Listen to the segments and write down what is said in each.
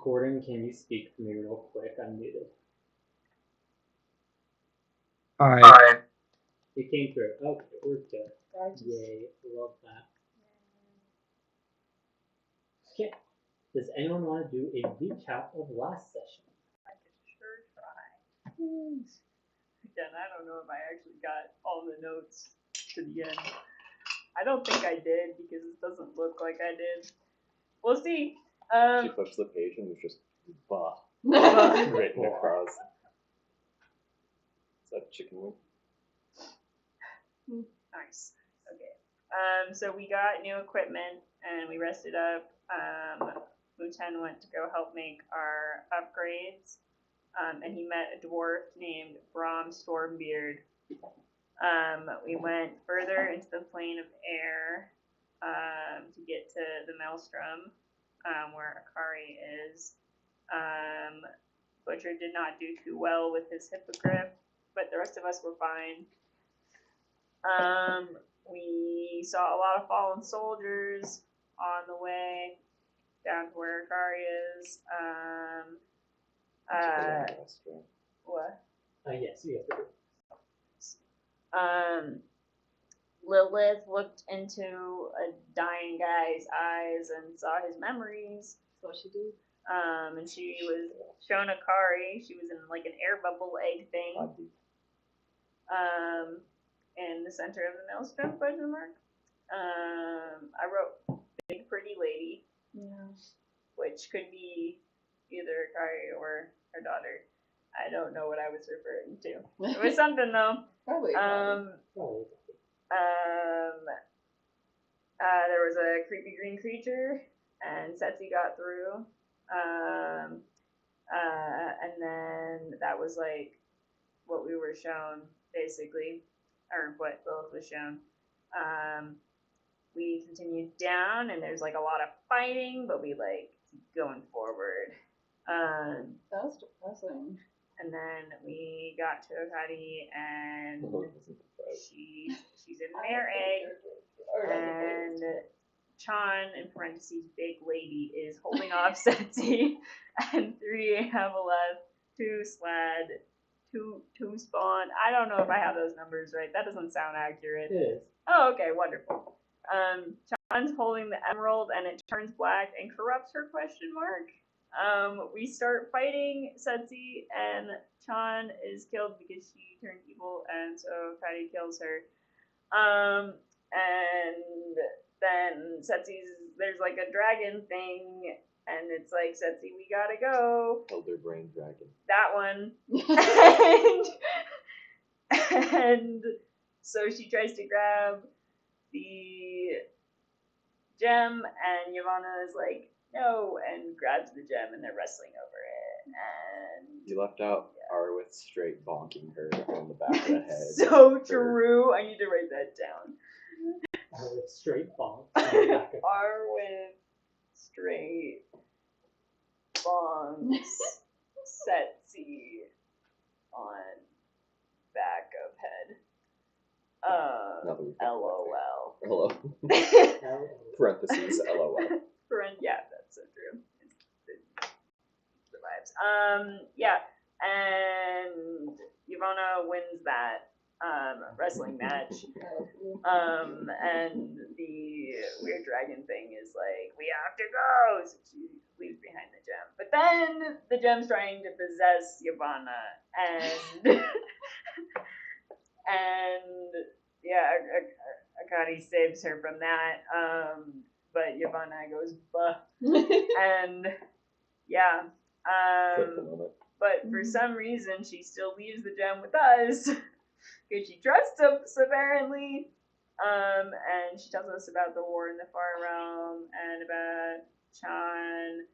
Gordon, can you speak to me real quick? I'm muted. Hi. It came through. Okay, we're good. Yay, love that. Okay. Does anyone want to do a recap of last session? I could sure try. Again, I don't know if I actually got all the notes to the end. I don't think I did because it doesn't look like I did. We'll see. She flips the page and there's just bah written across. Is that chicken wing? Nice. Okay. So we got new equipment and we rested up. Muten went to go help make our upgrades. And he met a dwarf named Brom Stormbeard. We went further into the plane of air to get to the Maelstrom, where Akari is. Butcher did not do too well with his hippogriff, but the rest of us were fine. We saw a lot of fallen soldiers on the way down to where Akari is. What? Yes, you have to. Lilith looked into a dying guy's eyes and saw his memories. That's what she did. And she was shown Akari. She was in like an air bubble egg thing. In the center of the maelstrom, question mark. I wrote big pretty lady. Yeah. Which could be either Akari or her daughter. I don't know what I was referring to. It was something though. Probably. There was a creepy green creature, and Setsi got through. And then that was like what we were shown, basically, or what Lilith was shown. We continued down, and there's like a lot of fighting, but we like keep going forward. That was depressing. And then we got to Akari, and she's in an air egg, and Chan, in parentheses, big lady, is holding off Setsi, and 3 Avaleth, 2 Slad, 2 Spawn. I don't know if I have those numbers right. That doesn't sound accurate. It is. Oh, okay, wonderful. Chan's holding the emerald, and it turns black and corrupts her question mark. We start fighting Setsi, and Chan is killed because she turned evil, and so Patty kills her. And then there's like a dragon thing, and it's like, Setsi, we gotta go. Elder Brain Dragon. That one. And so she tries to grab the gem, and Yavanna is like, no, and grabs the gem, and they're wrestling over it. And you left out Arwith straight bonking her on the back of the head. So true. I need to write that down. Arwith straight bonk. Arwith straight bonks Setsi on back of head. LOL. Hello. Parentheses, LOL. Yeah, that's so true. It survives. Yeah, and Yavanna wins that wrestling match. And the weird dragon thing is like, we have to go! So she leaves behind the gem. But then the gem's trying to possess Yavanna, and and yeah, Akari saves her from that. But Yavanna goes, bah. And yeah. But for some reason, she still leaves the gem with us. Because she trusts us, apparently. And she tells us about the war in the Far Realm, and about Chan,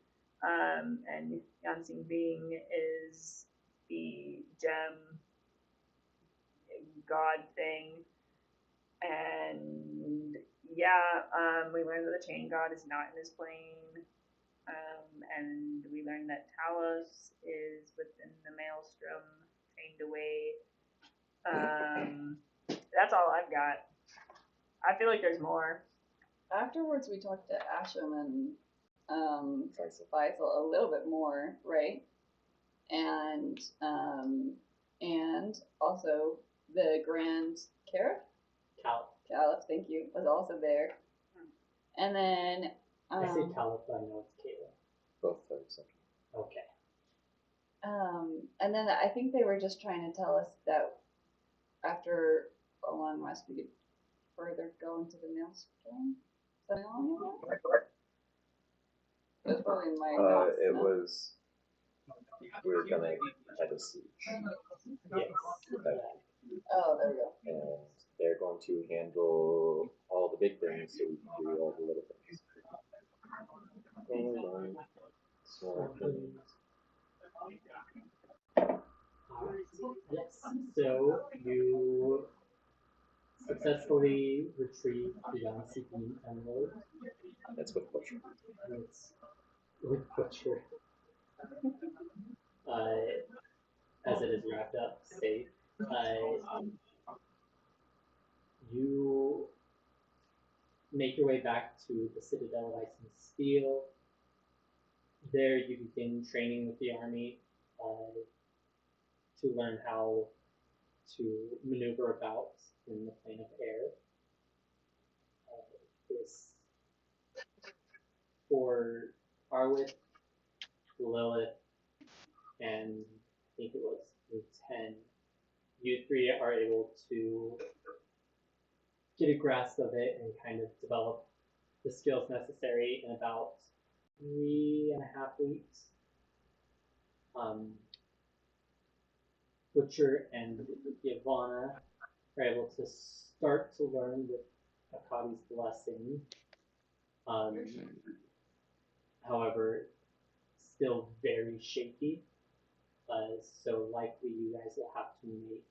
and Yansing Bing is the gem god thing. And yeah, we learned that the chain god is not in this plane. And we learned that Talos is within the maelstrom, chained away. That's all I've got. I feel like there's more. Afterwards, we talked to Asham and Faisal a little bit more, right? And also the Grand Caliph, thank you, was also there. And then I say Caliph, but I know it's Caleb. Both thirds. Okay. And then I think they were just trying to tell us that after a long rest we could further go into the maelstrom. Something along those lines? It was probably in my notes. It was. We were gonna head a siege. Yes. Oh, there we go. And they're going to handle all the big things so we can do all the little things. Small things. Yes. So you successfully retrieve the Yancy Beam Emerald. That's with Butcher. And it's with Butcher. As it is wrapped up, safe. You make your way back to the Citadel of Ice and Steel. There you begin training with the army to learn how to maneuver about in the plane of air. This for Arwith, Lilith, and I think it was the 10. You three are able to get a grasp of it and kind of develop the skills necessary in about 3.5 weeks. Butcher and Ivana are able to start to learn with Akadi's blessing. However, still very shaky. So likely you guys will have to make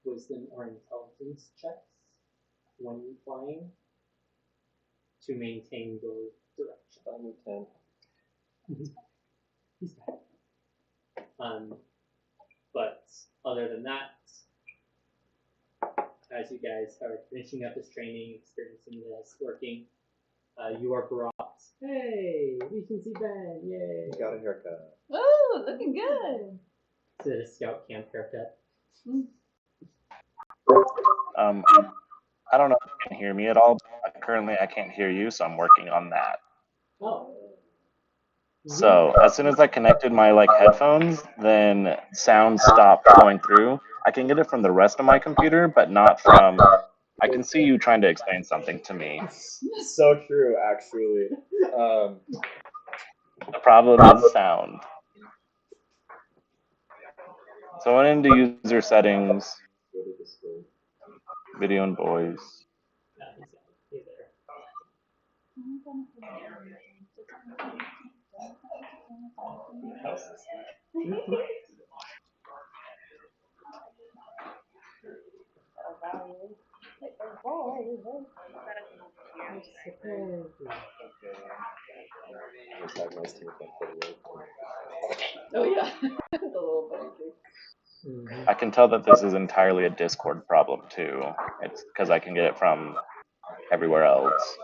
wisdom or intelligence checks when flying to maintain your direction. I'm with 10. He's back. But other than that, as you guys are finishing up this training, experiencing this, working, you are brought. Hey, we can see Ben! Yay! Got a haircut. Oh, looking good. So the scout camp haircut. I don't know if you can hear me at all. But currently, I can't hear you, so I'm working on that. Oh. So as soon as I connected my headphones, then sound stopped going through. I can get it from the rest of my computer, but not from. I can see you trying to explain something to me. So true, actually. The problem is sound. So I went into user settings, Go to Discord. video and voice. Hey there. Oh yeah, it's a little funny. I can tell that this is entirely a Discord problem too. It's because I can get it from everywhere else.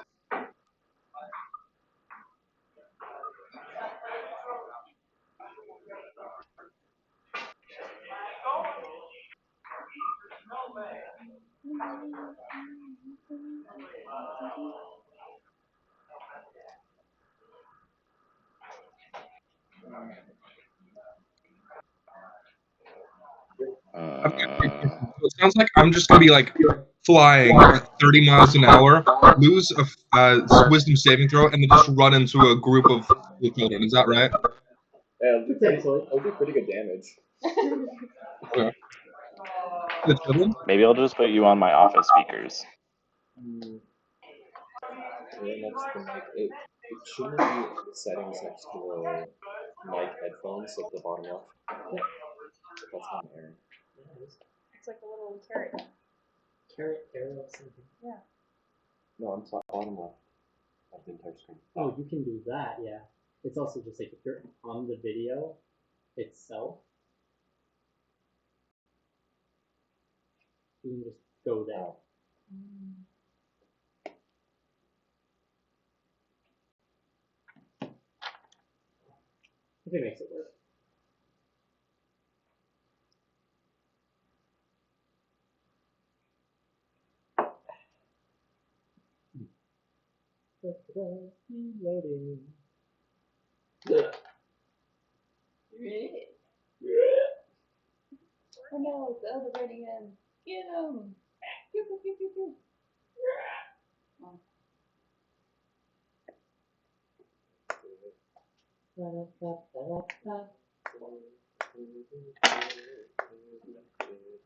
So it sounds like I'm just gonna be flying at 30 miles an hour, lose a wisdom saving throw, and then just run into a group of children. Is that right? Yeah, it'll do pretty good damage. Okay. The children? Maybe I'll just put you on my office speakers. Right next to the mic. It shouldn't be in the settings next to the mic headphones at the bottom left. Yeah. That's not there. It's like a little carrot. Carrot arrow something. Yeah. No, I'm top bottom left of the entire screen. Oh, you can do that, yeah. It's also just like if you're on the video itself, you can just go there. If it makes it work. Loading. Oh no, it's the elevator again. Get him! Pew, pew, pew, pew, pew. Oh.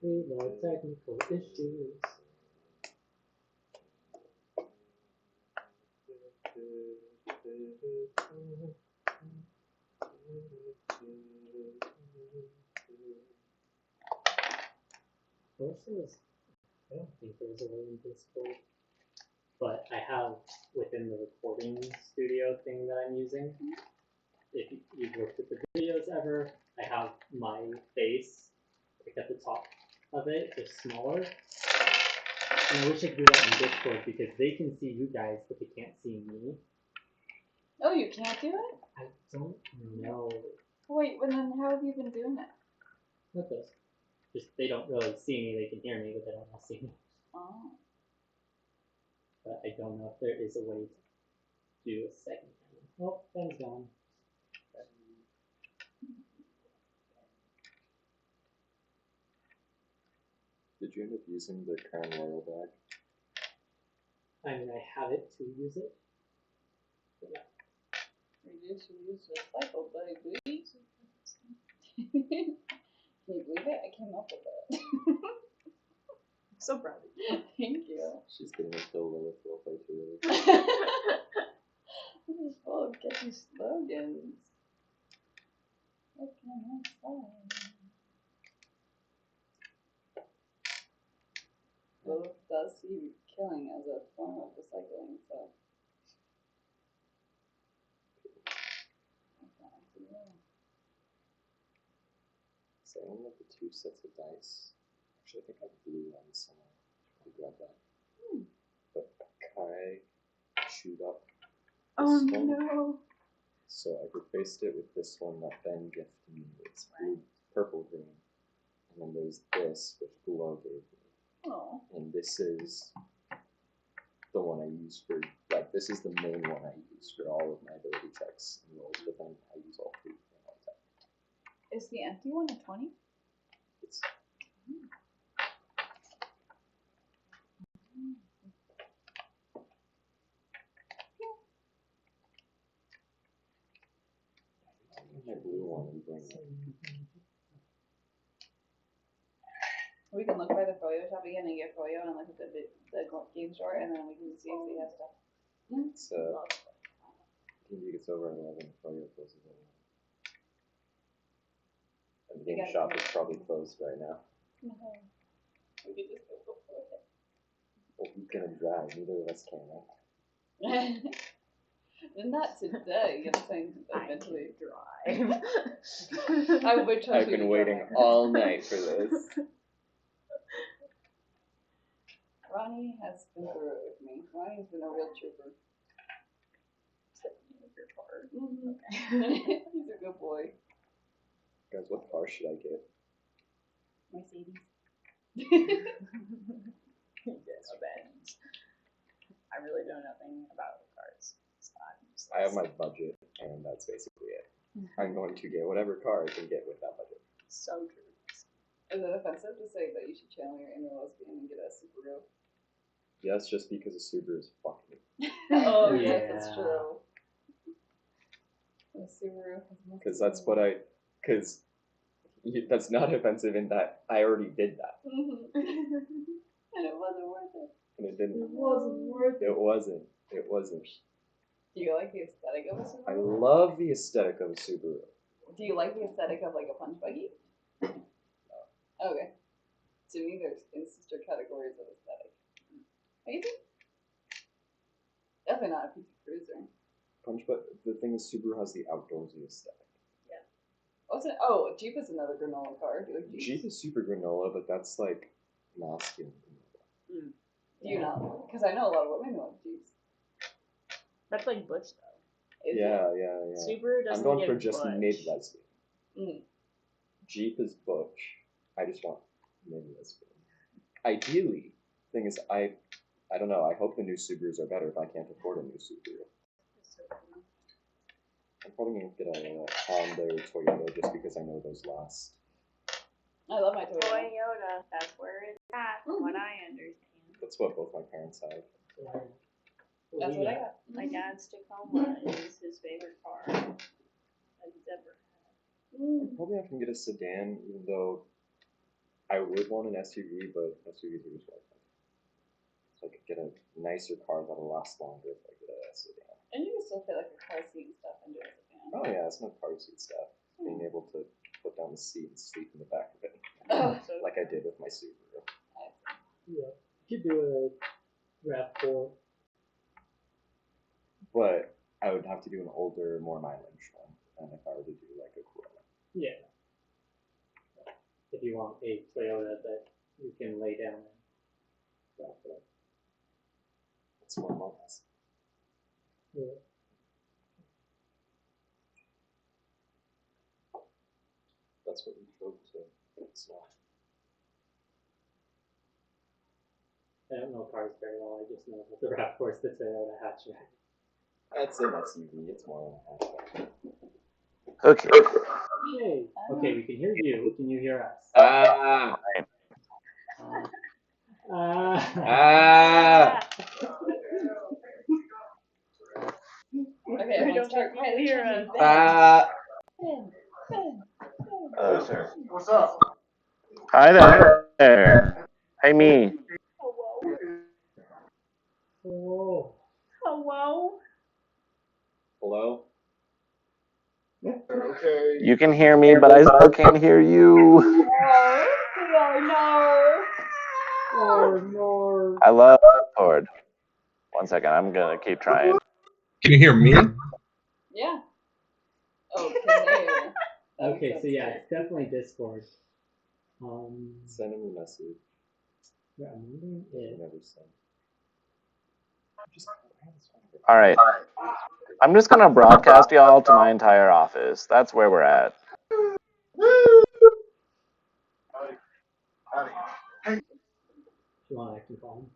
Reload technical issues. Sources? I don't think there's a way in Discord. But I have within the recording studio thing that I'm using. If you've looked at the videos ever, I have my face like at the top of it, just smaller. And I wish I could do that in Discord because they can see you guys, but they can't see me. Oh, you can't do it? I don't know. Wait, well then how have you been doing it? What does? Just they don't really see me. They can hear me, but they don't see me. Oh. But I don't know if there is a way to do a second camera. Oh, Ben's gone. Did you end up using the Crown Royal bag? I mean, I have it to use it. Reduce, reuse, recycle, buddy, please. Can you believe it? I came up with it. I'm so proud of you. Thank you. She's getting a kill Lilith will play too early. This is full of catchy slogans. What can I say? Lilith does see killing as a form of recycling, so. So I only have the 2 sets of dice. Actually, I think I have blue ones somewhere. I'll grab that. But Kai chewed up Oh this one. no. So I replaced it with this one that Ben gifted me. It's blue, purple, green. And then there's this, which Glow gave me. Oh. And this is the one I use for, like, this is the main one I use for all of my ability checks and rolls, but then I use all 3 in one time. Is the empty one a 20? It's my blue one and bring it. We can look by the Froyo shop again and get Froyo and look at the game store, and then we can see if they have stuff. It's Game gets over at 11, Froyo closes at 11. And the game shop is probably closed right now. No. We could just go for it. Well, who's gonna drive? Neither of us can, right? Not today, I'm saying eventually. Drive. I would trust I've you to been drive. waiting all night for this. Ronnie has been through it with me. Ronnie's been a real trooper. Your card. Okay. He's a good boy. Guys, what car should I get? Mercedes. Yes, Benz. I really know nothing about cars. So I'm just I have my budget, and that's basically it. I'm going to get whatever car I can get with that budget. so true. Is it offensive to say that you should channel your inner lesbian and get a Subaru? Yes, just because a Subaru is fucking. Oh, yes, Yeah. that's true. The Subaru has nothing. Because that's what I. Because that's not offensive in that I already did that. And it wasn't worth it. And it didn't. It wasn't worth it. It wasn't. It wasn't. Do you like the aesthetic of a I Subaru? love the aesthetic of a Subaru. Do you like the aesthetic of like a punch buggy? Okay. To me, there's in sister categories of aesthetic. Maybe? Definitely not a PT Cruiser. Punch, but the thing is, Subaru has the outdoorsy aesthetic. What's it? Oh, Jeep is another granola car. Do you like Jeeps? Jeep is super granola, but that's like masculine granola. Do you not? Because I know a lot of women who like Jeeps. That's like Butch though. Is Yeah. Subaru I'm doesn't going get for just butch. mid-lesbian. Mm. Jeep is butch. I just want mid-lesbian. Ideally, thing is, I don't know. I hope the new Subarus are better, but I can't afford a new Subaru. I'm probably gonna get a Honda or Toyota just because I know those last. I love my Toyota. Toyota, that's where it's at, from what I understand. That's what both my parents have. That's what I got. My dad's Tacoma is his favorite car that he's ever had. Probably have to get a sedan, even though I would want an SUV, but SUVs are just more expensive. So I could get a nicer car that'll last longer if I get a sedan. And you can still fit like a car seat and stuff into it as a fan. Oh yeah, it's no car seat stuff. Being able to put down the seat and sleep in the back of it, Oh. like I did with my Subaru. Yeah, you could do a RAV4. But I would have to do an older, more mileage one, and if I were to do like a Corolla. Yeah. If you want a Toyota that you can lay down in. That's more miles. Yeah. That's what we drove to. So I don't know cars very well. I just know that the RAV4 is the Toyota hatchback. that's an SUV. It's more than a hatchback. Okay. Yay! Okay, we can hear you. Can you hear us? Ah! Ah! Okay, I everyone don't start think you hear us. Ah! What's up? Hi there. Hey, me. Hello. Oh. Hello. Hello? Okay. You can hear me, but I still can't hear you. Oh no. I love Discord. 1 second, I'm gonna keep trying. Can you hear me? Yeah. Oh, can they? Okay, so yeah, it's definitely Discord. Send him a message. Yeah, I'm wondering if Never send. All right. I'm just gonna broadcast y'all to my entire office. That's where we're at. if you want, I can call him.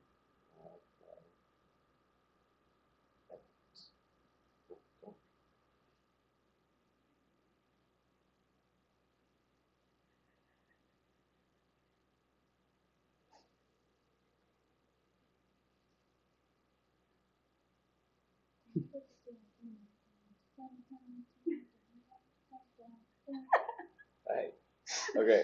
Hey. Okay.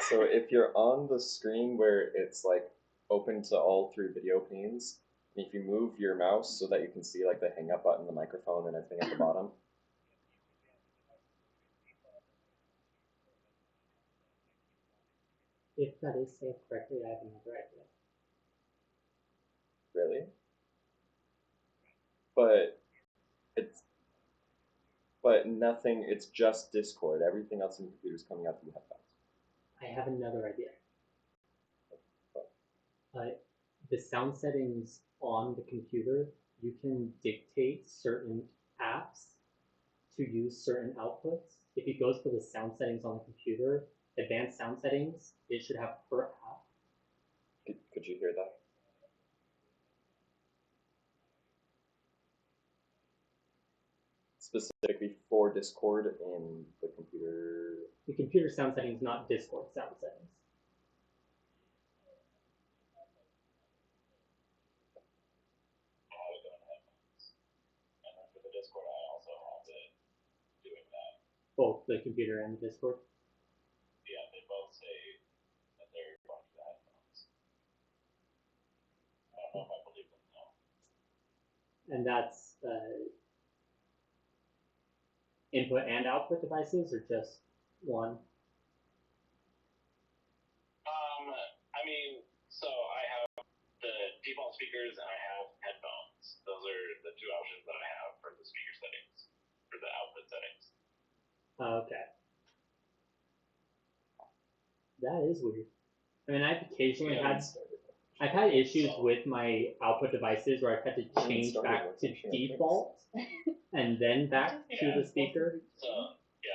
So if you're on the screen where it's like open to all three video panes, and if you move your mouse so that you can see like the hang up button, the microphone, and everything at the bottom. If that is saved correctly, I have another idea. Really? But nothing, it's just Discord. Everything else in the computer is coming out through headphones. I have another idea. The sound settings on the computer, you can dictate certain apps to use certain outputs. If it goes to the sound settings on the computer, advanced sound settings, it should have per app. Could you hear that? Specifically for Discord in the computer. The computer sound settings, not Discord sound settings. Both the computer and the Discord. Yeah, they both say that they're going to the headphones. I don't know if I believe them though. And that's input and output devices, or just one? I mean, so I have the default speakers and I have headphones. Those are the two options that I have for the speaker settings, for the output settings. Okay. That is weird. I mean, I've occasionally had I've had issues with my output devices where I've had to change started back to working. default and then back to the speaker.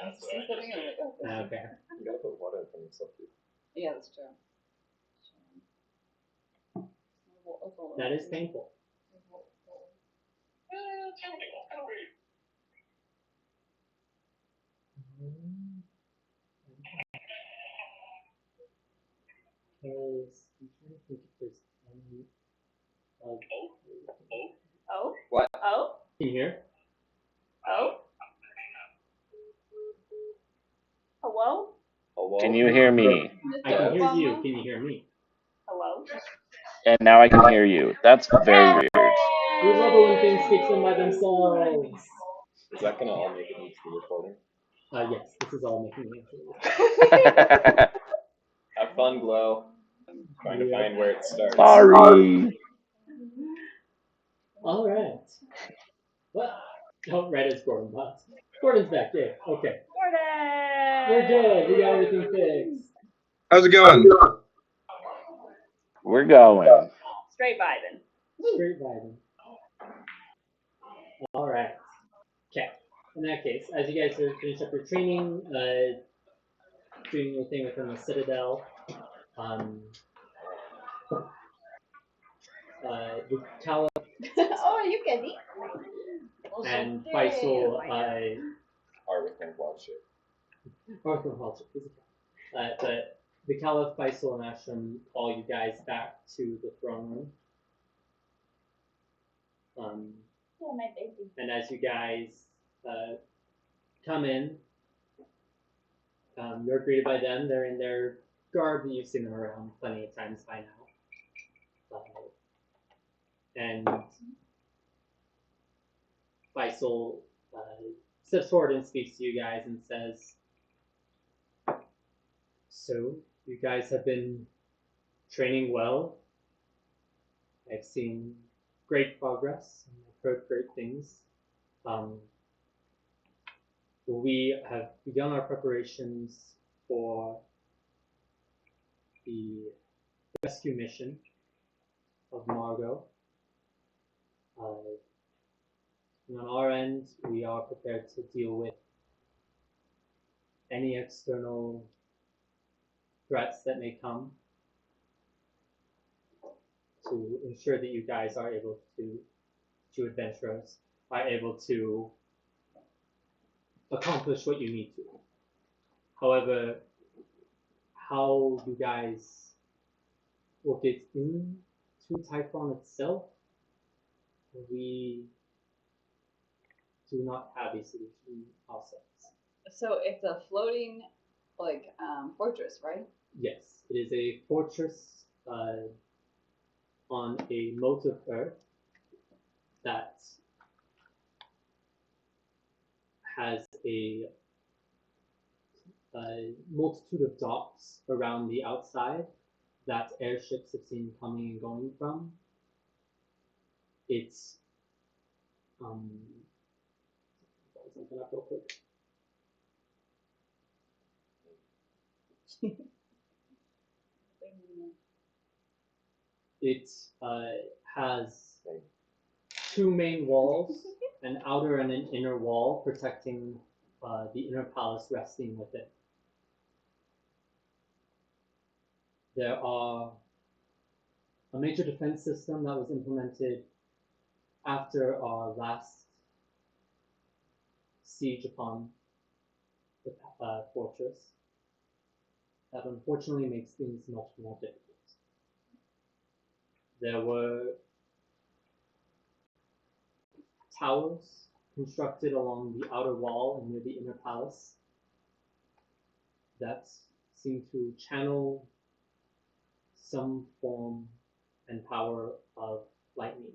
I was just putting it like, oh, this is- Okay. You gotta put water in front of yourself, too. Yeah, that's true. That is painful. Because I'm trying to think if there's any. Oh? What? Oh? Can you hear? Oh? Hello? Hello? Can you hear me? I can hear you. Can you hear me? Hello? And now I can hear you. That's very weird. We love it when things fix them by themselves. Is that gonna all make it into the recording? Yes, this is all making me into Have fun, Glow. Trying to find where it starts. Sorry. All right. Well, oh, right as Gordon left. Gordon's back. Yeah. Okay. Gordon! We're good. We got everything fixed. How's it going? We're going. Straight vibing. Straight vibing. All right. Okay. In that case, as you guys are finish up your training, doing your thing within the Citadel, the Caliph Oh, are you kidding? and Faisal, Are within Walship. but the Caliph, Faisal, and Ashram call you guys back to the throne room. Oh, my baby. And as you guys come in, you're greeted by them. They're in their garb. You've seen them around plenty of times by now. And Faisal steps forward and speaks to you guys and says, "So, you guys have been training well. I've seen great progress and I've heard great things. We have begun our preparations for the rescue mission of Margot. And on our end, we are prepared to deal with any external threats that may come to ensure that you guys are able to, two adventurers, are able to accomplish what you need to. However, how you guys will get into Typhon itself, we do not have a solution ourselves. So it's a floating, like, fortress, right? Yes, it is a fortress on a mote of earth that has a multitude of docks around the outside that airships have seen coming and going from. It's something up real quick. It has two main walls, an outer and an inner wall protecting the inner palace resting within. There are a major defense system that was implemented after our last siege upon the fortress that unfortunately makes things much more difficult. There were towers constructed along the outer wall and near the inner palace that seem to channel some form and power of lightning.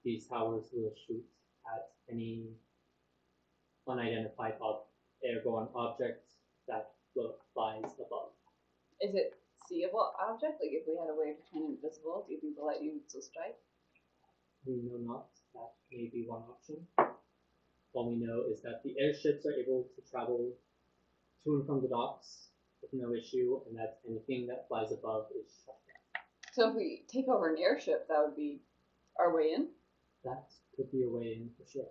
These towers will shoot at any unidentified airborne object that flies above. Is it seeable object? Like, if we had a way to turn it invisible, do you think the lightning would still strike? We know not. That may be one option. All we know is that the airships are able to travel to and from the docks with no issue, and that anything that flies above is shut down. So if we take over an airship, that would be our way in? That could be a way in for sure.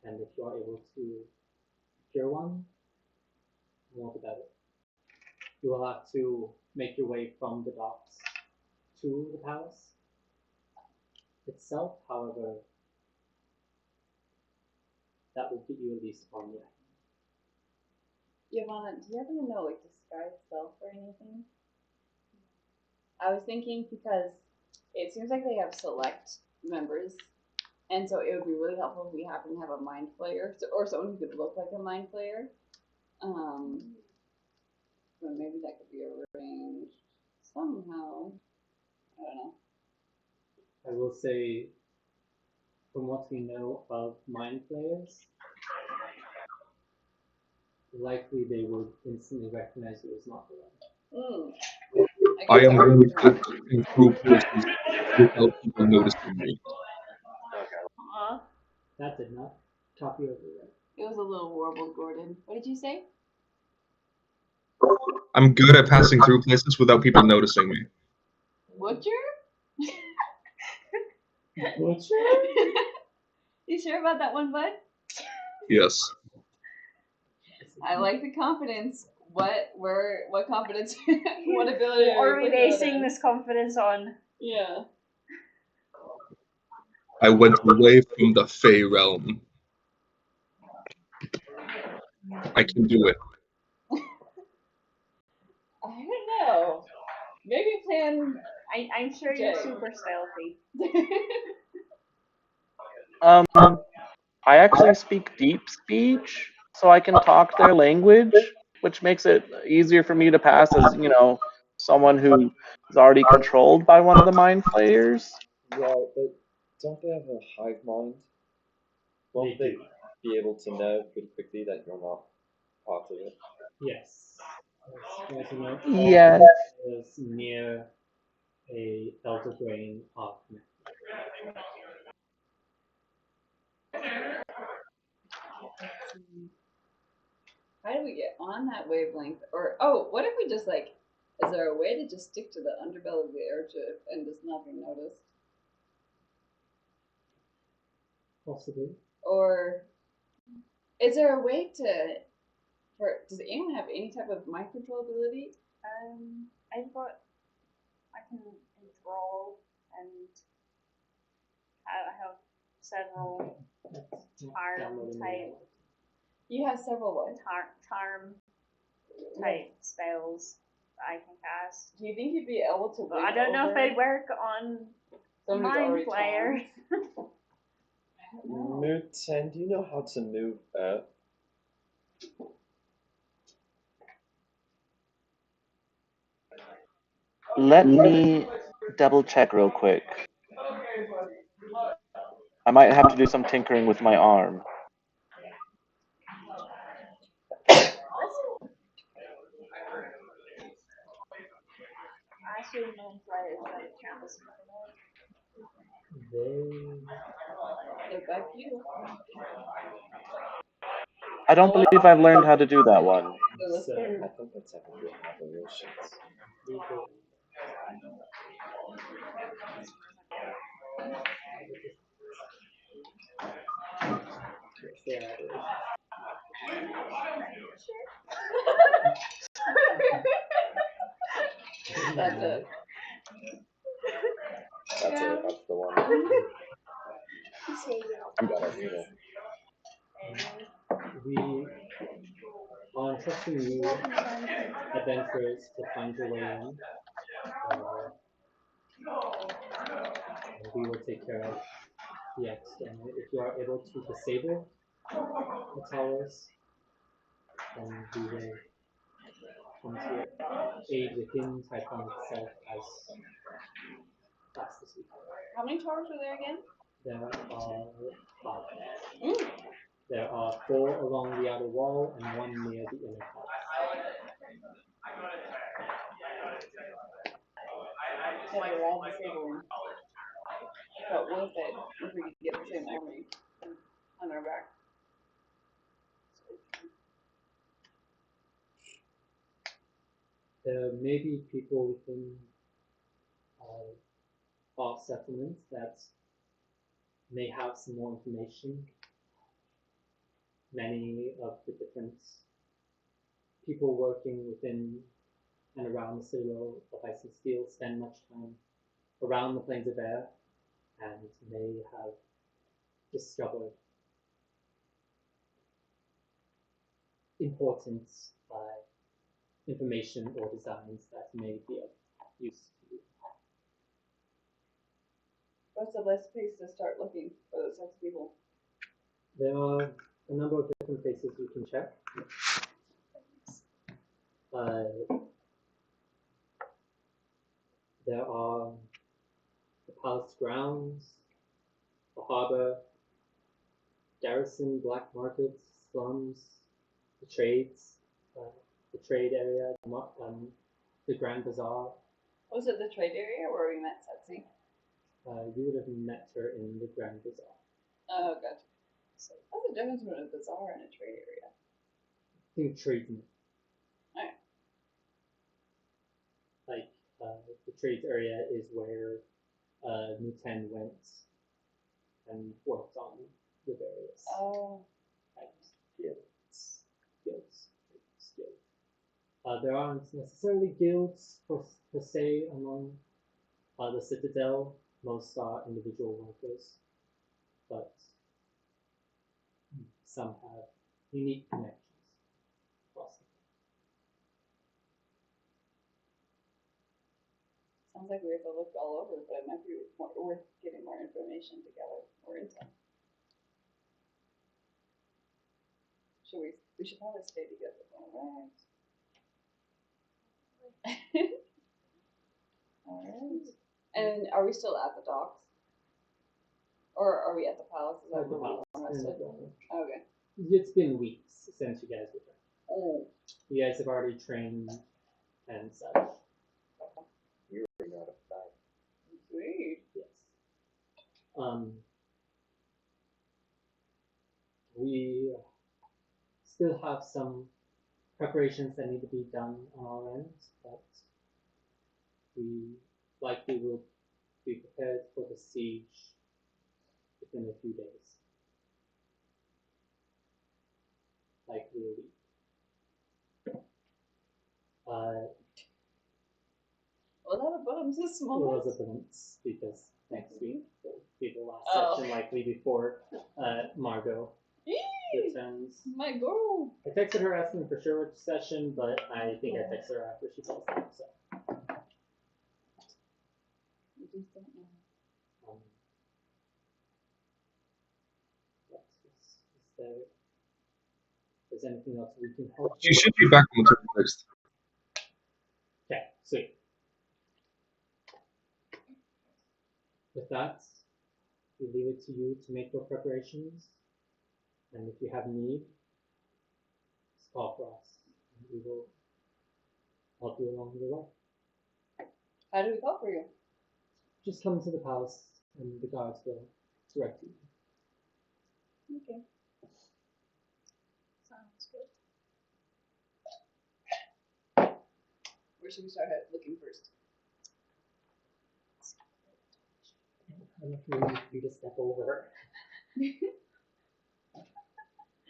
And if you are able to secure one, more the better. You will have to make your way from the docks to the palace itself, however, that will get you at least on the island. Yvonne, do you happen to know like disguise self or anything? I was thinking because it seems like they have select members, and so it would be really helpful if we happen to have a mind flayer or someone who could look like a mind flayer. But maybe that could be arranged somehow. I don't know. I will say, from what we know of mind players, likely they would instantly recognize you as not the one. I am good at passing through places without people noticing me. Aw. That did not top you over yet. It was a little warbled, Gordon. What did you say? I'm good at passing through places without people noticing me. Butcher? Butcher? You sure about that one, bud? Yes. I like the confidence. What confidence? What ability What are we putting that basing in? this confidence on? Yeah. I went away from the Fey realm. I can do it. I don't know. Maybe plan. I'm sure you're Jay. super stealthy. I actually speak deep speech, so I can talk their language, which makes it easier for me to pass as, someone who is already controlled by one of the mind flayers. Right, but don't they have a hive mind? Won't They they do. be able to know pretty quickly that you're not part of it? Yes. As you know, Yes. all players near a elder brain are connected. How do we get on that wavelength? Or what if we just like? Is there a way to just stick to the underbelly of the airship and just not be noticed? Possibly. Or is there a way to? Does anyone have any type of mind control ability? I've got. I can enthrall and I have several charm Downloading type You have several what? charm type spells that I can cast. Do you think you'd be able to But win I don't know if over they'd work on someone who's mind already player. charmed? I don't know. Mood 10, do you know how to move Earth? Let me double check real quick. I might have to do some tinkering with my arm. I assume mind players don't count as They They're back to you. I don't believe I've learned how to do that one. so I think that's after the aberrations. legal. Yes, they are aberrations. That's it. That's Yeah. it, that's the one. I'm- Gotta read it. We are entrusting you, adventurers, to find your way in. And we will take care of the external. If you are able to disable the towers, then we will come to your aid within Typhon itself as fast as we can. How many towers are there again? There are 5. There are 4 along the outer wall and 1 near the inner palace. So they're all disabling. But what if we could get the same army on our back? There may be people within off settlements that may have some more information. Many of the different people working within and around the citadel of Ice and Steel spend much time around the plains of air and may have discovered important information or designs that may be of use to you. What's the best place to start looking for those types of people? There are a number of different places you can check. There are the palace grounds, the harbor, garrison, black markets, slums, the trades, the trade area, the Grand Bazaar. Was it the trade area where we met Setsi? You would have met her in the Grand Bazaar. Oh, gotcha. So, what's the difference between a bazaar and a trade area? I think tradesmen. Alright. Like, the trades area is where Muten went and worked on the various Oh. types. Guilds. There aren't necessarily guilds per se among the Citadel. Most are individual workers, but some have unique connections across the Sounds like we have to look all over, but it might be worth getting more information together, more intel. We should probably stay together. Alright. Alright. And are we still at the docks? Or are we at the palace? Is that At the where we palace. rested? Okay. It's been weeks since you guys returned. Oh. You guys have already trained and such. You already know that. Sweet. Yes. We still have some preparations that need to be done on our end, but we likely will be prepared for the siege within a few days. Likely a week. Was that a bottoms this It moment? was a glimpse because next week will be the last Oh. session, likely before Margot Yee! returns. My girl. I texted her asking for sure which session, but I think I texted her after she fell asleep. So, We just don't know. what is there? Is there anything else we can help You with? should be back on the 26th. Okay, sweet. With that, we leave it to you to make your preparations, and if you have need, just call for us, and we will help you along the way. How do we call for you? Just come to the palace, and the guards will direct you. Okay. Sounds good. Where should we start looking first? I don't know if you need you to step over.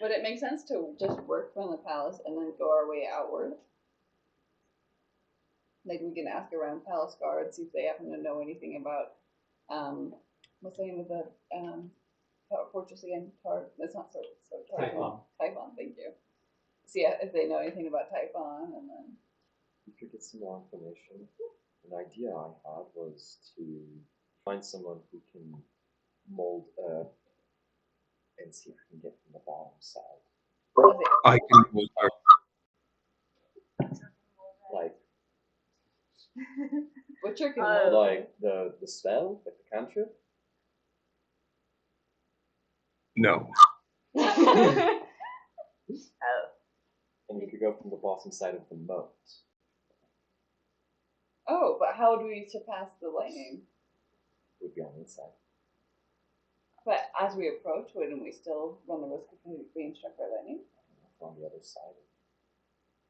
Would it make sense to just work from the palace and then go our way outward? Like we can ask around palace guards, see if they happen to know anything about what's the name of the fortress again? That's not Typhon. Typhon, thank you. See if they know anything about Typhon, and then You could get some more information. An idea I had was to find someone who can mold earth and see if we can get from the bottom side. I can move her. Like Butcher can Oh. mold like the spell, like the cantrip. No. Oh. And you could go from the bottom side of the moat. Oh, but how do we surpass the lightning? Would be on the inside. But as we approach, wouldn't we still run the risk of being struck by lightning? On the other side of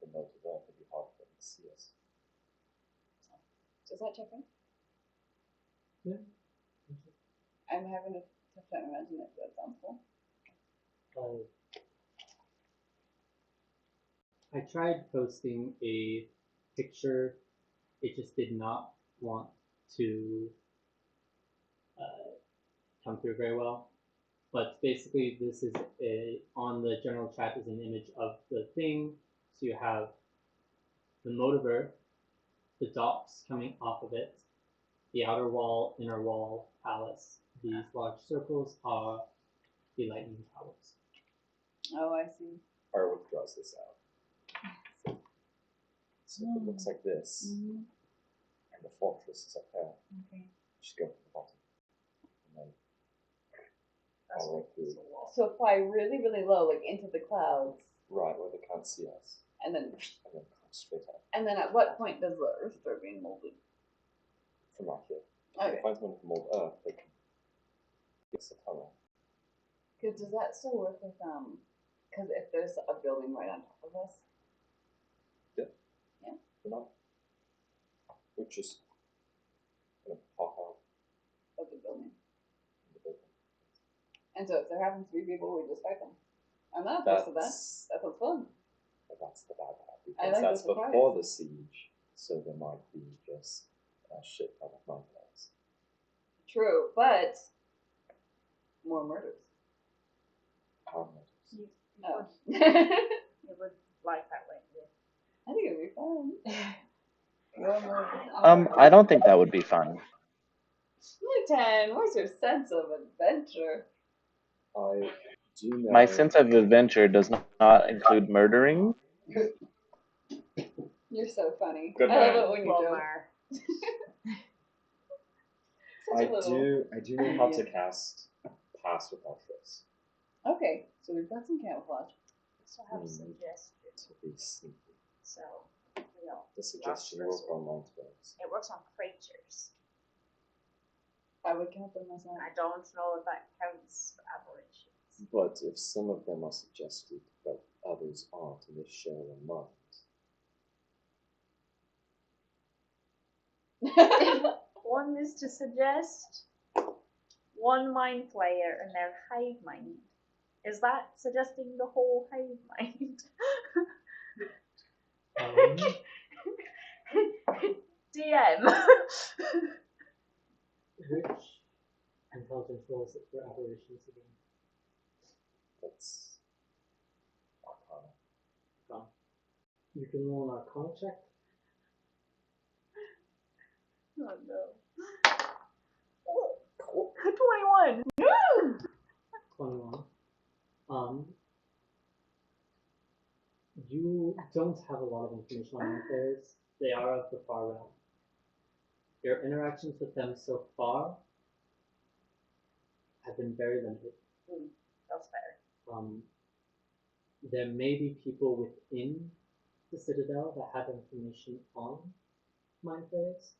the moat of earth, it'd be hard for them to see us. Does that check in? Yeah. I'm having a tough time imagining if that sounds cool. I tried posting a picture. It just did not want to come through very well. But basically, this is on the general chat is an image of the thing. So you have the motiver, the dots coming off of it, the outer wall, inner wall, palace. These large circles are the lightning towers. Oh, I see. Arwood draws this out. So it looks like this, Mm-hmm. and the fortress is up there. Okay. Just go to the bottom. And then all the way through. So fly really, really low, like into the clouds, Right, where they can't see us. and then come straight up at what point does the Earth start being molded? from right here. Okay. If I find someone from old Earth, they can fix the tunnel. Because does that still work with Because if there's a building right on top of us. You know? We're just gonna pop out Of the building. in the building. And so if there happens to be people, we just fight them. I'm not opposed to that. That sounds fun. But that's the bad part. I Because like the that's surprise. before the siege, so there might be just a shit ton of nightmares. True, but more murders. How many? Oh. It would like that way. I think it'd be fun. More murders. I don't think that would be fun. Ten, where's your sense of adventure? I do know. My sense of adventure does not include murdering. You're so funny. Good I love man. it when you joke. Such a little- I do know how to cast Pass Without Trace. Okay, so we've got some camouflage. So I have a suggestion. To be sneaky. So, you know, The suggestion work on Lightworks. it works on creatures. I would count them as I don't know if that counts for aberrations. But if some of them are suggested, but others aren't, and they share a mind, One is to suggest one mind flayer and their hive mind. Is that suggesting the whole hive mind? DM. Which intelligence rolls it for aberrations again? that's Arcana. You can roll an Arcana check. Oh no. Oh, 21. 21. You don't have a lot of information on players. They are of the far realm. Your interactions with them so far have been very limited. That's fair. There may be people within the Citadel that have information on mind flayers.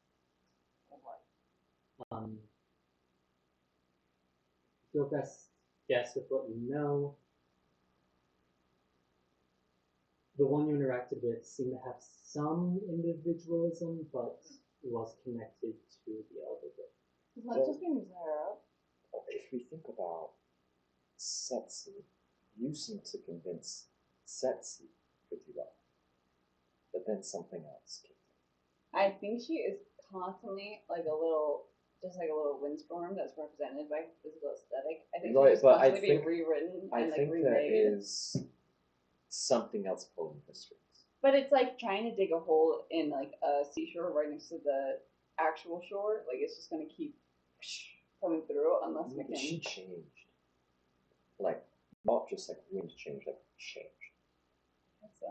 Your best guess with what you know. The one you interacted with seemed to have some individualism, but was connected to the elder group. It's not just being Zara. If we think about Setsi, you seem to convince Setsi pretty well. But then something else came. I think she is constantly like a little windstorm that's represented by physical aesthetic. I think Right, she's but I constantly being think- rewritten I and like think remade. there is something else pulling the strings. But it's like trying to dig a hole in like a seashore right next to the actual shore. Like it's just gonna keep coming through unless we She can. changed. Like, not just like wind changed, like changed.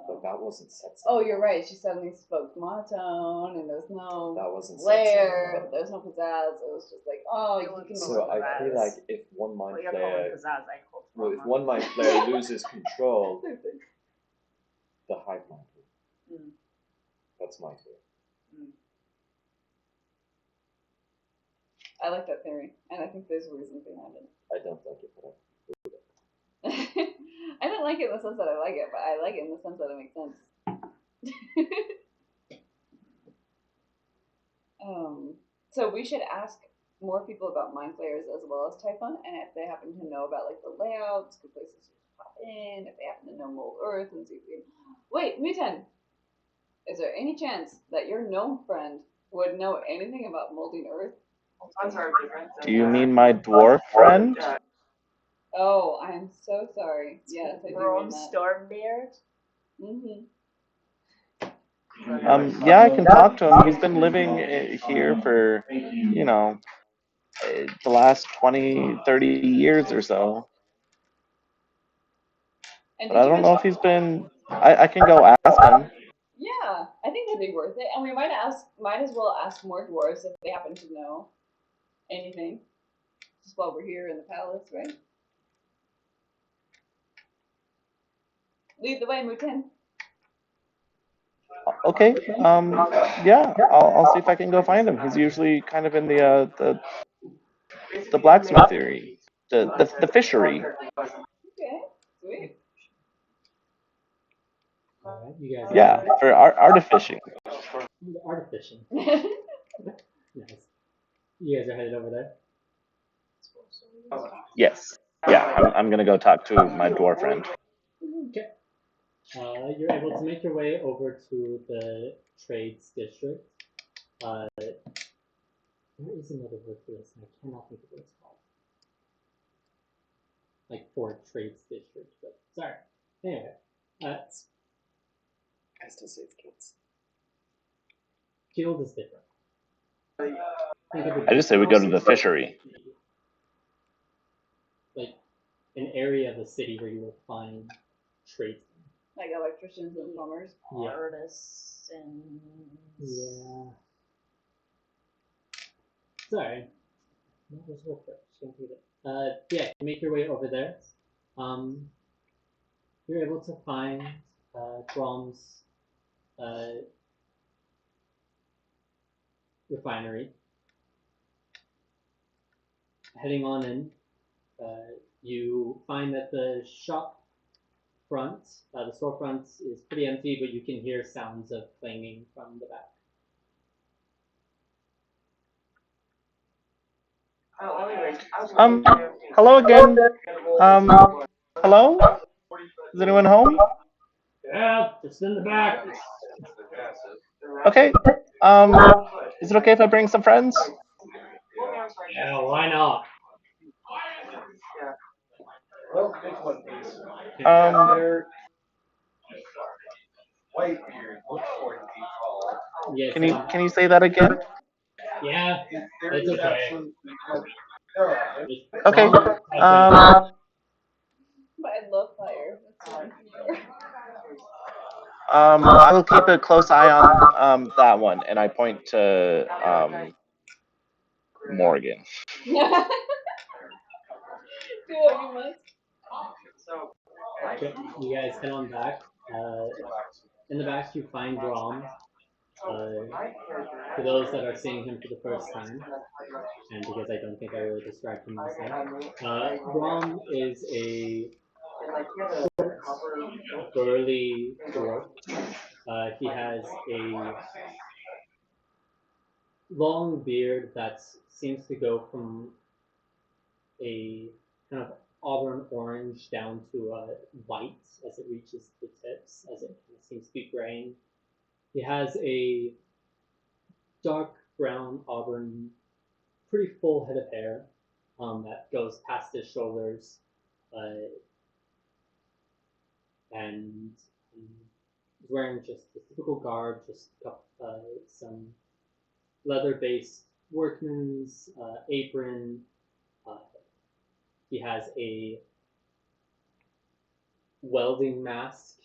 But that wasn't Setsi. Oh, you're right. She suddenly spoke monotone, and there's no That wasn't flair. Setsi. There's no pizzazz. It was just like, oh, you can. So I feel Pizzazz. like if one mind What you're calling player, pizzazz, I call well, if trauma. one mind player loses control, the hive mind will. Mm. That's my theory. I like that theory, and I think there's a reason behind it. I don't like it, but I don't like it in the sense that I like it, but I like it in the sense that it makes sense. So we should ask more people about Mind Flayers as well as Typhon, and if they happen to know about like the layouts, good places to pop in, if they happen to know Mold Earth, and see if we can. Wait, Muten, is there any chance that your gnome friend would know anything about molding Earth? Do you mean my dwarf friend? Oh, I'm so sorry. Yes, I do Rome mean that. Stormbeard. Mm-hmm. Yeah, I can talk to him. He's been living here for, the last 20, 30 years or so. And But did I you don't mention? know if he's been. I can go ask him. Yeah, I think that'd be worth it, and we might as well ask more dwarves if they happen to know anything, just while we're here in the palace, right? Lead the way, Muten. Okay. Yeah. I'll see if I can go find him. He's usually kind of in the blacksmithery, the fishery. Okay, sweet. Alright, you guys Yeah, for artificing. artificial. Nice. You guys are headed over there. Yes. Yeah. I'm gonna go talk to my dwarf friend. Okay. You're able to make your way over to the trades district. There is another word for this, and I cannot think of what it's called. Like for trades district, but sorry. Anyway, I still say it's kids. guild is different. Think of I just say we go to the fishery. like an area of the city where you will find tradesmen. Like electricians and plumbers. Yeah. Artists and Yeah. Sorry. That was real quick. Just gonna do that. Yeah, you make your way over there. You're able to find Grom's refinery. Heading on in, you find that the shop front, the storefront is pretty empty, but you can hear sounds of clanging from the back. Hello again. Hello? Is anyone home? Yeah, just in the back. Okay. Is it okay if I bring some friends? Yeah, why not? Um, Yes. can you say that again? Yeah, it's okay. Okay. But I love fire. That's so much I will keep a close eye on that one, and I point to Morgan. Do what you must. Okay, you guys head on back. In the back, you find Grom. For those that are seeing him for the first time, and because I don't think I really described him last time, Grom is a burly dwarf. He has a long beard that seems to go from a kind of auburn orange down to white as it reaches the tips, as it kind of seems to be graying. He has a dark brown auburn, pretty full head of hair that goes past his shoulders, and he's wearing just the typical garb, just some leather-based workman's apron. Uh, he has a welding mask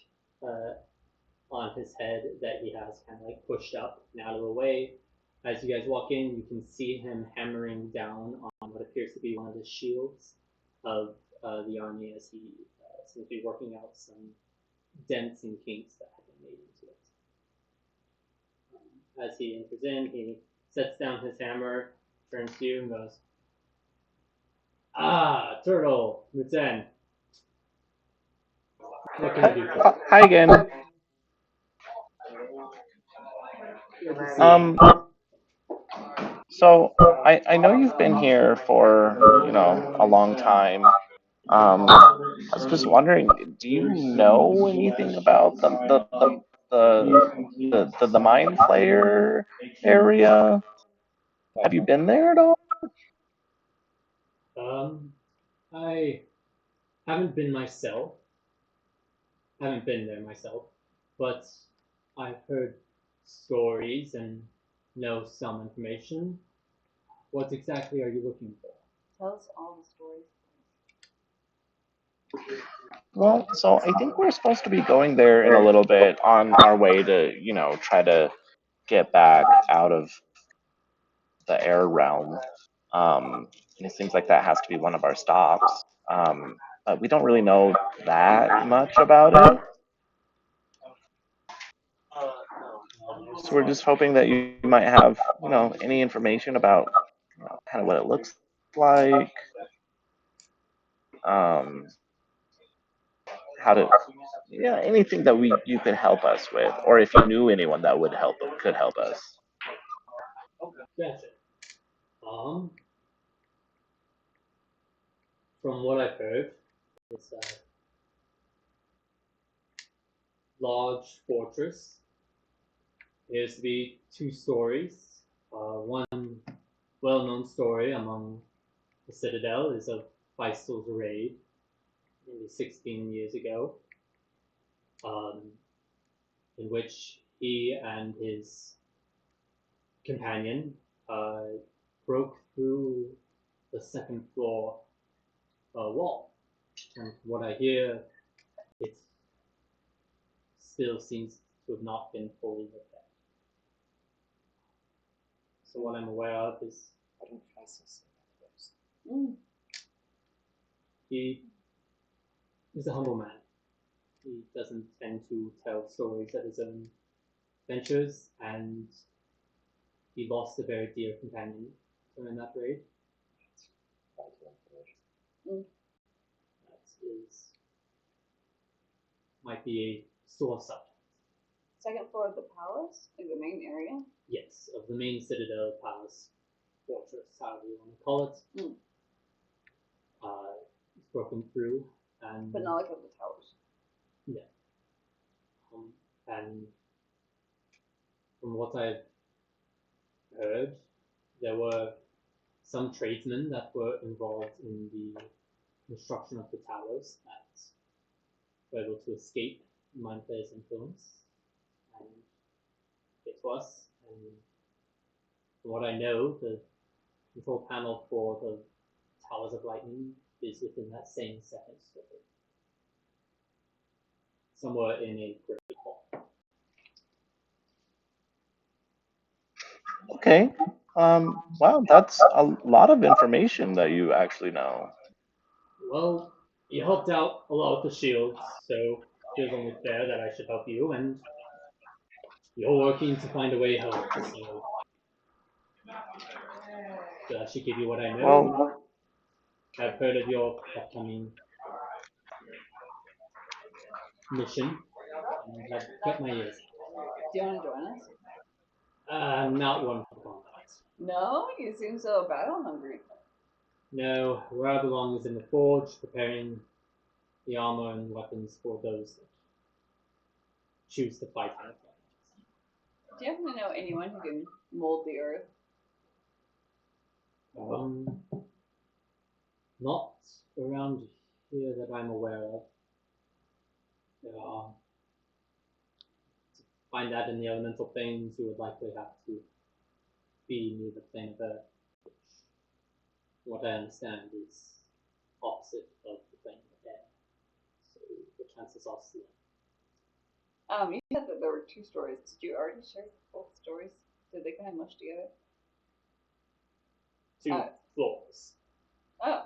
on his head that he has kind of like pushed up and out of the way. As you guys walk in, you can see him hammering down on what appears to be one of the shields of the army as he seems to be working out some dents and kinks that have been made into it. As he enters in, he sets down his hammer, turns to you, and goes, "Ah, Turtle, Muten. What can I do for you?" Hi again. Good to see you. So I know you've been here for, a long time. I was just wondering, do you know anything about the Mind Flayer area? Have you been there at all? I haven't been myself, haven't been there myself, but I've heard stories and know some information. What exactly are you looking for? Tell us all the stories. Well, so I think we're supposed to be going there in a little bit on our way to, try to get back out of the air realm. And it seems like that has to be one of our stops. But we don't really know that much about it. I So we're see. just hoping that you might have, any information about kind of what it looks like, um, how to, yeah, anything that you could help us with, or if you knew anyone that could help us. Gotcha. From what I've heard, it's a large fortress. Appears to be two stories. One well-known story among the Citadel is of Faisal's raid maybe 16 years ago, um, in which he and his companion broke through the second floor wall. And from what I hear, it still seems to have not been fully looked at. So what I'm aware of is Why didn't Faisal say that first? he is a humble man. He doesn't tend to tell stories of his own ventures, and he lost a very dear companion during that raid. That is might be a sore subject. Second floor of the palace, like the main area. Yes, of the main Citadel Palace fortress, however you want to call it. It's broken through, and But not like of the towers. yeah. And from what I've heard, there were some tradesmen that were involved in the construction of the towers that were able to escape Mind Flayer's influence and get to us. And from what I know, the control panel for the Towers of Lightning is within that same second story. Somewhere in a great hall. Okay. Wow, that's a lot of information that you actually know. Well, you helped out a lot with the shields, so it feels only fair that I should help you, and you're working to find a way home, so I should give you what I know. Well, I've heard of your upcoming mission, and I've got my ears. Do you want to join us? I'm not one for combat. No, you seem so battle hungry. No, where I belong is in the forge, preparing the armor and weapons for those that choose to fight on it. Do you happen to know anyone who can mold the earth? Not around here that I'm aware of. To find that in the elemental planes, you would likely have to be near the plane of Earth, which, what I understand, is opposite of the plane of air. So the chances are slim. You said that there were two stories. Did you already share both stories? Did they kind of mush together? Two floors. Oh,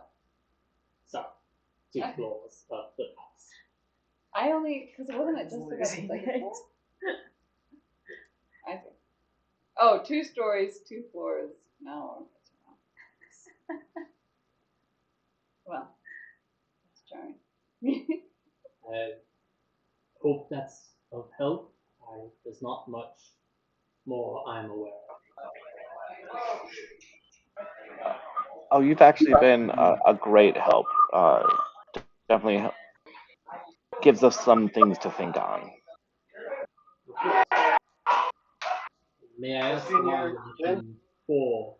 Sorry, two floors of the house. I only because it wasn't just about the second floor. I see. Oh, two stories, two floors. No. Well, that's charming. I hope that's of help. There's not much more I'm aware of. Oh, you've actually been a great help. Definitely gives us some things to think on. May I ask why you're looking for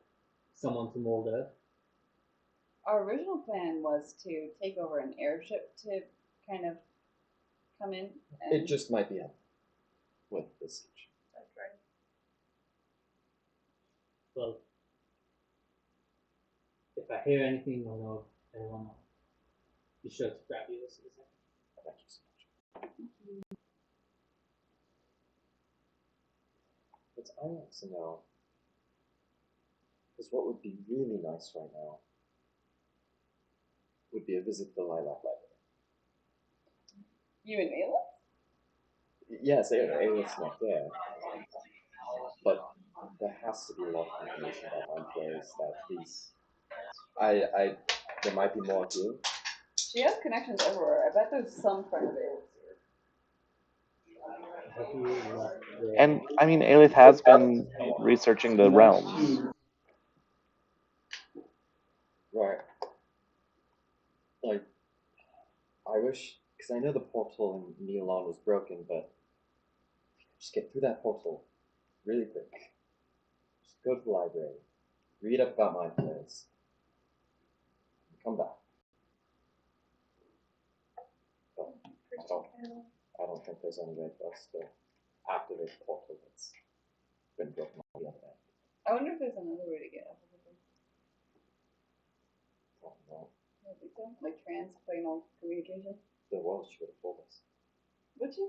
someone to mold Earth? Our original plan was to take over an airship to kind of come in and It just might be up with the siege. That's right. Well, if I hear anything or know of anyone, I'll be sure to grab you as soon as I can. Thank you so much. But I want to know, because what would be really nice right now would be a visit to the Lilac Library. you and Ayla? Yes, Ayla's not there. But there has to be a lot of information about mind flayers that these. There might be more here. She has connections everywhere. I bet there's some friend of Ayla's here. Have you left the And I mean, Aelith has been researching the realms. Right. Like, I wish, because I know the portal in Neolon was broken, but just get through that portal really quick. Just go to the library, read up about mind flayers, and come back. But I don't think there's any way for us to activate the portal that's been broken on the other end. I wonder if there's another way to get up with her. I don't know. I don't think so. Like transplanar communication. If there was, she would have told us. Would she?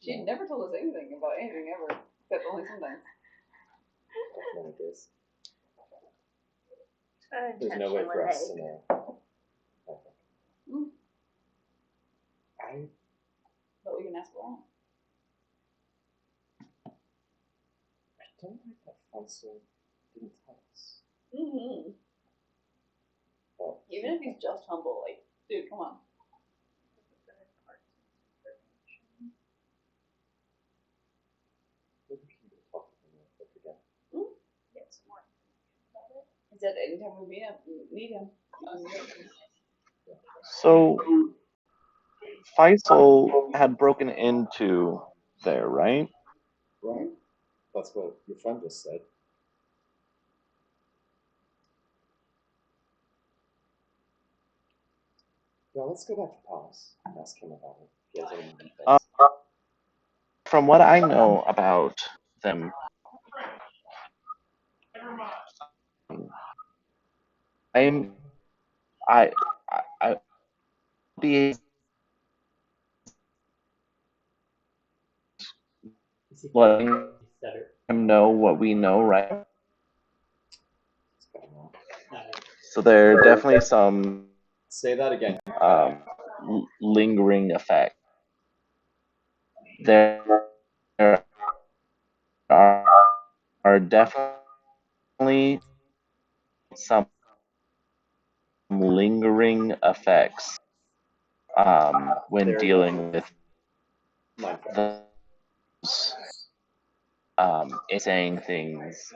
She No. never told us anything about anything ever, except only sometimes. That's none of this. There's no way Intention for with us egg. to know. I think. Mm. I But we can ask around. don't like that Faisal didn't tell us. Mm-hmm. But Even if he's just humble, like, dude, come on. maybe we can go talk to him real quick again. Get some more information about it. He said anytime we meet him, we can meet him. So Faisal had broken into there, right? Right. That's what your friend just said. Yeah, let's go back to Palace and ask him about it. If he has any details. From what I know about them, I'm I be is he letting stutter? him know what we know, right? It's going on. So there are definitely some Say that again. lingering effect. There are definitely some lingering effects when They're dealing with mind flayers. those saying things.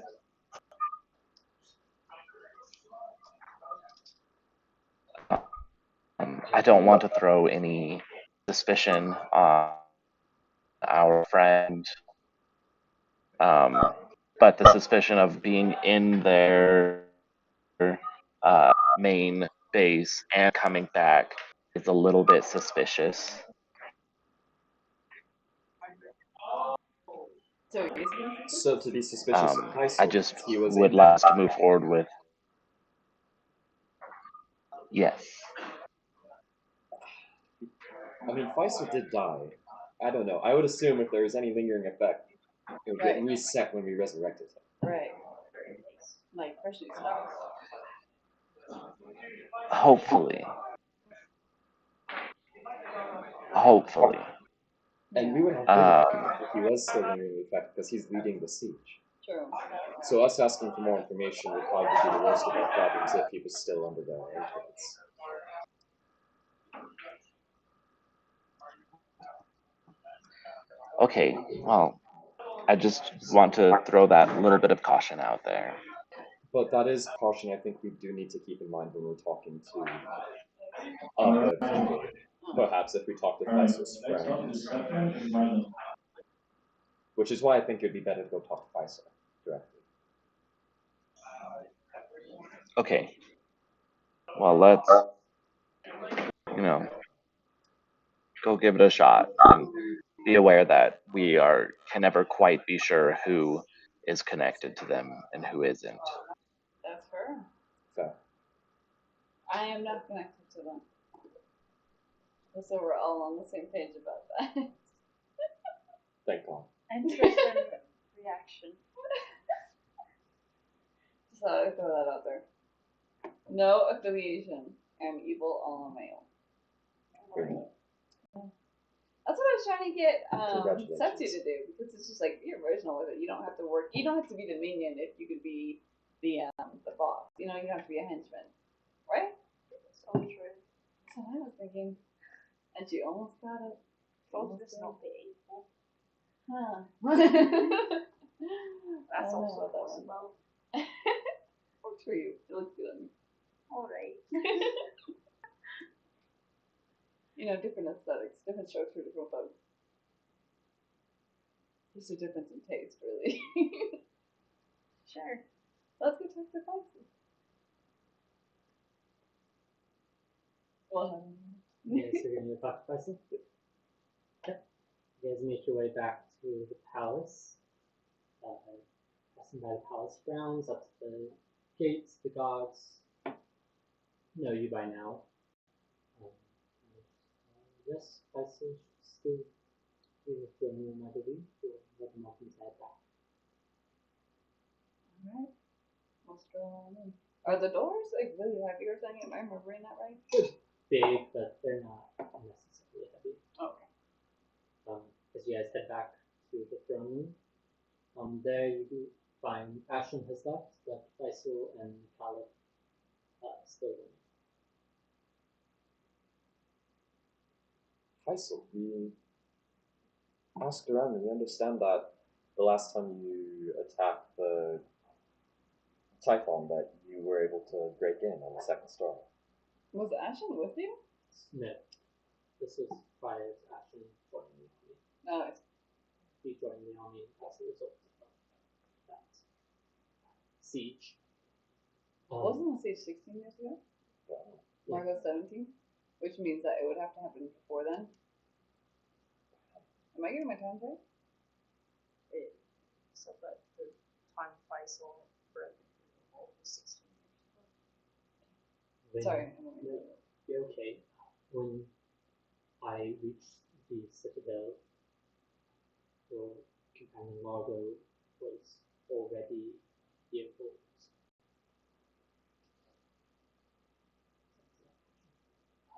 I don't want to throw any suspicion on our friend, but the suspicion of being in their main base and coming back is a little bit suspicious. So he's being suspicious? So to be suspicious of Faisal, I just he was would in like that. us to move forward with. Yes. I mean, Faisal did die. I don't know. I would assume if there was any lingering effect, it would get Right. reset when we resurrected him. Right. Like fresh new stuff. Hopefully. Hopefully. And we would have Um, if he was still lingering effect because he's leading the siege. True. So us asking for more information would probably be the worst of our problems if he was still under their influence. okay, well, I just want to throw that little bit of caution out there. But that is caution I think we do need to keep in mind when we're talking to other people. Perhaps if we talk to Faisal's friends. Which is why I think it'd be better to go talk to Faisal directly. Okay. Well, let's, go give it a shot and be aware that we can never quite be sure who is connected to them and who isn't. That's fair. Fair. I am not connected to them. So we're all on the same page about that. Thank God. Interesting reaction. Just thought I'd throw that out there. No affiliation. I'm evil all male. Very nice. That's what I was trying to get Congratulations. Setsu to do, because it's just like, be original with it. You don't have to work. You don't have to be the minion if you could be the boss. You don't have to be a henchman, right? So true. So I was thinking, and she almost got it. Both of us not be equal. Huh. That's I don't know also about that one. possible. Works for you. It looks good on you. Alright. Different aesthetics, different strokes for different folks. Just a difference in taste, really. Sure. Let's go talk to Foxy. Well, You guys are gonna talk to Faisal? Okay. You guys make your way back to the palace. Passing by the palace grounds, up to the gates, the guards know you by now. Yes, Faisal should still be with your room, I believe. You'll let him off his head back. alright. Let's go on in. Are the doors like really heavy or something? Am I remembering that right? Big, but they're not necessarily heavy. Okay. As you guys head back to the throne room, there you do find Ashen has left, but Faisal and Khaled still remain. Faisal, we asked around and we understand that the last time you attacked the Typhon that you were able to break in on the second story. Was Ashen with you? No, this was prior to Ashen joining the army. No, it's He joined the army as a result of that siege. wasn't the siege 16 years ago? Margot 17? Which means that it would have to happen before then. Am I getting my times right? So that the time Faisal broke was 16 years ago. When, Sorry. You're okay. When I reached the citadel, your companion Margot was already fearful.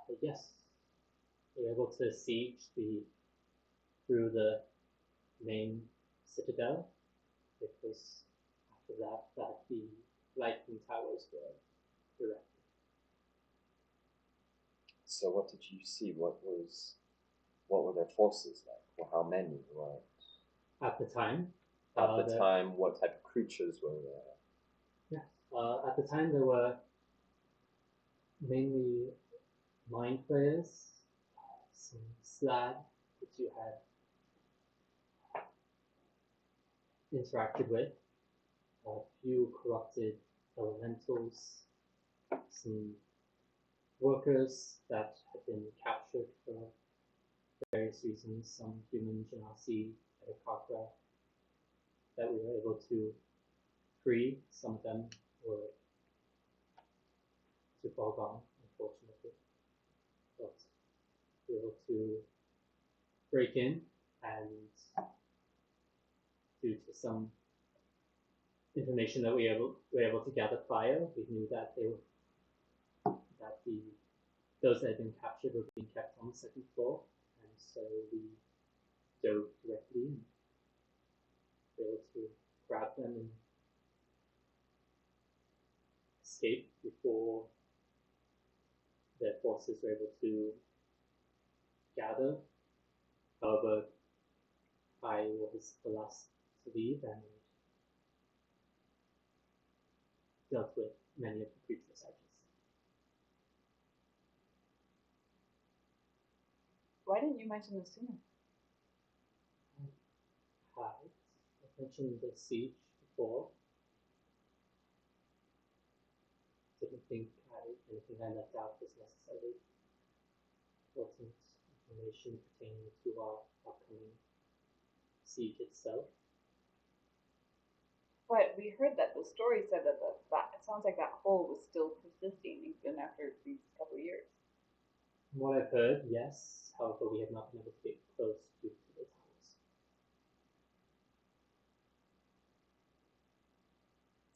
But yes, they were able to siege through the main citadel. It was after that the lightning towers were erected. So what did you see? What were their forces like? Or how many were At the time, at the time? What type of creatures were there? at the time there were mainly mind players, some slag that you had interacted with, a few corrupted elementals, some workers that had been captured for various reasons, some human genasi at Akakra that we were able to free. Some of them were too far gone, unfortunately. But we were able to break in, and due to some information that we were able to gather prior, we knew that those that had been captured were being kept on the second floor, and so we dove directly and were able to grab them and escape before their forces were able to gather. However, I was the last to leave, and dealt with many of the previous edges. Why didn't you mention this sooner? I mentioned the siege before. Didn't think anything I left out was necessarily important information pertaining to our upcoming siege itself. But we heard that the story said that it sounds like that hole was still persisting even after these couple of years. From what I've heard, yes. However, we have not been able to get close to the towers.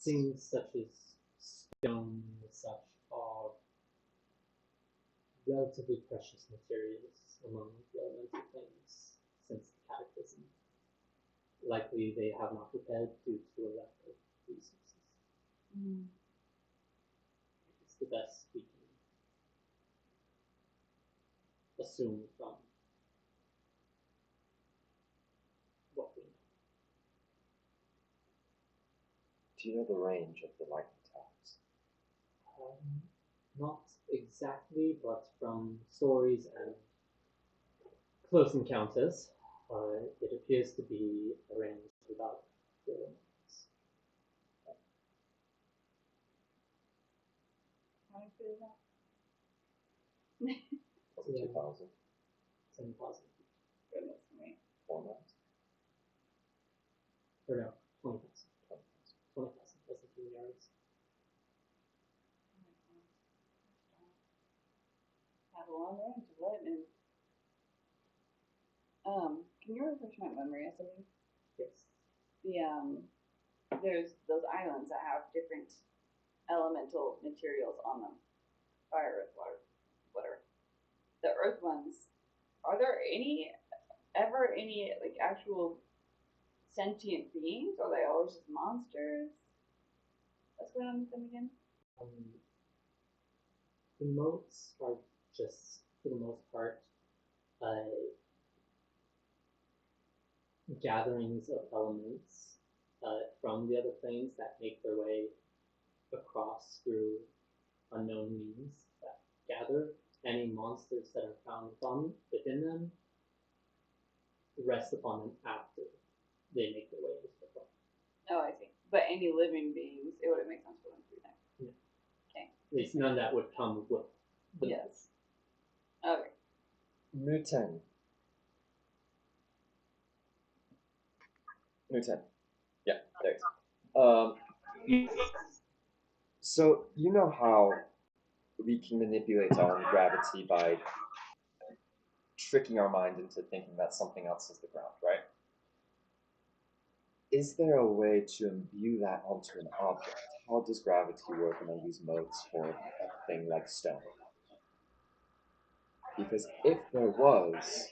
Things such as stone and such are relatively precious materials among the elemental planes since the cataclysm. Likely they have not prepared due to a lack of resources. It's the best we can assume from what we know. Do you know the range of the lightning towers? Not exactly, but from stories and close encounters, it appears to be a range of about 4 miles. How do you feel that? Over 2,000? 10,000 feet. Goodness me. 4 miles? Or no, 20,000. 20,000 yards. Have a long range of lightning. Can you refresh my memory of something? Yes. There's those islands that have different elemental materials on them. Fire, earth, water, whatever. The earth ones, are there ever any like actual sentient beings, or are they always just monsters? What's going on with them again? The moats are just, for the most part, gatherings of elements from the other planes that make their way across through unknown means that gather. Any monsters that are found within them rest upon them after they make their way into the plane. Oh, I see. But any living beings, it wouldn't make sense for them to be there. No. Okay. At least none that would come with the Yes. Okay. Newton. Yeah, there. So you know how we can manipulate our own gravity by tricking our mind into thinking that something else is the ground, right? Is there a way to imbue that onto an object? How does gravity work when I use motes for a thing like stone? Because if there was,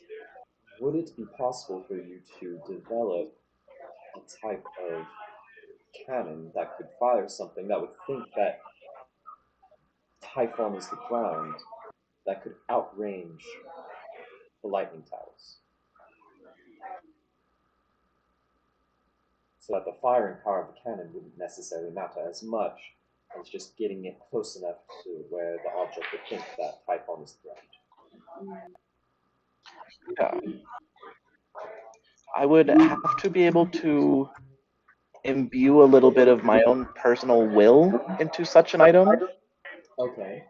would it be possible for you to develop a type of cannon that could fire something that would think that Typhon is the ground, that could outrange the lightning towers? So that the firing power of the cannon wouldn't necessarily matter as much as just getting it close enough to where the object would think that Typhon is the ground. Yeah. I would have to be able to imbue a little bit of my own personal will into such an item. Okay.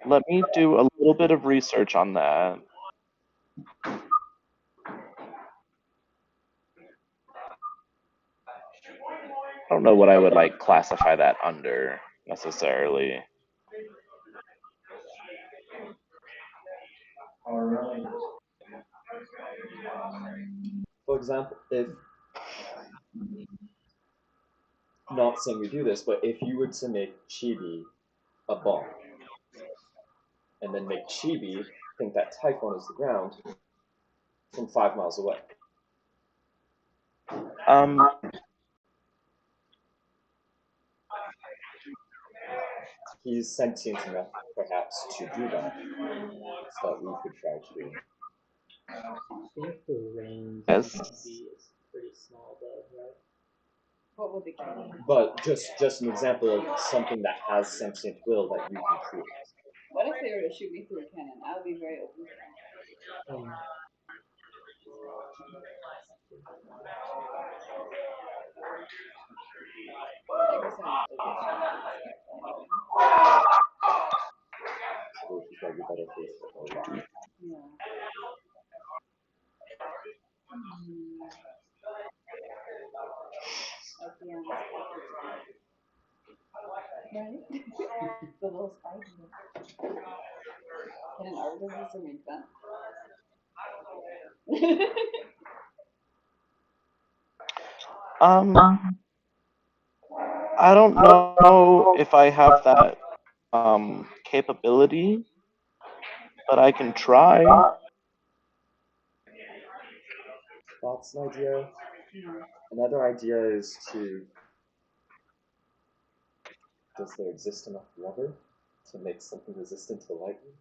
Let me do a little bit of research on that. I don't know what I would like classify that under necessarily. For example, if, not saying we do this, but if you were to make Chibi a bomb, and then make Chibi think that Typhon is the ground from 5 miles away. He's sentient enough, perhaps, to do that, so that we could try to. I think the range Yes. of B is pretty small, though, right? What would the cannon? But just an example of something that has sentient will that you can create. What if they were to shoot me through a cannon? I would be very open to that. I guess I would still get shot and expect lightning. So she's got to be better face for it. Yeah. Like the right? The little spider. Can an artificer make that? I don't know if I have that capability, but I can try. That's an idea. Hmm. Another idea is to. Does there exist enough rubber to make something resistant to lightning?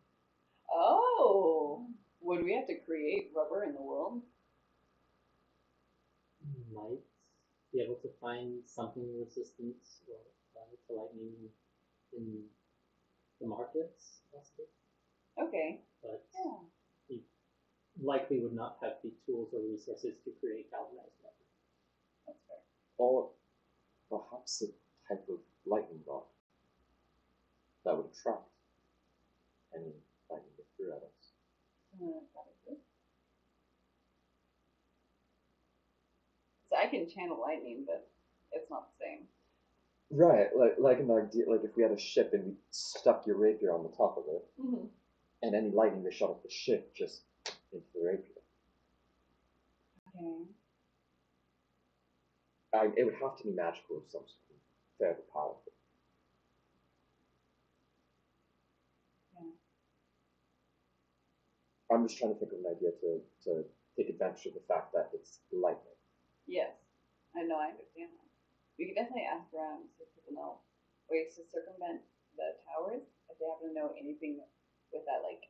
Oh, would we have to create rubber in the world? Might be able to find something resistant to lightning in the markets, possibly. Okay. But Yeah. you likely would not have the tools or resources to create galvanized rubber. That's fair. Or perhaps a type of lightning rod that would attract any lightning that threw at us. So I can channel lightning, but it's not the same. Right, like an idea, like if we had a ship and we stuck your rapier on the top of it, Mm-hmm. and any lightning that shot off the ship just into the rapier. Okay. It would have to be magical of some sort, fairly powerful. Yeah. I'm just trying to think of an idea to take advantage of the fact that it's lightning. Yes. I know, I understand that. We could definitely ask around so people know ways to circumvent the towers if they happen to know anything with that like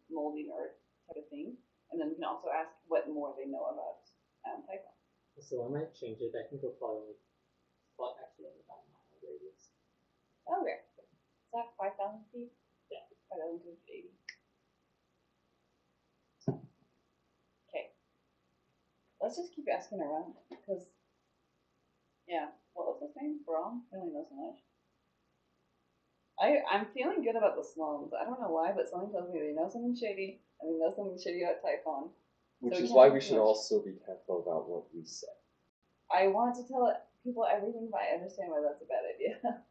molding earth type of thing. And then we can also ask what more they know about Typhon. So I might change it. I think it'll probably actually only about a mile radius. Okay. Is that 5,000 feet? Yeah. 5,280. Okay. Let's just keep asking around because, yeah. What was his name? Braun? I only know so much. I'm feeling good about the slums. I don't know why, but something tells me they know something shady, and they know something shady about Typhon. Which So is we why can't we do should much. also be careful about what we say. I want to tell people everything, but I understand why that's a bad idea.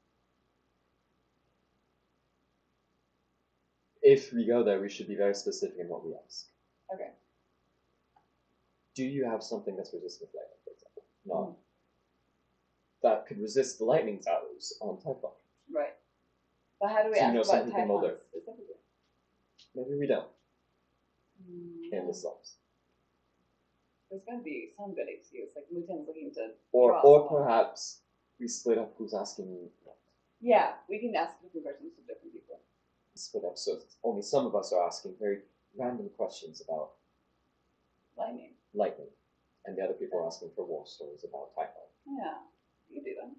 If we go there, we should be very specific in what we ask. Okay. Do you have something that's resistant to lightning, for example? No. That could resist the lightning's arrows on Typhon. Right. But how do we So you ask know about something can mold Typhon earth. specifically? Maybe we don't. In the slums. There's got to be some good excuse, like Muten's looking to Or draw perhaps we split up who's asking what. Yeah, we can ask different questions to different people. Split up so only some of us are asking very random questions about Lightning. and the other people are asking for war stories about Typhon. Yeah, you can do that.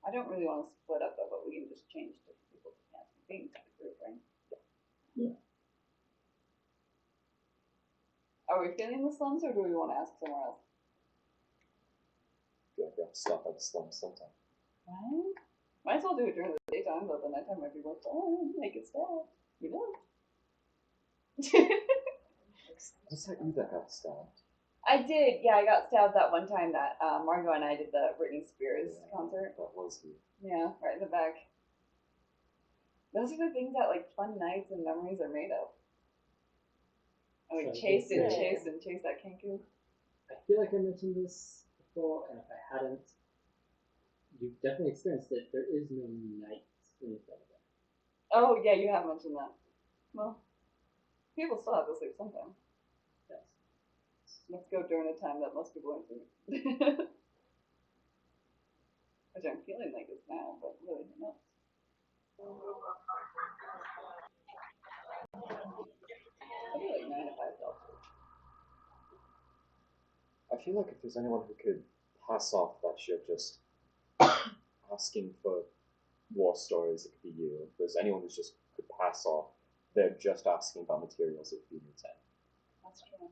I don't really want to split up though, but we can just change different people's answering things to the group, right? Yeah. Are we feeling the slums or do we want to ask somewhere else? I feel like we have to stop at the slums sometime. Right? Might as well do it during the daytime, but the nighttime might be more fun. Make it stop. Who knows? Was that you that got stabbed? I did, yeah, I got stabbed that one time that Margot and I did the Britney Spears concert. That was you. Yeah, right in the back. Those are the things that like fun nights and memories are made of. And we chased and chased and chased that Cancun. I feel like I mentioned this before, and if I hadn't, you've definitely experienced it. There is no night in Canada. Oh yeah, you have mentioned that. Well, people still have to sleep sometime. Yes. Let's go during a time that most people aren't sleeping. Which I'm feeling like it's now, but really who knows? I'll be like 9 to 5 I feel like if there's anyone who could pass off that you're just asking for war stories, it could be you. If there's anyone who's just could pass off, they're just asking about materials, it could be Lieutenant. That's true.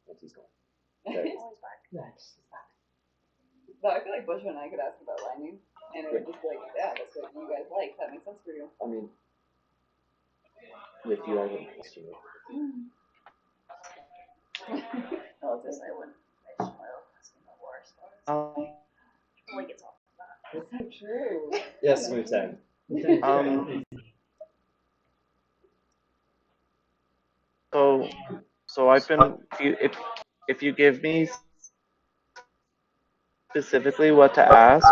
And he's gone. Okay. Always back. Nice. But I feel like Bushman and I could ask about lightning, and it would just be like, yeah, that's what you guys like. That makes sense for you. I mean, with you, I wouldn't question it. Well, this I wouldn't mention oil asking about war stories. Like it's all that. That's so true. Yes, Lieutenant. So I've been if you give me specifically what to ask,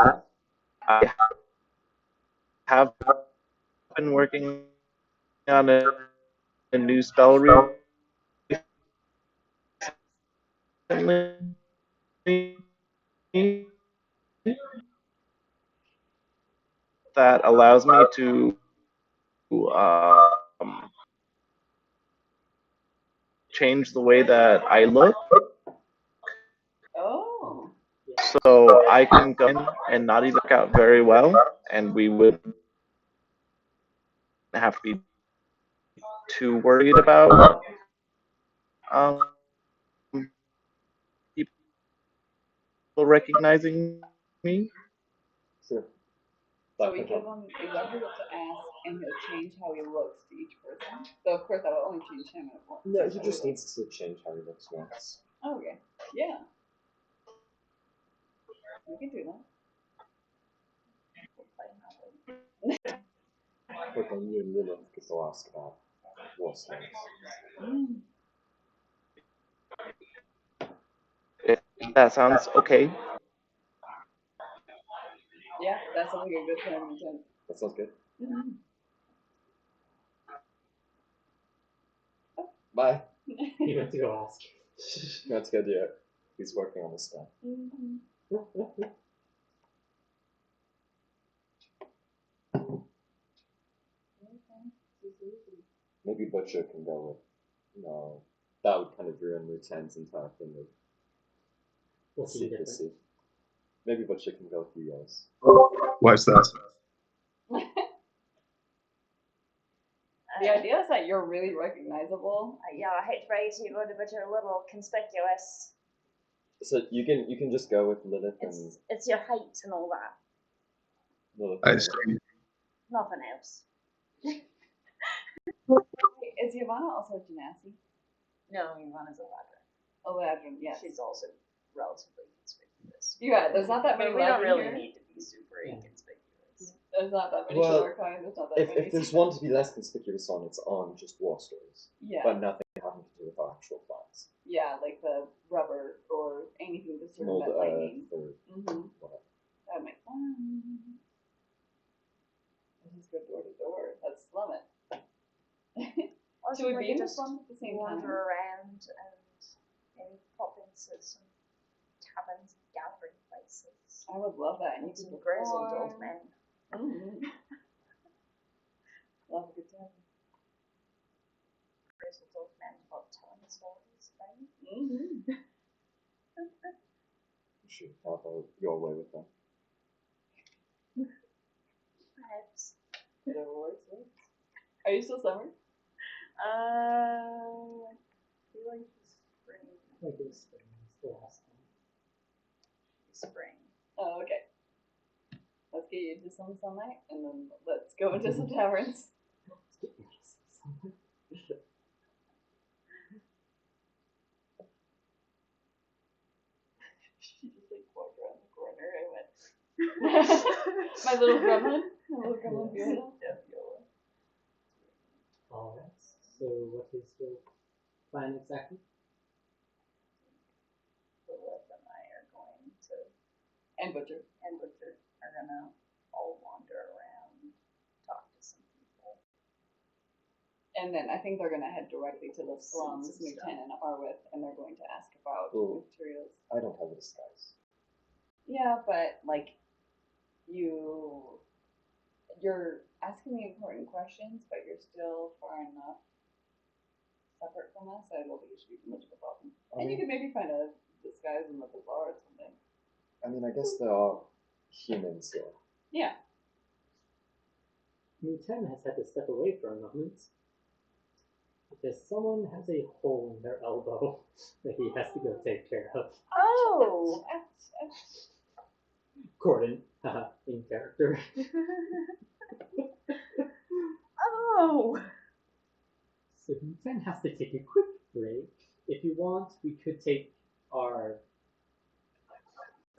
I have been working on a new spell recently that allows me to change the way that I look. Oh. So I can go in and not even look out very well, and we would have to be too worried about people recognizing me. Sure. So we give him exactly what to ask, and he'll change how he looks to each person. So of course, I will only change him at once. No, he just needs to change how he looks once. Oh, okay. Yeah. We can do that. But then you and Lilith could still ask about war stories. If that sounds okay. Yeah, that sounds like a good plan, Lieutenant. That sounds good. Mm-hmm. Bye. You have to go ask. Let's go do it. He's working on this stuff. Maybe Butcher can go with. No, that would kind of ruin Lieutenant's entire thing with We'll see different. secrecy. Maybe Butcher can go with you guys. Why is that? The idea is that you're really recognizable. Yeah, I hate to break it to you, but you're a little conspicuous. So you can just go with Lilith and It's your height and all that. Lilith. I see. Nothing else. Wait, is Yvonne also a Genasi? No, Ivana's a ladder. Oh, Ladron, yes. She's also relatively conspicuous. Yeah, there's not that many But we don't Ladron really here. need to be super inconspicuous. There's not that many Well, Sharkai, there's not that many. If there's one to be less conspicuous on, it's on just war stories. Yeah. But nothing having to do with our actual plans. Yeah, like the rubber or anything to Mold circumvent lightning. or whatever. That makes fun. Let's just go door to door. Let's slum it. Or Should we be in the just slum at the same time? wander around and maybe pop into some taverns, gathering places. I would love that. And you Meet some could grizzled old men. Love a good time. Grizzled old men about telling stories, right? You should have your way with them. Perhaps. Whatever works, works. Are you still summer? I feel like spring. Like it's still has time. Spring. Oh, okay. Let's get you into some sunlight, and then let's go into some taverns. She just like walked around the corner and went. My little gremlin. My little gremlin Viola. Yeah, Viola. Alright, so what is your plan exactly? Lilith and I are going to, And Butcher. and Richard are gonna all wander around, talk to some people. And then I think they're gonna head directly to the slums Seeds and stuff. Lieutenant are with, and they're going to ask about Ooh. materials. I don't have a disguise. Yeah, but like you're asking the important questions, but you're still far enough separate from us, I don't think it should be too much of a problem. And you could maybe find a disguise in the bazaar or something. I mean, I guess there are humans here. Yeah. Muten has had to step away for a moment because someone has a hole in their elbow that he has to go take care of. Oh. Gordon, in character. Oh. So Muten has to take a quick break. If you want, we could take our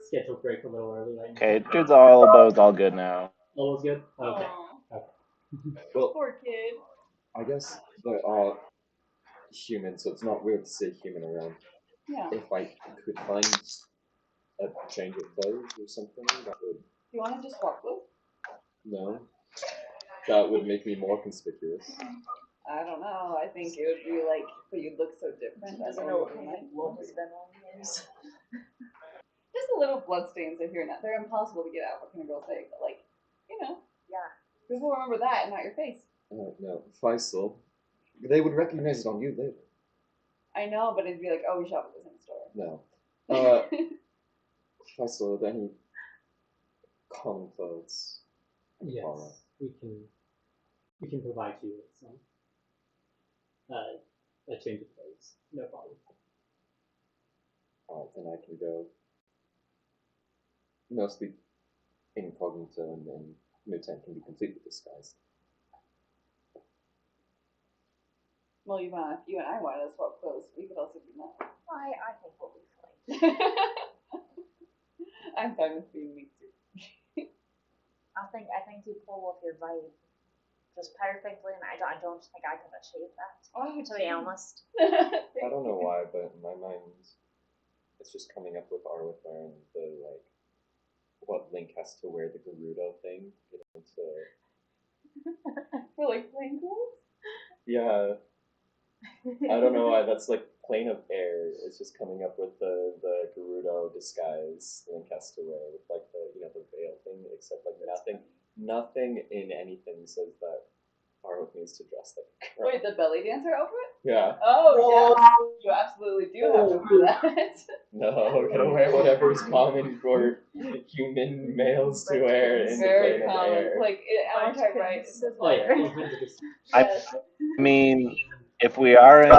scheduled break a little early right now. Okay, dude's elbow's all good now. All is good? Okay. Aw, Well, poor kid. I guess there are humans, so it's not weird to see a human around. Yeah. Do If I could find a change of clothes or something, that would you want to just walk with? no. That would make me more conspicuous. I don't know. I think it would be like, but you'd look so different. I don't know what kind of blood has been on yours. Just a little blood stains if you're not. They're impossible to get out. What can a girl say? But like, you know. Yeah. People will remember that and not your face. No, Faisal. They would recognize it on you later. I know, but it'd be like, oh, we shop at the same store. No. Faisal, any common clothes? Yes, Alright. we can provide you with some a change of clothes. No problem. Alright, then I can go. Mostly incognito, and then Mutant can be completely disguised. Well, if you and I wanted to swap clothes, we could also do that. I think we'll be fine. I'm fine with being me too. I think you pull off your vibe just perfectly, and I don't think I could achieve that. Oh, To be honest. I don't know why, but in my mind, it's just coming up with Arwick wearing the, like, what Link has to wear the Gerudo thing. You know, For like plain clothes? yeah, I don't know why, that's like plane of air. It's just coming up with the Gerudo disguise Link has to wear with like the the veil thing, except like nothing in anything says that Arwick needs to dress like a girl. Wait, the belly dancer outfit? Yeah. Oh, yeah. You absolutely do have to wear that. No, we're gonna wear whatever is common for human males to wear in the Very plane of common. air. Like, am I right? Oh yeah, 100%. I mean, if we are in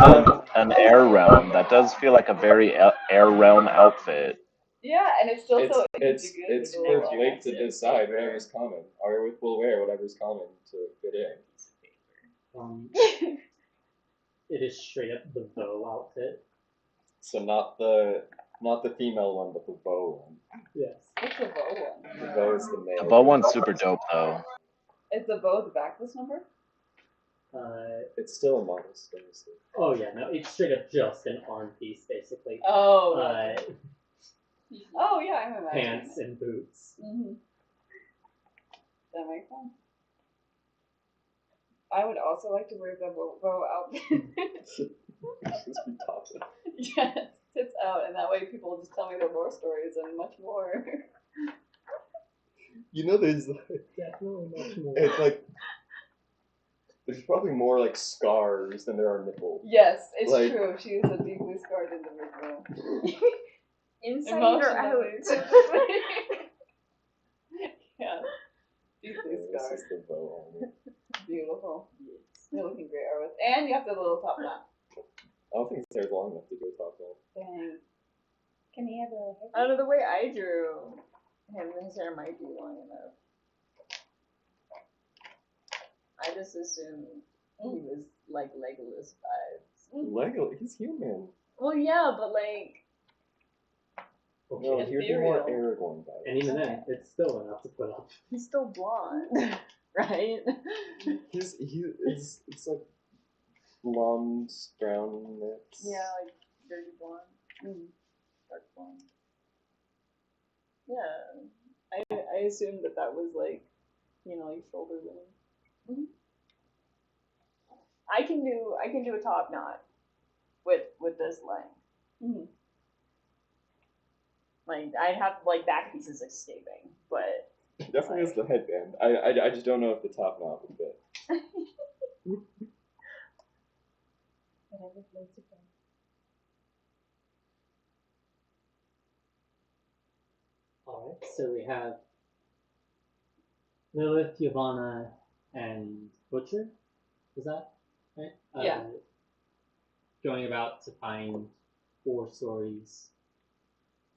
an air realm, that does feel like a very air realm outfit. Yeah, and it's still so It's for Blake to decide whatever's common. Arwick will wear whatever's common to fit in. It is straight up the bow outfit. So not the female one, but the bow one. Yes. What's the bow one? The bow is the male. The bow one's super dope though. Is the bow the backless number? It's still a modest, honestly. Oh yeah, no, it's straight up just an arm piece basically. Oh. Oh yeah, I remember that. Pants and boots. Mm-hmm. That makes sense. I would also like to wear the bow outfit. Just be topless. Yes, tits out, and that way people will just tell me their war stories and much more. There's Definitely much more. it's like there's probably more like scars than there are nipples. Yes, it's Like- true. She is a deeply scarred individual. Inside or out? Emotionally. Yeah, deeply This scarred. is the bow on it. Beautiful. You're looking great, Arwick. And you have the little top knot. I don't think his hair's long enough to go top knot. Dang. Can he have a haircut? Out of the way I drew him, his hair might be long enough. I just assumed he was like Legolas vibes. Lego, he's human. Well, yeah, but like, No, Okay. he'd be more Ethereal. Aragorn vibes. And even then, it's still enough to put up. he's still blonde, right? It's like blonde, brown lips. Yeah, like dirty blonde, dark blonde. Yeah, I assumed that was like, like shoulder length. I can do a top knot with this length. Mhm. Like I'd have like back pieces escaping, but Definitely is the headband. I just don't know if the top knot would fit. It never float again. Alright, so we have Lilith, Giovanna, and Butcher. Is that right? Yeah. Going about to find 4 stories,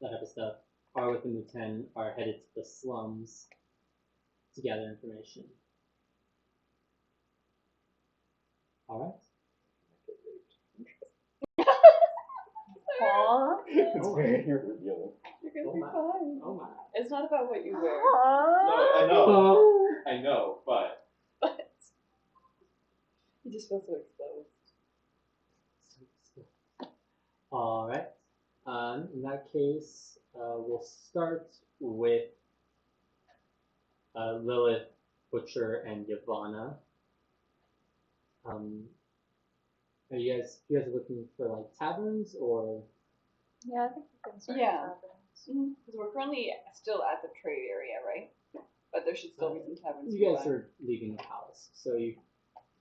that type of stuff. Arwith and Muten are headed to the slums to gather information. Alright. Aww. It's very revealing. You're gonna Oh be my. fine. Oh my. It's not about what you wear. I know, but But you just feel so exposed. Alright. In that case, we'll start with Lilith, Butcher, and Yavanna. Are you guys looking for like taverns or? Yeah, I think we can start. Yeah. Because we're currently still at the trade area, right? But there should still be some taverns. You guys are leaving the palace, so you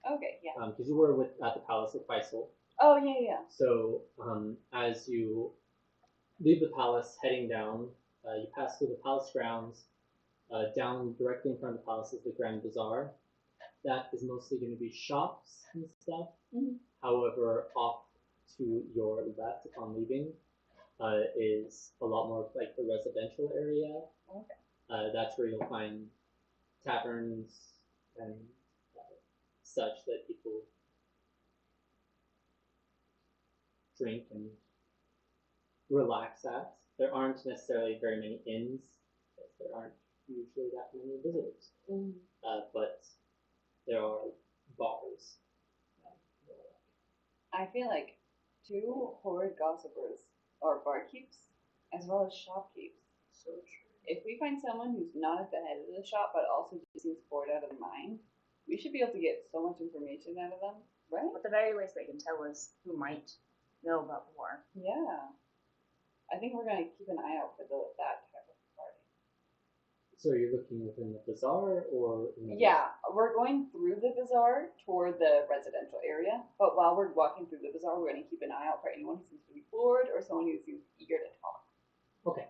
Okay, yeah. because you were at the palace with Faisal. Oh, yeah. So as you leave the palace, heading down, you pass through the palace grounds. Down directly in front of the palace is the Grand Bazaar. That is mostly going to be shops and stuff. Mhm. However, off to your left upon leaving is a lot more like the residential area. Okay. That's where you'll find taverns and such that people drink and relax at. There aren't necessarily very many inns, because there aren't usually that many visitors. But there are bars. I feel like 2 horrid gossipers are barkeeps as well as shopkeepers. So true. If we find someone who's not at the head of the shop but also just seems bored out of their mind, we should be able to get so much information out of them, right? At the very least, they can tell us who might know about the war. Yeah. I think we're gonna keep an eye out for that type of party. So are you looking within the bazaar or? Yeah, we're going through the bazaar toward the residential area, but while we're walking through the bazaar, we're gonna keep an eye out for anyone who seems to be bored or someone who seems eager to talk. Okay.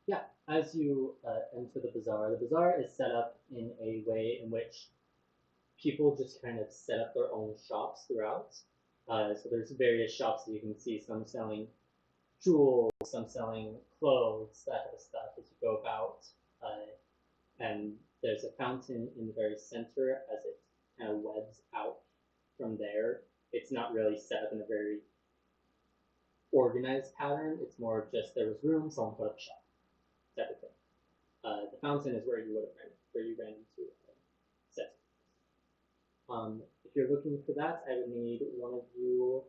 Yeah. As you enter the bazaar is set up in a way in which people just kind of set up their own shops throughout. So there's various shops that you can see, some selling jewels, some selling clothes, that type of stuff as you go about. And there's a fountain in the very center as it kind of webs out from there. It's not really set up in a very organized pattern. It's more of just there was room, someone put up a shop, type of thing. The fountain is where you ran into set. If you're looking for that, I would need one of you,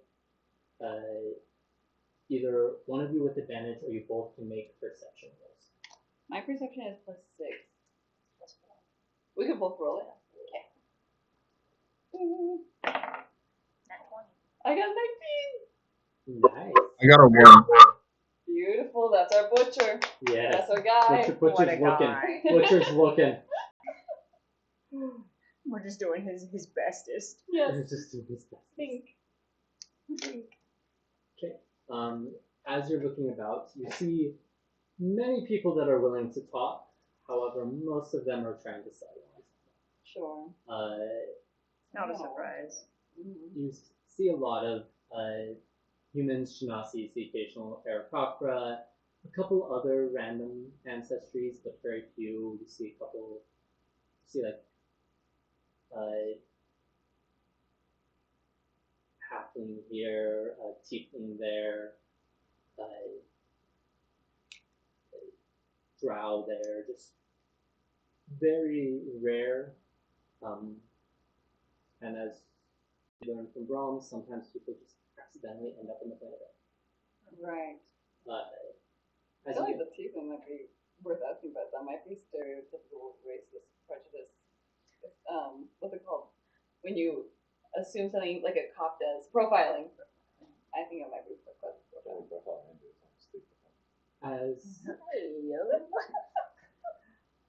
either one of you with advantage or you both can make perception rolls. My perception is +6. We could both roll it. Okay. Nat 20. I got 19. Nice. I got a 1. Beautiful. That's our butcher. Yes. That's our guy. Butcher's What a looking. guy. Butcher's looking. We're just doing his bestest. Yes. He's just doing his best. Think. Okay. As you're looking about, you see many people that are willing to talk. However, most of them are trying to sell you. Sure. Not a Yeah. surprise. Mm-hmm. You see a lot of humans, Shinasis, the occasional Aarakocra, a couple other random ancestries, but very few. You see a couple, like halfling here, tiefling there, drow there, just very rare. And as you learn from Brahms, sometimes people just accidentally end up in the planet. Right. I As feel you like the tiefling might be worth asking about. That might be stereotypical racist prejudice. What's it called? When you assume something like a cop does. Profiling. I think it might be profiling.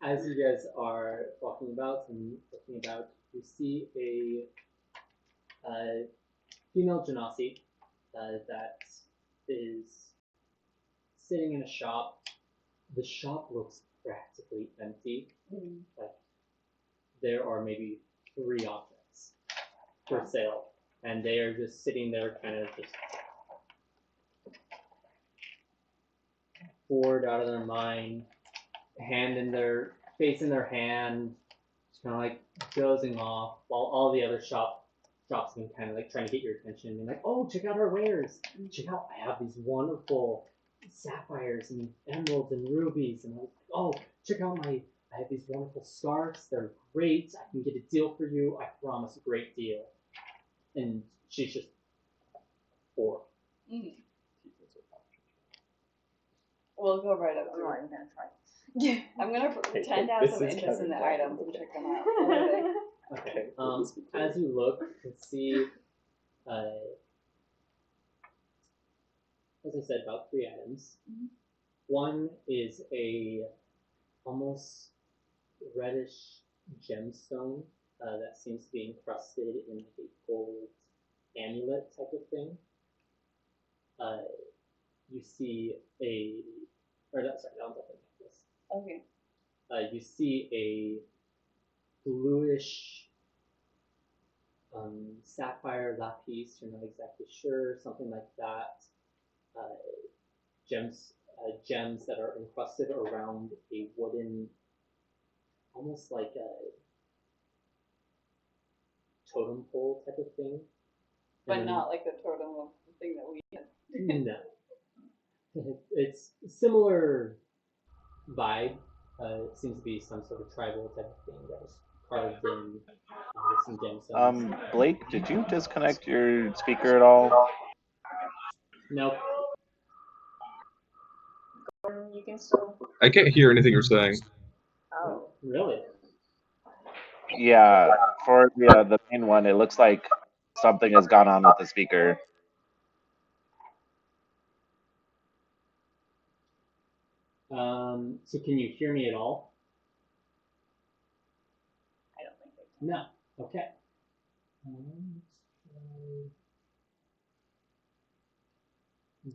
as you guys are walking about and looking about, you see a female genasi that is sitting in a shop. The shop looks practically empty. Like there are maybe 3 objects for sale, and they are just sitting there, kind of just bored out of their mind, face in their hand, just kind of like dozing off, while all the other shops can kind of like trying to get your attention and like, oh, check out our wares. Check out, I have these wonderful sapphires and emeralds and rubies, and I'm like, oh, check out I have these wonderful scarves. They're great. I can get a deal for you. I promise a great deal. And she's just bored. We'll go right up I'm to not her. even gonna try. I'm gonna pretend to have some interest in the items and check them out. What are they? Okay. As you look, you can see, as I said, about 3 items. One is a almost reddish gemstone that seems to be encrusted in like a gold amulet type of thing. You see that one's like a necklace. Okay. You see a bluish sapphire lapis. You're not exactly sure, something like that. Gems that are encrusted around a wooden, almost like a totem pole type of thing. But not like the totem of the thing that we had. No. It's similar vibe. It seems to be some sort of tribal type of thing that was carved in with some gemstones. Blake, did you disconnect your speaker at all? Nope. You can still. I can't hear anything you're saying. Oh. Really? Yeah, for the main one, it looks like something has gone on with the speaker. So can you hear me at all? I don't think they No. Okay.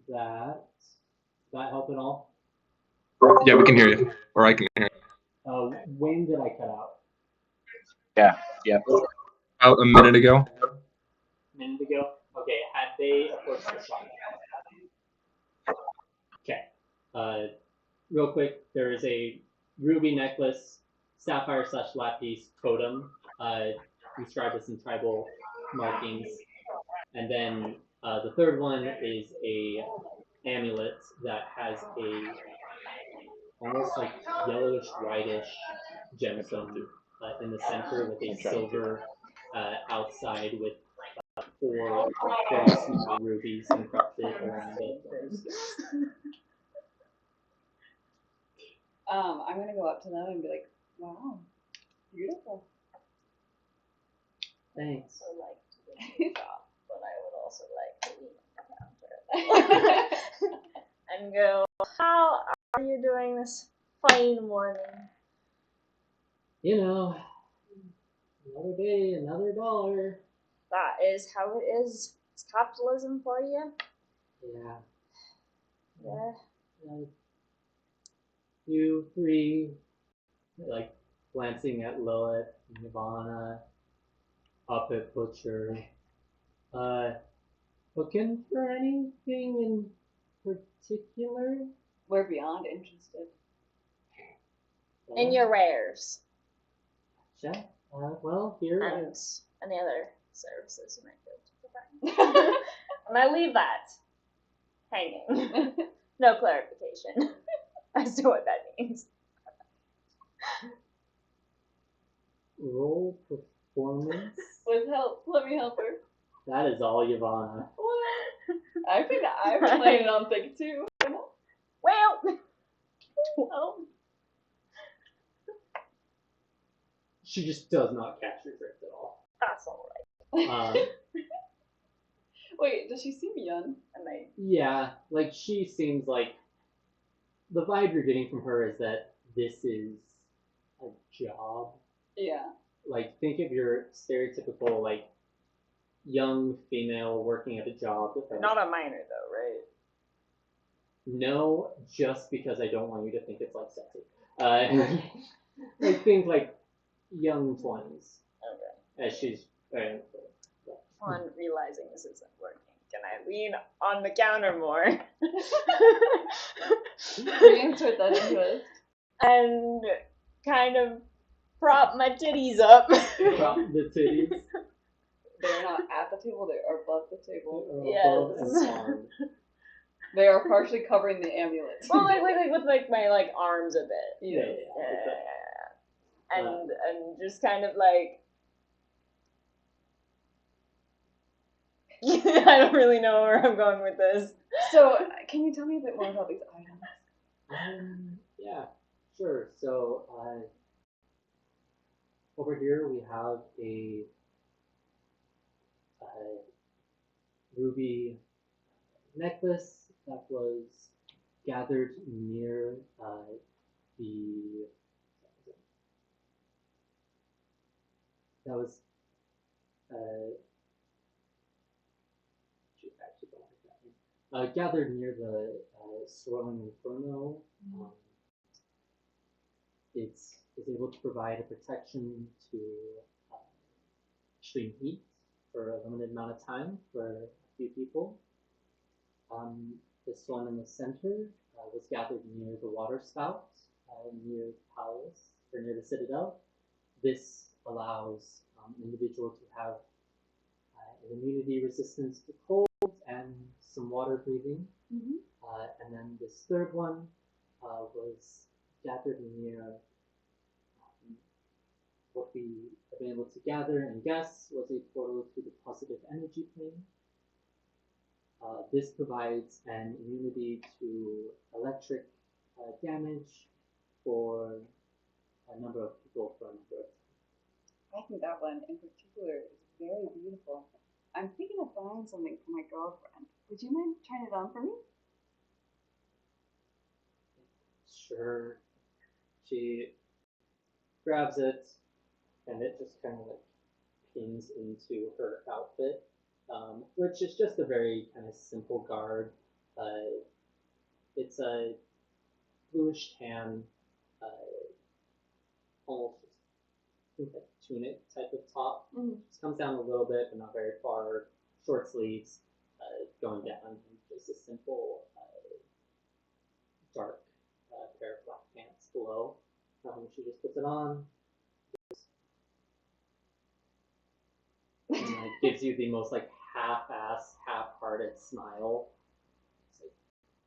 That. Does that help at all? Yeah, we can hear you, or I can hear you. When did I cut out? Yeah. About a minute ago. A minute ago? Okay, had they approached the shop? Okay. Real quick, there is a ruby necklace, sapphire / lapis totem, inscribed with some tribal markings. And then the third one is a amulet that has a almost like yellowish whitish gemstone in the center with a silver outside with 4 very small rubies encrusted around it. I'm gonna go up to them and be like, wow, beautiful. Thanks. would like to be shop, but I would also like to be on the counter. And go, how are you doing this fine morning? You know, another day, another dollar. That is how it is. It's capitalism for you. Yeah. Yeah. You 3, like glancing at Lilith, Nirvana, Puppet Butcher. Looking for anything in particular? We're beyond interested. In your rares. Gotcha. Well, here. And any other services you might be able to provide. And I leave that hanging. No clarification as to what that means. Roll performance. With help, let me help her. That is all, Yvonne. What? I think I'm playing it on thick too. Well, 12. She just does not catch your drift at all. That's alright. Wait, does she see me young? Yeah, like she seems like the vibe you're getting from her is that this is a job. Yeah. Like think of your stereotypical like young female working at a job. Not a minor though, right? No, just because I don't want you to think it's like sexy. I think like young 20s. Okay. As she's. On realizing this isn't working, can I lean on the counter more? Reinsert that into it. And kind of prop my titties up. Prop the titties. They're not at the table, they are above the table. Above Yes. and on. They are partially covering the amulet. Well, like with like my like arms a bit. Yeah. And just kind of like I don't really know where I'm going with this. So, can you tell me a bit more about these items? Yeah, sure. So, over here we have a ruby necklace that was gathered near the that was actually don't like that one. Gathered near the swirling inferno. It's able to provide a protection to extreme heat for a limited amount of time for a few people. This one in the center was gathered near the water spout, near the palace, or near the citadel. This allows an individual to have an immunity resistance to cold and some water breathing. And then this third one was gathered near what we have been able to gather and guess was a portal to the positive energy plane. This provides an immunity to electric damage for a number of people for a number of times. I think that one in particular is very beautiful. I'm thinking of buying something for my girlfriend. Would you mind trying it on for me? Sure. She grabs it, and it just kind of like pins into her outfit, which is just a very kind of simple garb. It's a bluish tan, almost like tunic type of top. Just comes down a little bit, but not very far. Short sleeves, going down, and just a simple dark pair of black pants below. She just puts it on. And like gives you the most like half-ass, half-hearted smile. It's like,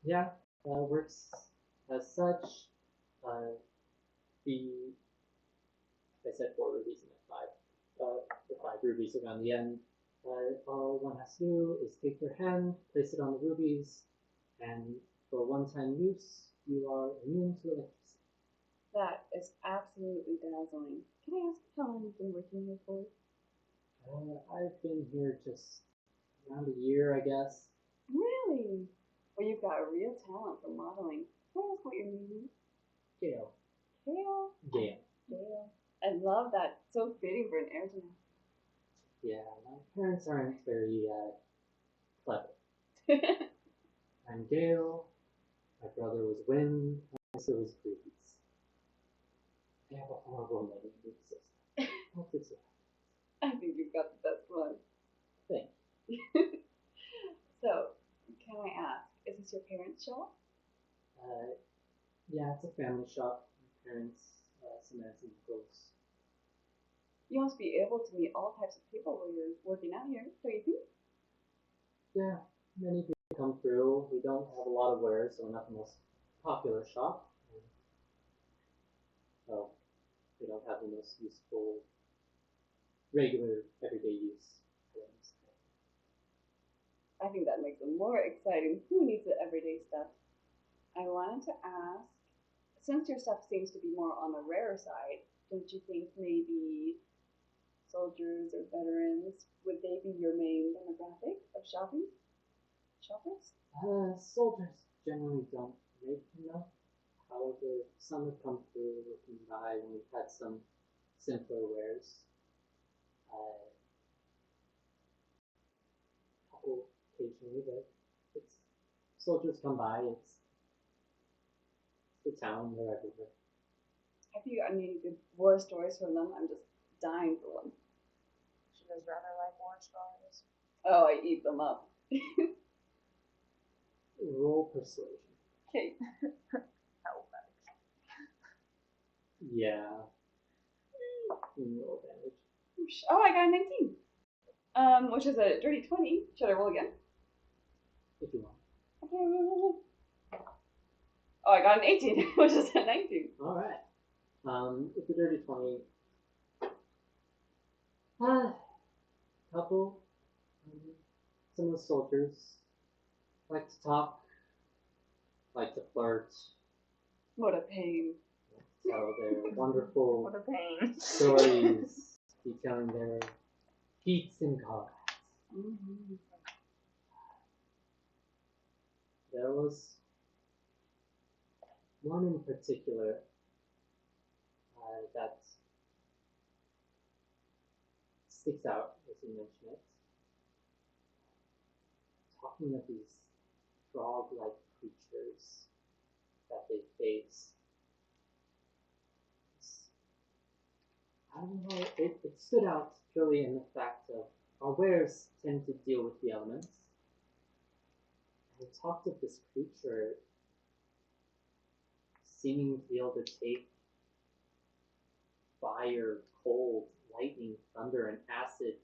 yeah, works as such. I said 4 rubies and then 5. The 5 rubies around the end. All one has to do is take your hand, place it on the rubies, and for one-time use, you are immune to electricity. That is absolutely dazzling. Can I ask how long you've been working here for? I've been here just around a year, I guess. Really? Well, you've got a real talent for modeling. Can I ask what your name is? Gail. Gail? Gail. Gail. I love that. So fitting for an heir to know. Yeah, my parents aren't very clever. I'm Gail. My brother was Wynn. My sister was Breeze. They have a horrible naming system. What's it say? I think you've got the best one. Thank you. So, can I ask, is this your parents' shop? Yeah, it's a family shop. My parents, some aunts and uncles. You must be able to meet all types of people while you're working out here, don't you think? Yeah, many people come through. We don't have a lot of wares, so we're not the most popular shop. So we don't have the most useful, regular, everyday use items. I think that makes it more exciting. Who needs the everyday stuff? I wanted to ask, since your stuff seems to be more on the rare side, don't you think maybe soldiers or veterans, would they be your main demographic of shoppers? Soldiers generally don't make enough. However, some have come through looking by when we've had some simpler wares. occasionally, but it's soldiers come by. It's the town. They're everywhere. Have you got any good war stories from them? I'm just dying for one. She does rather like war stories. Oh, I eat them up. Roll persuasion. Okay. How bad. Yeah. Roll damage. Oh, I got a 19. Which is a dirty 20. Should I roll again? If you want. Oh, I got an 18, which is a 19. All right. With the dirty 20, couple, some of the soldiers like to talk, like to flirt, What a pain. tell their wonderful What a pain. stories, detailing their feats in combat. Mm-hmm. There was one in particular that sticks out as you mention it. Talking of these frog-like creatures that they face. I don't know, it stood out purely in the fact of our wares tend to deal with the elements. And it talked of this creature seeming to be able to take fire, cold, lightning, thunder, and acid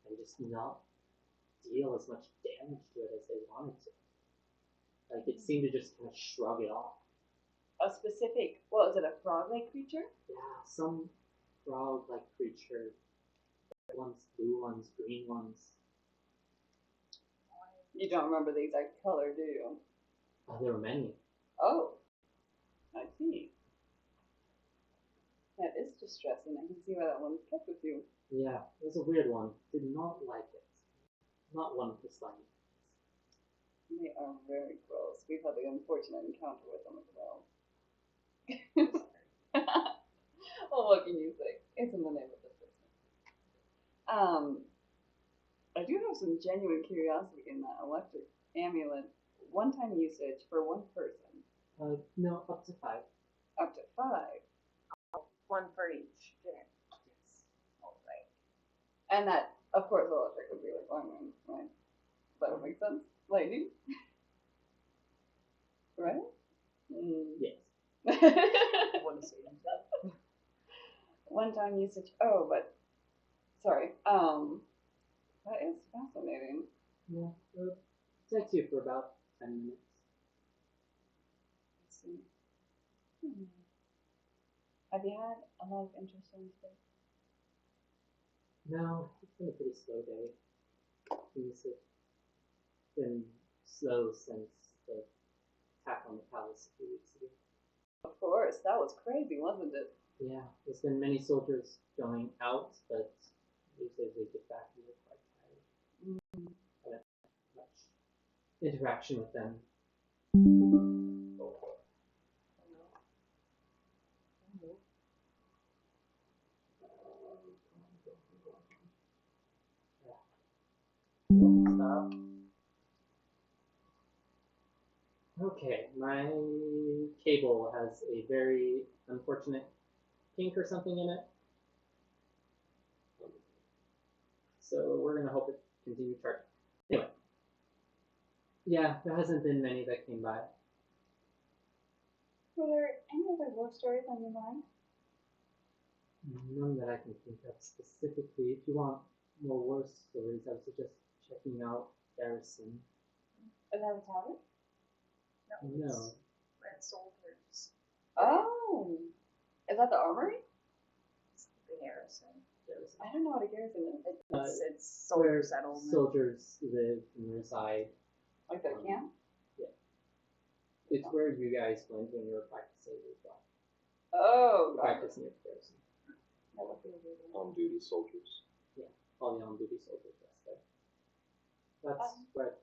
and just not deal as much damage to it as they wanted to. Like it seemed to just kind of shrug it off. A specific, what was it, a frog-like creature? Yeah, some frog-like creature. Ones, blue ones, green ones. You don't remember the exact color, do you? There were many. Oh, I see. That is distressing. I can see why that one kept with you. Yeah, it was a weird one. Did not like it. Not one of the slimy. They are very gross. We've had the unfortunate encounter with them as well. Well, what can you say? It's in the name of the business. I do have some genuine curiosity in that electric amulet. One-time usage for one person. No, up to 5. Up to 5. One for each. Yeah. Yes. Alright. And that, of course, electric would be like lightning, right? That would make sense. Lightning. Right? Mm. Yes. One-time usage. Oh, but sorry. That is fascinating. Yeah, it takes you for about 10 minutes. Let's see. Have you had a lot of interesting stuff? No, it's been a pretty slow day. Things have been slow since the attack on the palace a few weeks ago. Of course, that was crazy, wasn't it? Yeah, there's been many soldiers going out, but usually as they get back, they're quite tired. I haven't had much interaction with them. Stop. Okay, my cable has a very unfortunate kink or something in it. So we're gonna hope it continues charging. Anyway. Yeah, there hasn't been many that came by. Were there any other war stories on your mind? None that I can think of specifically. If you want more war stories, I would suggest checking out Garrison. Is that a tavern? No. Red soldiers. Oh! Is that the armory? It's the garrison. Garrison. I don't know what a garrison is. It's Where soldier settlement. soldiers live and reside. Like their camp? It's where you guys went when you were practicing as well. Oh, got it. Practicing at Garrison. That would be a good one. On-duty soldiers. All the on-duty soldiers rest there. That's where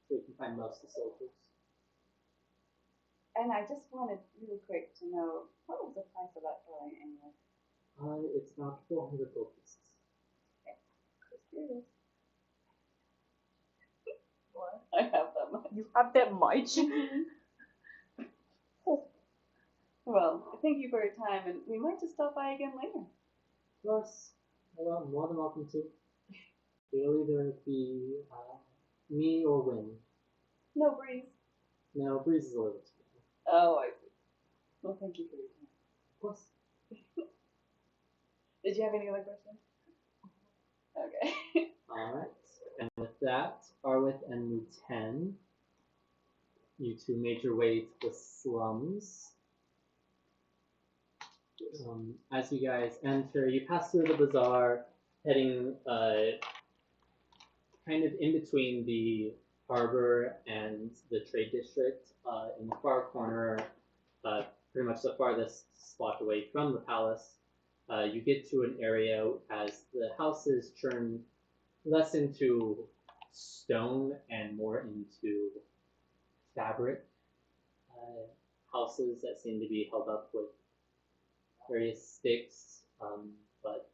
you can find most of the soldiers. And I just wanted really quick to know, what was the price of that drawing anyway? It's about 400 gold pieces. Just curious. I have that much. You have that much? Well, thank you for your time, and we might just stop by again later. Of course, well, more than welcome to. It'll either be me or Win. No, Breeze. No, Breeze is a little too. Oh, I see. Well, thank you for your time. Of course. Did you have any other questions? Okay. Alright, and with that, Arwith and Muten, you two made your way to the slums. As you guys enter, you pass through the bazaar, heading kind of in between the harbor and the trade district. In the far corner, pretty much the farthest spot away from the palace, you get to an area as the houses turn less into stone and more into fabric. Houses that seem to be held up with various sticks, but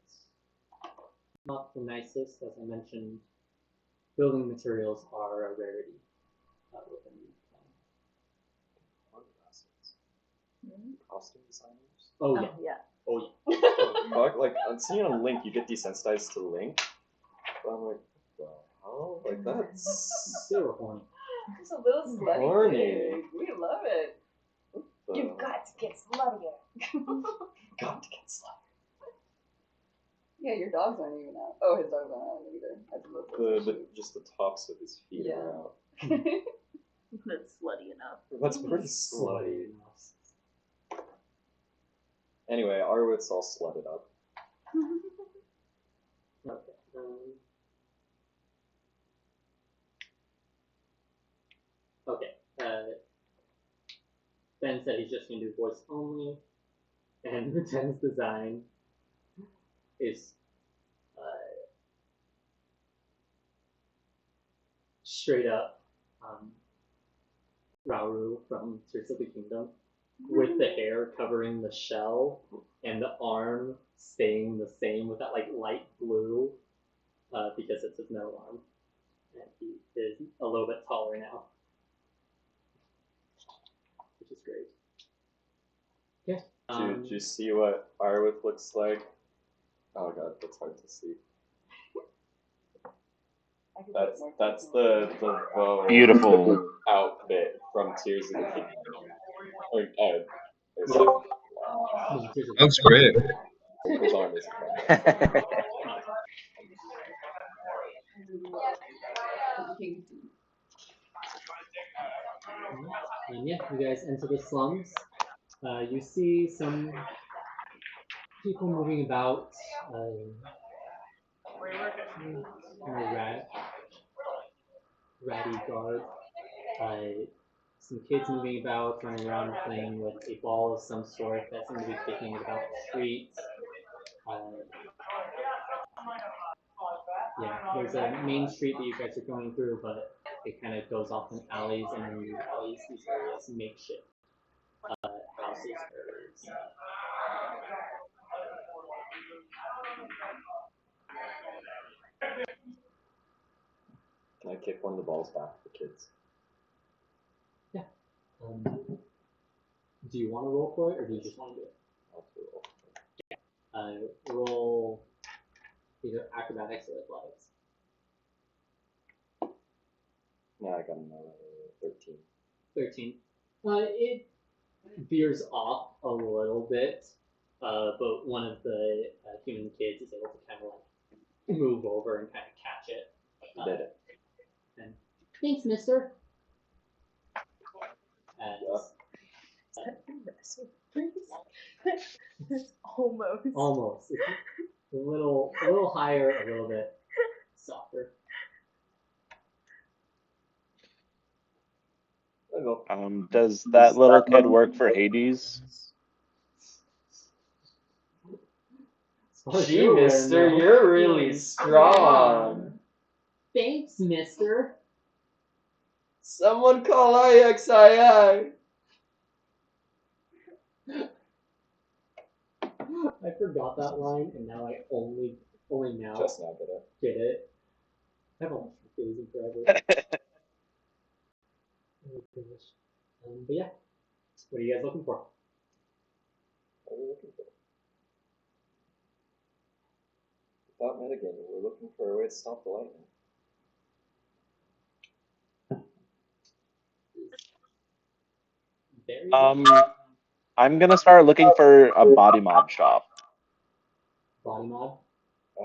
not the nicest. As I mentioned, building materials are a rarity within the Costume designers. Oh yeah, yeah. oh yeah. Fuck, like I'm seeing on Link, you get desensitized to Link. But I'm like, what the hell? Like that's They were horny. It's a little slutty Horny. pig. We love it. You've got to get sluttier. got to get slapped. Yeah, your dogs aren't even out. Oh, his dogs aren't out either. That's Just the tops of his feet Yeah. are out. That's slutty enough. That's pretty slutty. Anyway, Arwit's all slutted up. Okay. Okay. Ben said he's just going to do voice only, and Muten's design is straight up Rauru from Tears of the Kingdom, with the hair covering the shell and the arm staying the same with that like light blue, because it's his metal arm, and he is a little bit taller now, which is great. Yeah. Do you see what Arwith looks like? Oh god, that's hard to see. That's the Vogue Beautiful. outfit from Tears of the Kingdom. It's Yeah. like Tears of the That's great. his arm is And yeah, you guys enter the slums. You see some people moving about, ratty guard. Some kids moving about, running around playing with a ball of some sort that seem to be kicking about the streets. Yeah, there's a main street that you guys are going through, but it kind of goes off in alleys, and in these alleys, these various makeshift houses or Can I kick one of the balls back to the kids? Yeah. Do you want to roll for it, or do you just want to do it? I'll do it. Roll either acrobatics or athletics. Yeah, I got another 13. 13. It veers off a little bit, but one of the human kids is able to kind of like move over and kind of catch it. Did it. And thanks, mister. And It's almost. almost. It's a little higher, a little bit softer. Does that little kid work for Hades? Gee, mister, you're really strong. Thanks, mister. Someone call IXII. I forgot that line, and now I only now Just now did it. get it. I've almost forgotten forever. But yeah, what are you guys looking for? What are we looking for? Without metagaming, we're looking for a way to stop the lightning. Very I'm gonna start looking for a body mod shop. body mod. I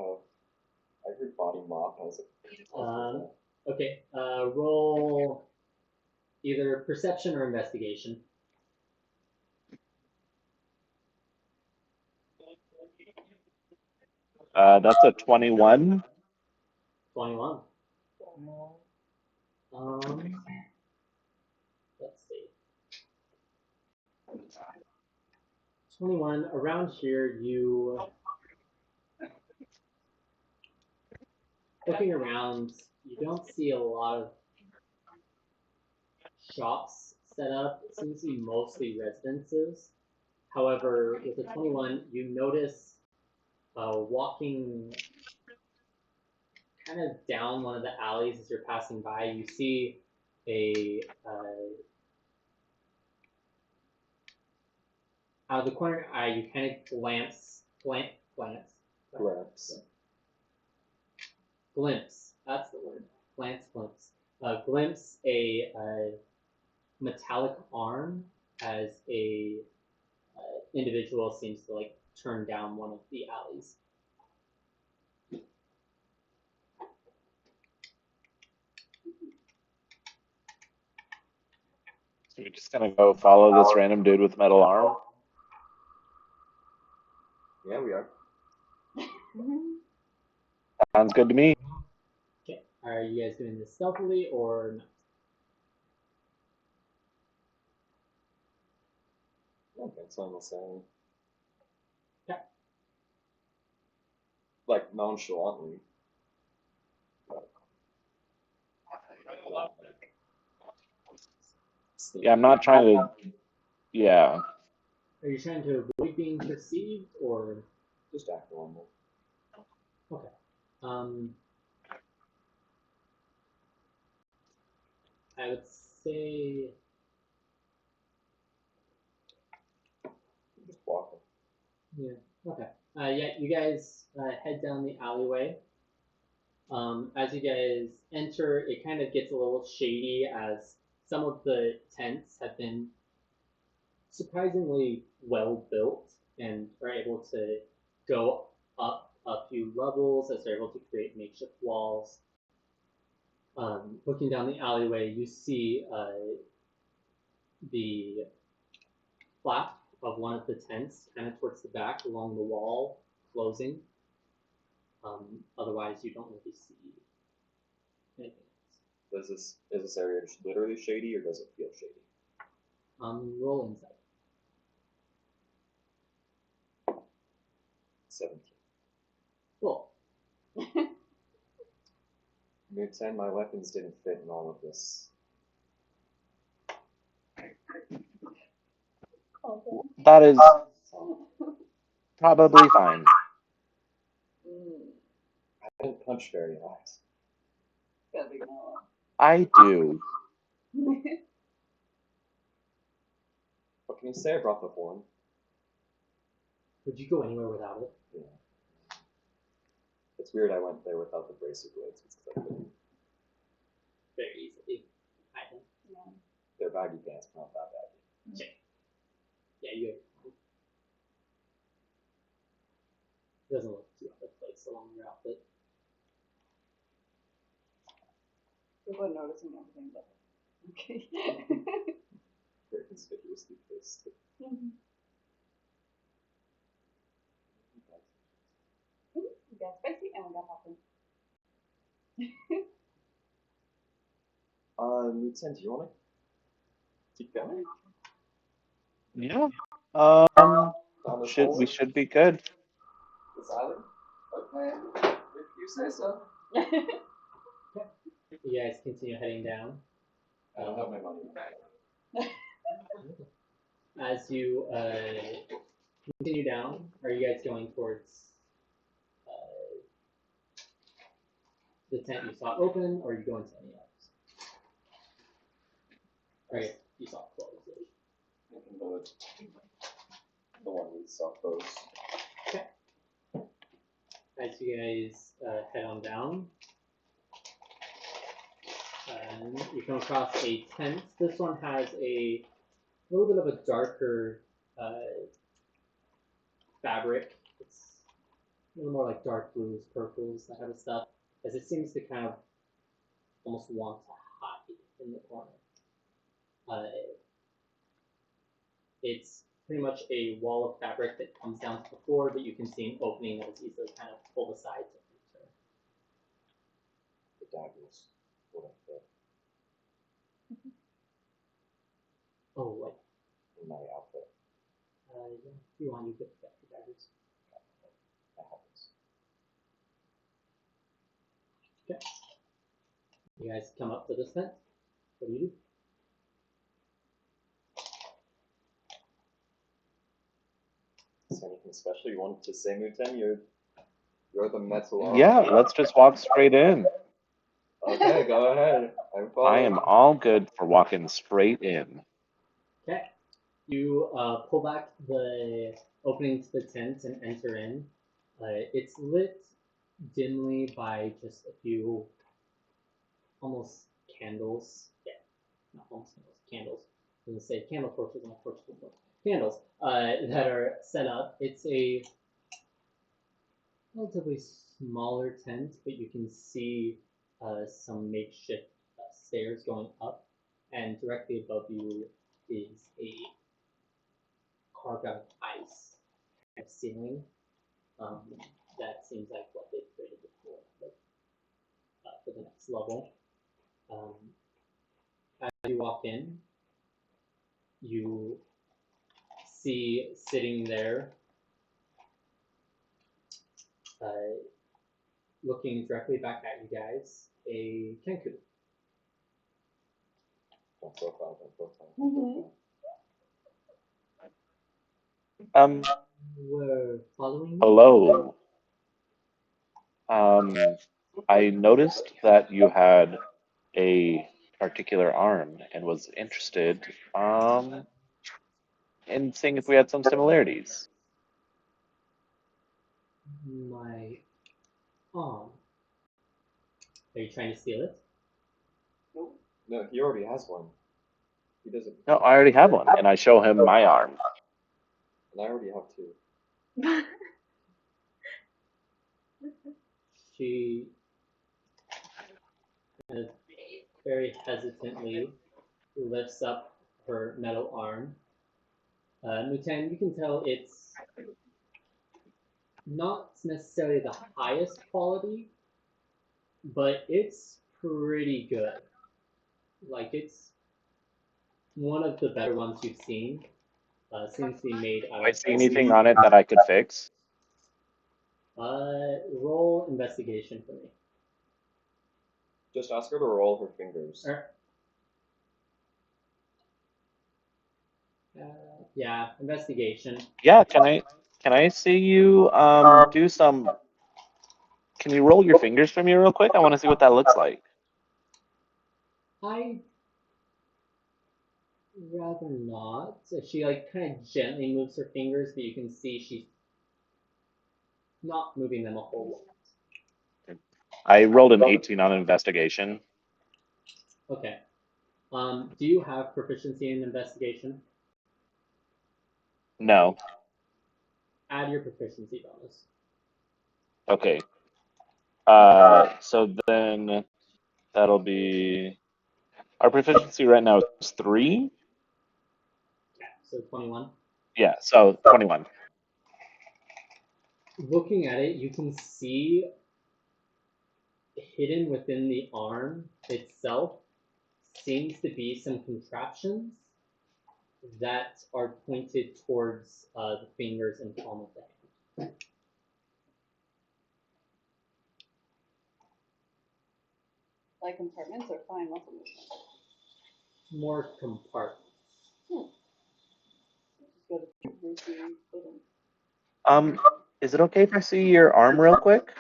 heard body mop. I was like, Okay. Roll either perception or investigation. That's a 21. 21. Let's see. 21. Around here, you looking around, you don't see a lot of shops set up. It seems to be mostly residences. However, with the 21, you notice walking kind of down one of the alleys as you're passing by, you see a out of the corner of your eye, you kind of glimpse. That's the word. Glimpse a metallic arm as a individual seems to like turn down one of the alleys. So we're just gonna go follow this random dude with metal arm. yeah, we are. Sounds good to me. Okay, are you guys doing this stealthily or not? Okay, it's almost saying. Yeah. Like nonchalantly. Yeah, I'm not trying to. Yeah. Are you trying to avoid being perceived or Just act normal. okay? I would say Just walking. yeah. Okay. Yeah, you guys head down the alleyway. As you guys enter, it kind of gets a little shady as some of the tents have been surprisingly well built and are able to go up a few levels as they're able to create makeshift walls. Looking down the alleyway, you see the flap of one of the tents kind of towards the back along the wall closing. Otherwise, you don't really see anything else. Is this area just literally shady or does it feel shady? Roll insight. 17. Cool. Mood 10, my weapons didn't fit in all of this. That is probably fine. I don't punch very hard. Gotta be Noah. I do. What can you say? I brought the horn. Would you go anywhere without it? Yeah. It's weird I went there without the bracer blades because I couldn't. Very easily. I think. Yeah. They're baggy pants, but not that baggy. Okay. Yeah, you have. It doesn't look too out of place along your outfit. People are noticing everything, but okay. Very conspicuously placed. We got spicy and we got popcorn. Mood 10, do you want to keep going? Yeah. Down this We hallway? should be good. This island? Okay. If you say so. You guys continue heading down. I don't have my money. As you continue down, are you guys going towards the tent you saw open, or are you going to any others? Or I guess you saw closed. the one we saw close. As you guys head on down, you come across a tent. This one has a little bit of a darker fabric. It's a little more like dark blues, purples, that kind of stuff, as it seems to kind of almost want to hide in the corner. It's pretty much a wall of fabric that comes down to the floor, but you can see an opening that is easily kind of pulled aside to enter. The daggers wouldn't fit Oh, like, in my outfit. yeah, if you want, you could get the daggers. That happens. Okay. You guys come up to this tent. What do you do? Is there anything special you wanted to say, Muten? You're the metal. Yeah, let's just walk straight in. Okay, go ahead. I'm following. I am all good for walking straight in. Okay. You pull back the opening to the tent and enter in. It's lit dimly by just a few almost candles. Yeah, not almost candles. I was going to say candle torches and torches, but candles that are set up. It's a relatively smaller tent, but you can see some makeshift stairs going up, and directly above you is a carved out of ice ceiling. That seems like what they created before, for the next level. As you walk in, you see sitting there, looking directly back at you guys, a Kenku. Don't profile, don't profile. We're following you. Hello. I noticed that you had a particular arm and was interested in seeing if we had some similarities. My arm. Are you trying to steal it? No, he already has one. He doesn't. No, I already have one, and I show him my arm. And I already have two. She very hesitantly lifts up her metal arm. Muten, you can tell it's not necessarily the highest quality, but it's pretty good. Like, it's one of the better ones you've seen. Seems to be made out Do I of see anything on it that I could fix? roll investigation for me. Just ask her to roll her fingers. Yeah, investigation. Yeah, can I see you do some? Can you roll your fingers for me real quick? I want to see what that looks like. I rather not. She like kind of gently moves her fingers, but you can see she's not moving them a whole lot. I rolled an 18 on investigation. Okay. Do you have proficiency in investigation? No. Add your proficiency bonus. Okay. So then that'll be our proficiency right now is 3. Yeah, so 21. Yeah, so 21. Looking at it, you can see hidden within the arm itself seems to be some contraptions that are pointed towards the fingers and palm of the hand. Like compartments or fine muscle movement? More compartments. Just go to Brucey. Is it okay if I see your arm real quick?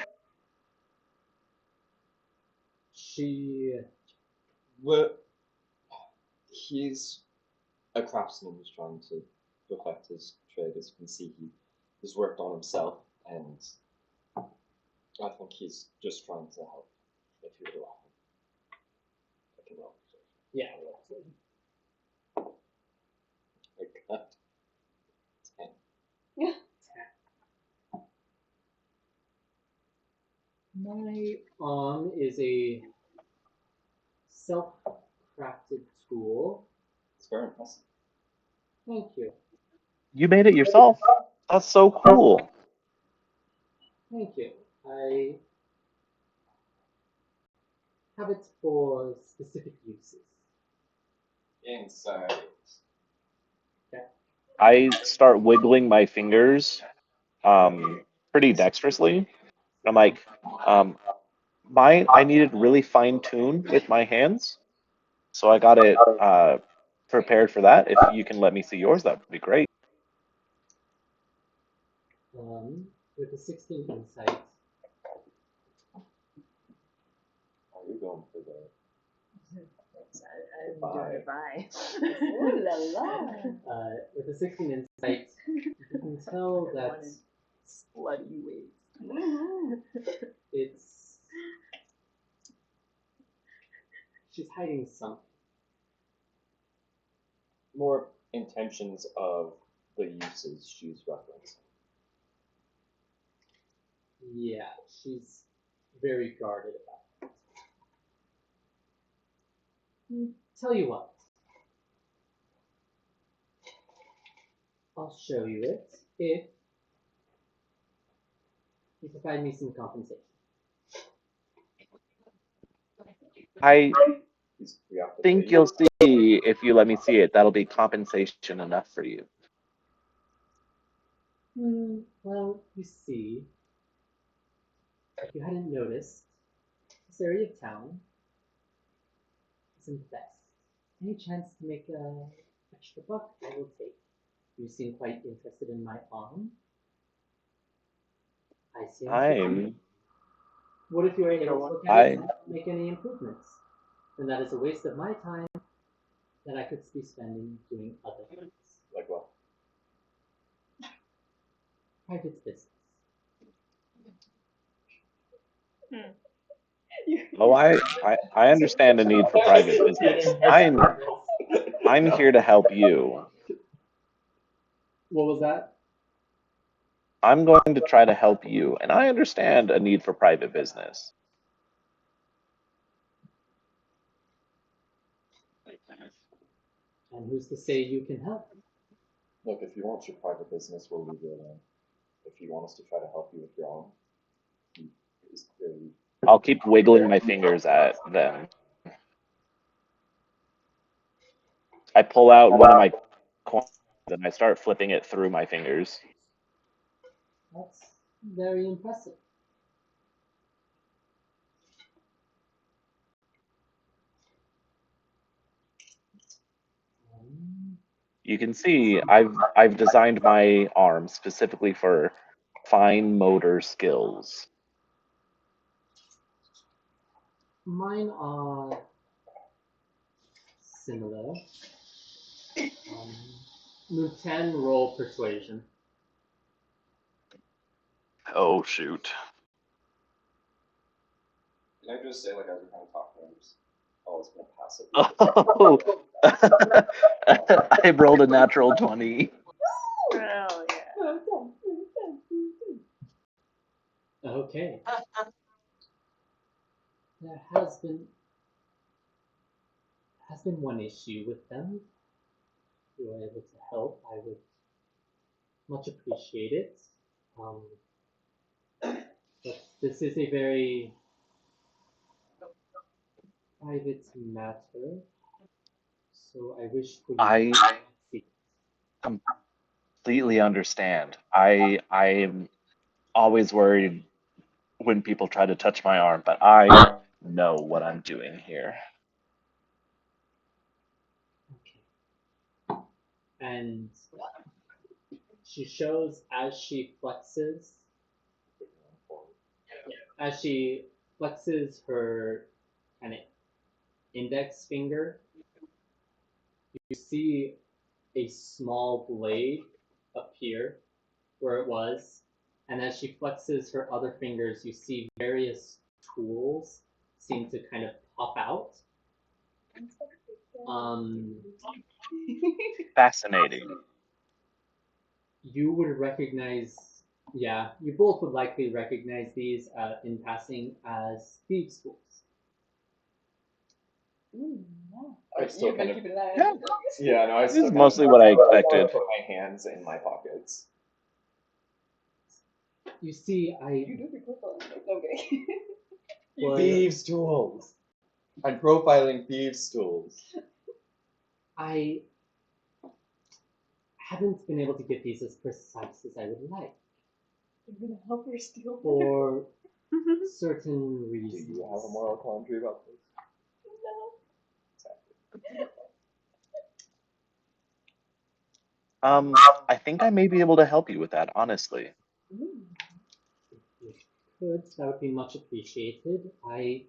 What? He's a craftsman who's trying to perfect his trade. As you can see, he has worked on himself, and I think he's just trying to help. If you would allow him, I can roll. Yeah. I got 10. My arm is a self-crafted tool. It's very impressive. Thank you. You made it yourself? That's so cool. Thank you. I have it for specific uses. Inside. I start wiggling my fingers pretty dexterously. I'm like, I needed really fine tune with my hands, so I got it prepared for that. If you can let me see yours, that would be great. With a 16 insight, Are you going for the I'm doing Bye. Ooh la la. with a 16 insight, you can tell that bloody ways. it's she's hiding something. more intentions of the uses she's referencing? Yeah, she's very guarded about it. Tell you what, I'll show you it if you provide me some compensation. I We have to think pay you'll you. see if you let me see it. That'll be compensation enough for you. Well, you see, if you hadn't noticed, this area of town isn't the best. Any chance to make a extra buck, I will take. You seem quite interested in my arm. I see. I'm What if you were able to look at it I and not make any improvements? Then that is a waste of my time that I could be spending doing other things. Like what? Private business. oh I understand the need for private business. I'm here to help you. What was that? I'm going to try to help you, and I understand a need for private business. And who's to say you can help? Look, if you want your private business, we'll leave you alone. If you want us to try to help you with your own, he is clearly. I'll keep wiggling my fingers at them. I pull out one of my coins and I start flipping it through my fingers. That's very impressive. You can see I've designed my arm specifically for fine motor skills. Mine are similar. Move 10, roll persuasion. Oh shoot. Can I just say, like, as we're kind of talking, I'm just always going to pass it. Oh, I rolled a natural 20. Hell yeah. Okay. There has been one issue with them. If you are able to help, I would much appreciate it. But this is a very private matter, so I wish for you I to see. completely understand. I'm always worried when people try to touch my arm, but I know what I'm doing here. Okay. And she shows as she flexes, as she flexes her kind of index finger, you see a small blade appear where it was, and as she flexes her other fingers, you see various tools seem to kind of pop out. Fascinating. You would recognize, yeah, you both would likely recognize these in passing as thieves' tools. I still kind of. keep an eye Yeah. on Yeah, no, I This still is kind mostly of, what I I expected. put my hands in my pockets. You see, You do be quick on it. Okay. Well, Thieves' tools. I'm profiling thieves' tools. I haven't been able to get these as precise as I would like You're gonna help her steal for certain Do reasons. you have a moral quandary about this? I think I may be able to help you with that, honestly. If you could, that would be much appreciated. I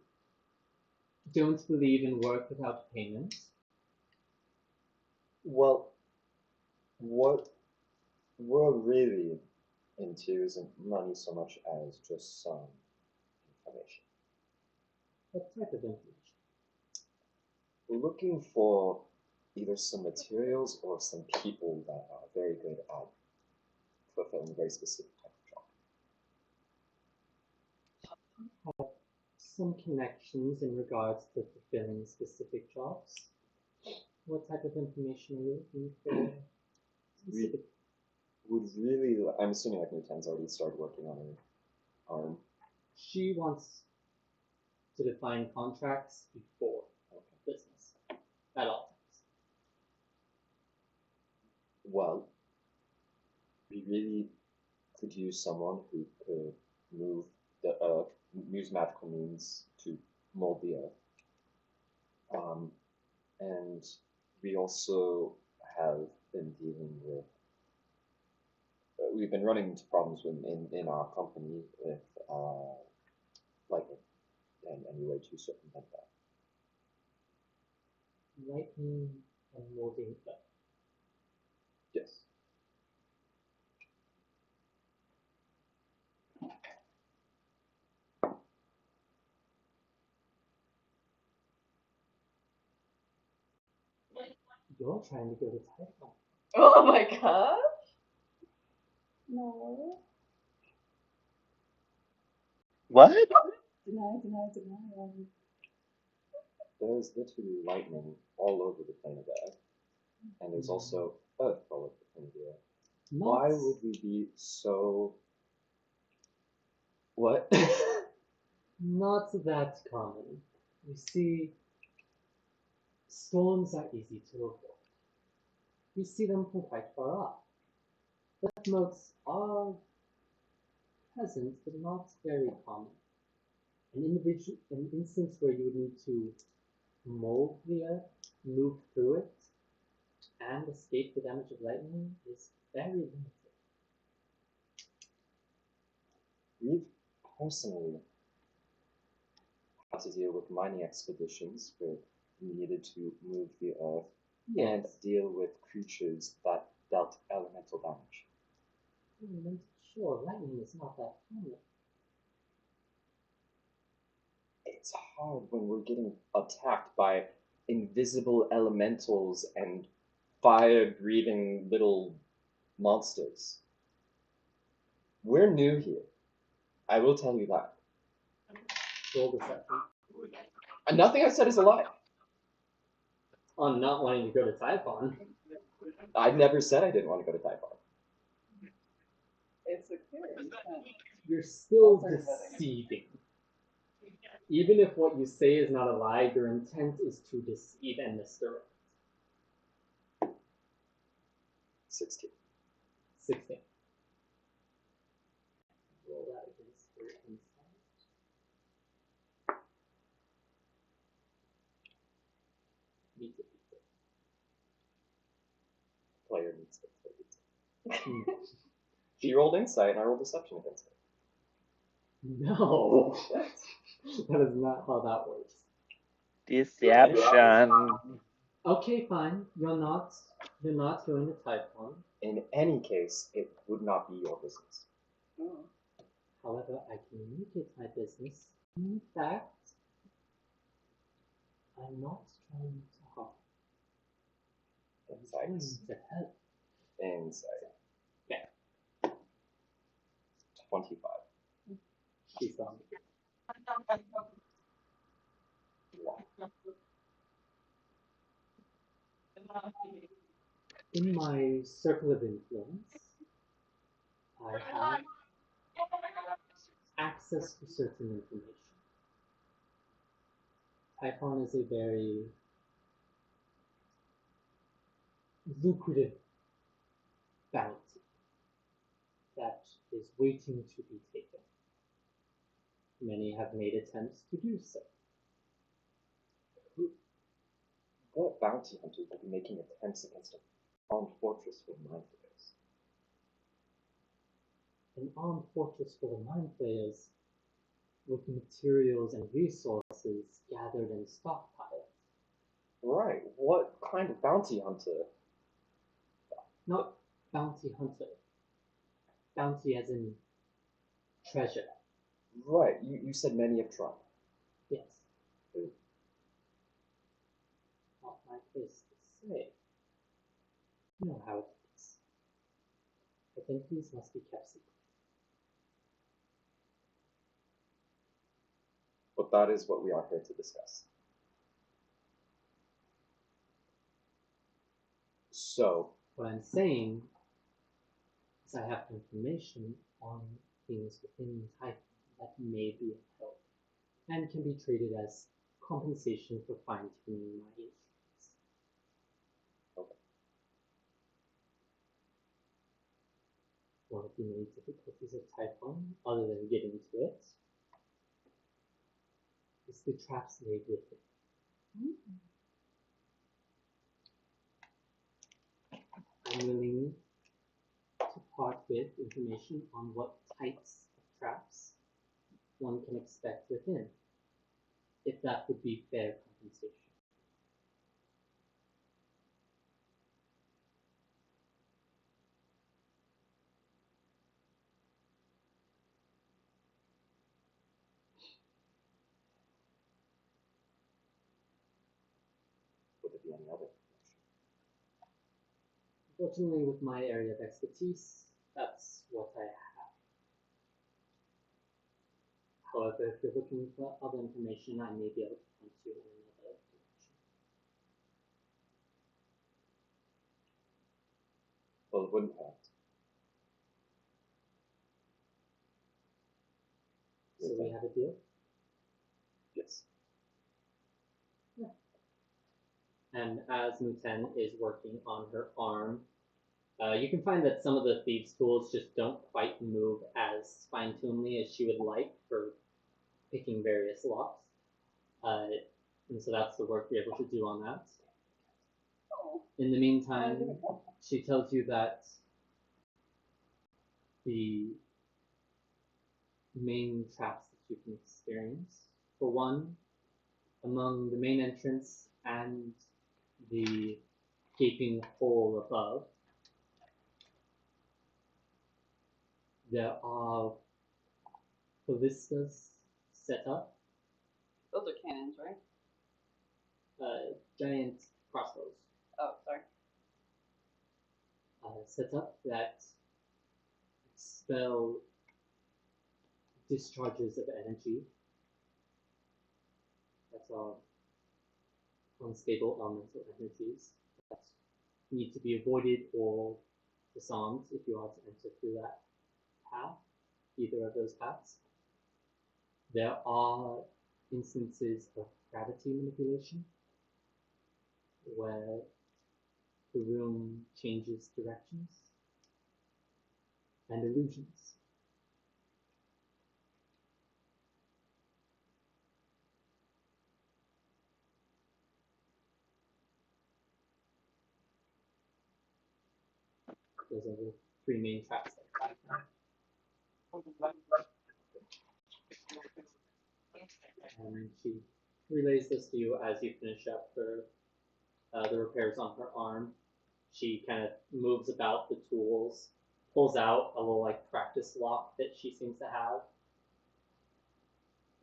don't believe in work without payment. Well, what we're really into isn't money so much as just some information. What type of information? We're looking for either some materials or some people that are very good at fulfilling a very specific type of job. Some connections in regards to fulfilling specific jobs. What type of information are you looking for? Specific. Would really, I'm assuming like Nutan's already started working on her arm. She wants to define contracts before business at all times. Well, we really could use someone who could move the earth, use magical means to mold the earth. And we also have been dealing with, we've been running into problems in our company with lightning and any way to circumvent that. Lightning and molding earth. Yes. You're trying to go to Taiwan. Oh my god. No. What? Deny. There's literally lightning all over the planet Earth, and there's also Earth all over the planet Earth. Why would we be so... What? Not that common. You see, storms are easy to avoid. We see them from quite far off. Earth motes are present, but not very common. An instance where you would need to mold the earth, move through it, and escape the damage of lightning is very limited. We've personally had to deal with mining expeditions where we needed to move the earth and deal with creatures that dealt elemental damage. Sure, lightning is not that common. It's hard when we're getting attacked by invisible elementals and fire-breathing little monsters. We're new here. I will tell you that. Roll deception. And nothing I said is a lie. On not wanting to go to Taiwan. I never said I didn't want to go to Taiwan. It's a curious kind. You're still I'll start deceiving. Even if what you say is not a lie, your intent is to deceive and misdirect. 16. 16. Roll that against your insight. Beat it. Player needs it. She rolled insight and I rolled deception against it. No. That is not how that works. Deception. Okay, fine. You're not going to Typhon. In any case, it would not be your business. Oh. However, I can make it my business. In fact, I'm not trying to harm. I'm trying Insight. to help. Insight. Yeah. 25. She's wrong. In my circle of influence, I have access to certain information. Typhon is a very lucrative bounty that is waiting to be taken. Many have made attempts to do so. What bounty hunter will be making attempts against an armed fortress with mind flayers? An armed fortress full of mind flayers with materials and resources gathered in stockpiles. Right. What kind of bounty hunter? Not bounty hunter. Bounty as in treasure. Right. You said many have tried. Yes. Not my place to say. You know how it is. Identities must be kept secret. But that is what we are here to discuss. So, What I'm saying is I have information on things within Typhon that may be of help and can be treated as compensation for fine-tuning my instruments. Okay. One of the many difficulties of Typhon, other than getting to it, is the traps laid with it. I'm willing to part with information on what types of traps one can expect within, if that would be fair compensation. would there be any other information? Fortunately, with my area of expertise, that's what I have. However, if you're looking for other information, I may be able to point you in another direction. Well, it wouldn't hurt. So we have a deal? Yes. And as Muten is working on her arm, you can find that some of the thieves' tools just don't quite move as fine-tunedly as she would like for picking various locks. And so that's the work you're able to do on that. In the meantime, she tells you that the main traps that you can experience, for one, among the main entrance and the gaping hole above, there are ballistas set up, Those are cannons, right? giant crossbows Oh, sorry. set up that expel discharges of energy that are unstable elemental energies that need to be avoided or disarmed if you are to enter through that path, either of those paths. There are instances of gravity manipulation where the room changes directions, and illusions. Those are the three main traps that you have. And she relays this to you as you finish up her the repairs on her arm. She kind of moves about the tools, pulls out a little like practice lock that she seems to have,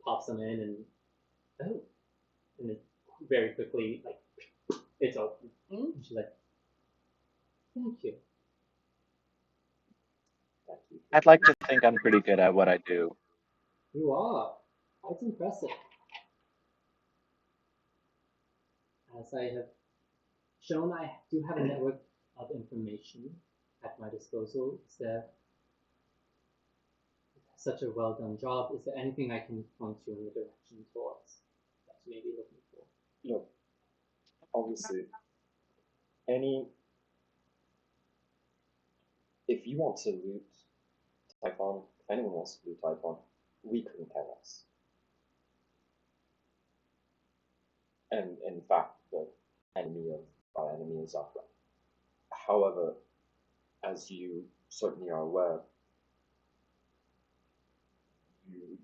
pops them in, and oh, and then very quickly like it's open. And she's like, "Thank you." I'd like to think I'm pretty good at what I do. You are. That's impressive. As I have shown, I do have a network of information at my disposal. Is there such a well done job? Is there anything I can point you in the direction towards that you may be looking for? Look, obviously, any if you want to loot Typhon, if anyone wants to loot Typhon, we couldn't care less. And in fact, the enemy of our enemy is our friend. However, as you certainly are aware,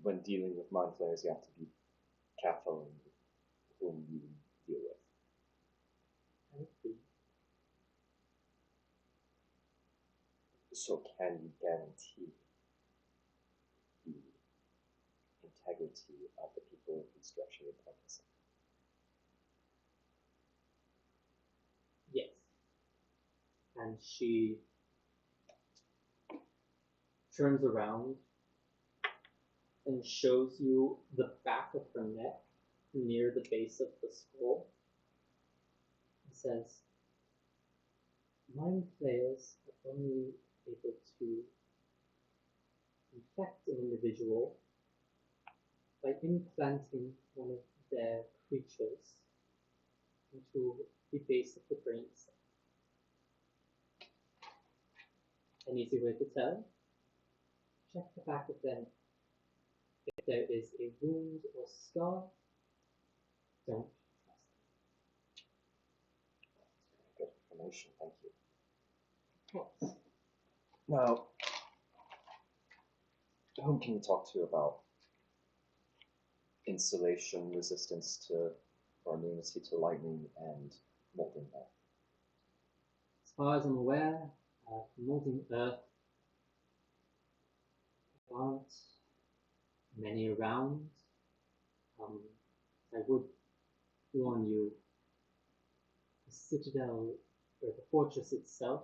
when dealing with mind flayers, you have to be careful in whom you deal with. I see. So can you guarantee the integrity of the people whose direction you're pointing? Yes. And she turns around and shows you the back of her neck near the base of the skull. It says, mind flayers are only able to infect an individual by implanting one of their creatures into the base of the brain cell. An easy way to tell, check the back of their neck. If there is a wound or scar, don't trust Good information, thank you. it. Now, whom can you talk to about insulation, resistance to, or immunity to lightning and molten earth? As far as I'm aware, molten earth aren't many around. I would warn you, the citadel, or the fortress itself,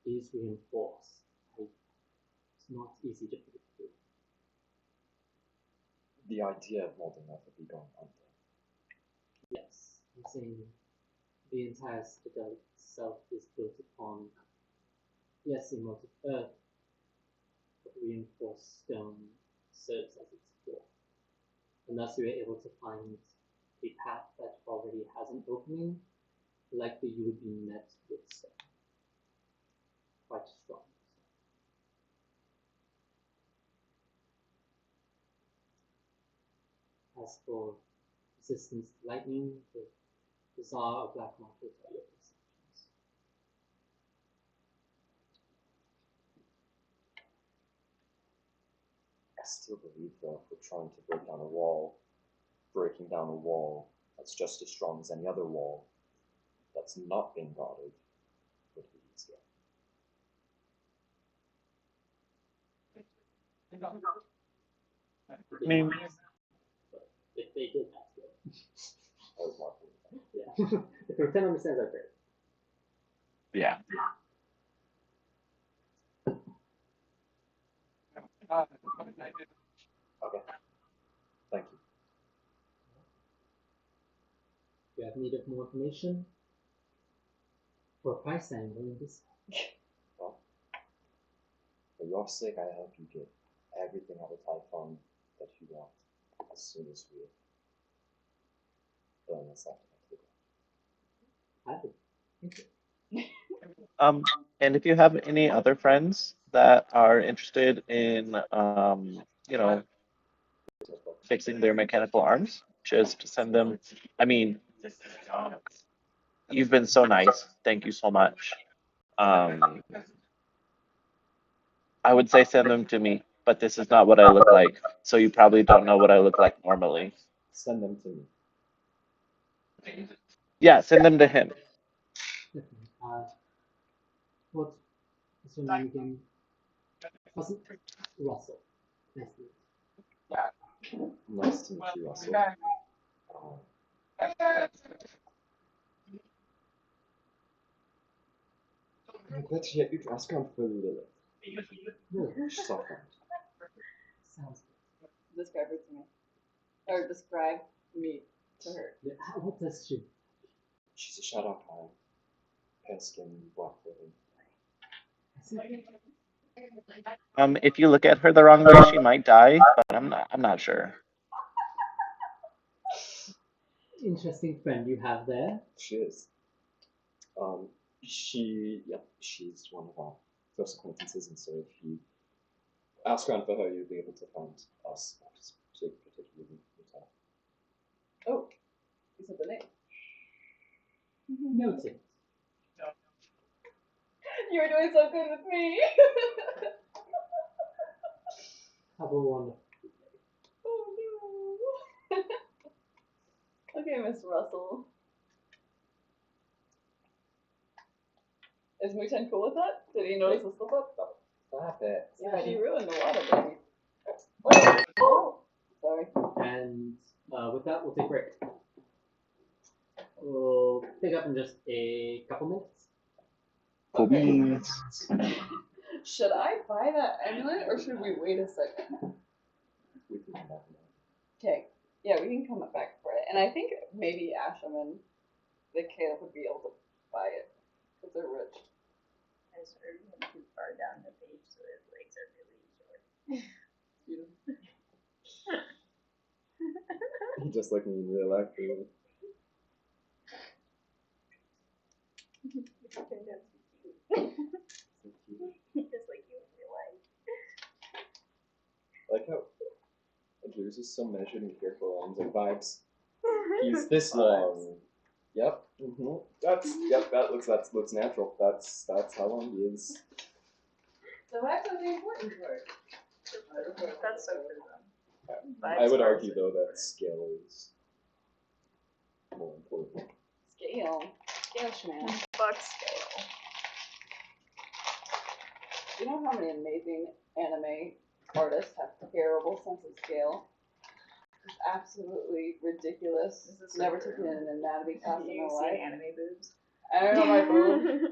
is reinforced. It's not easy to break through. The idea of molten earth would be going under. Yes, I'm saying the entire citadel itself is built upon, yes, a molten earth, but reinforced stone serves as its floor. Unless you are able to find a path that already has an opening, likely you would be met with stone. Quite strong. As for resistance to lightning, the bizarre or black market are your perceptions. I still believe though, if we're trying to break down a wall, breaking down a wall that's just as strong as any other wall that's not being guarded would be easier. I mean, But if they did, that's good. That was my opinion. Yeah. If they're 10 understands, are great. yeah. Okay. Thank you. If you have need of more information, for a price I'm willing to sell. Well, for your sake, I hope you get everything out of Typhon that you want as soon as we burn this out into the ground. I would. Thank you. And if you have any other friends that are interested in, you know, fixing their mechanical arms, just send them. I mean, you've been so nice. Thank you so much. Um, I would say send them to me, but this is not what I look like, so you probably don't know what I look like normally. Send them to me. Yeah, send them to him. What's your name again? Russell. Russell. Nice to meet you. Nice to meet you, Russell. I'm glad to hear you ask around for Lilith. Really? She's our friend. Sounds Describe her to me. Or describe me to her. good. Yeah, what does she? She's a shadow kind. Pale skin, black clothing. If you look at her the wrong way, she might die, but I'm not sure. Interesting friend you have there. She is. She's one of our close acquaintances, and so if you ask around for her, you'll be able to find us, particularly Hotel. Oh, you said the name. Noted. You were doing so good with me. Have a wonderful. Oh no. Okay, Miss Russell. Is Muten cool with that? Did he notice the slip up? Stop it. Yeah, he ruined the water, baby. Oh, sorry. And with that, we'll take a break. We'll pick up in just a couple minutes. Cool beans. Should I buy that amulet or should we wait a second? We can come back now. Okay. Yeah, we can come back for it. And I think maybe Asham and the Caleb would be able to buy it because they're rich. I started him too far down the page, so his legs are really short. He just like me in real life, really. I think that's cute. Just like you in real life. I like how yours is so measured and careful and like vibes. He's this long. Yep. Mm-hmm. That looks natural. That's how long he is. So that's the important part. That's so good though. I would argue though that scale is more important. Scale. Scale schman. Fuck scale. You know how many amazing anime artists have terrible sense of scale? It's absolutely ridiculous. This is so Never true. taken an anatomy class Have in you my seen life. anime boobs? I don't know my boob.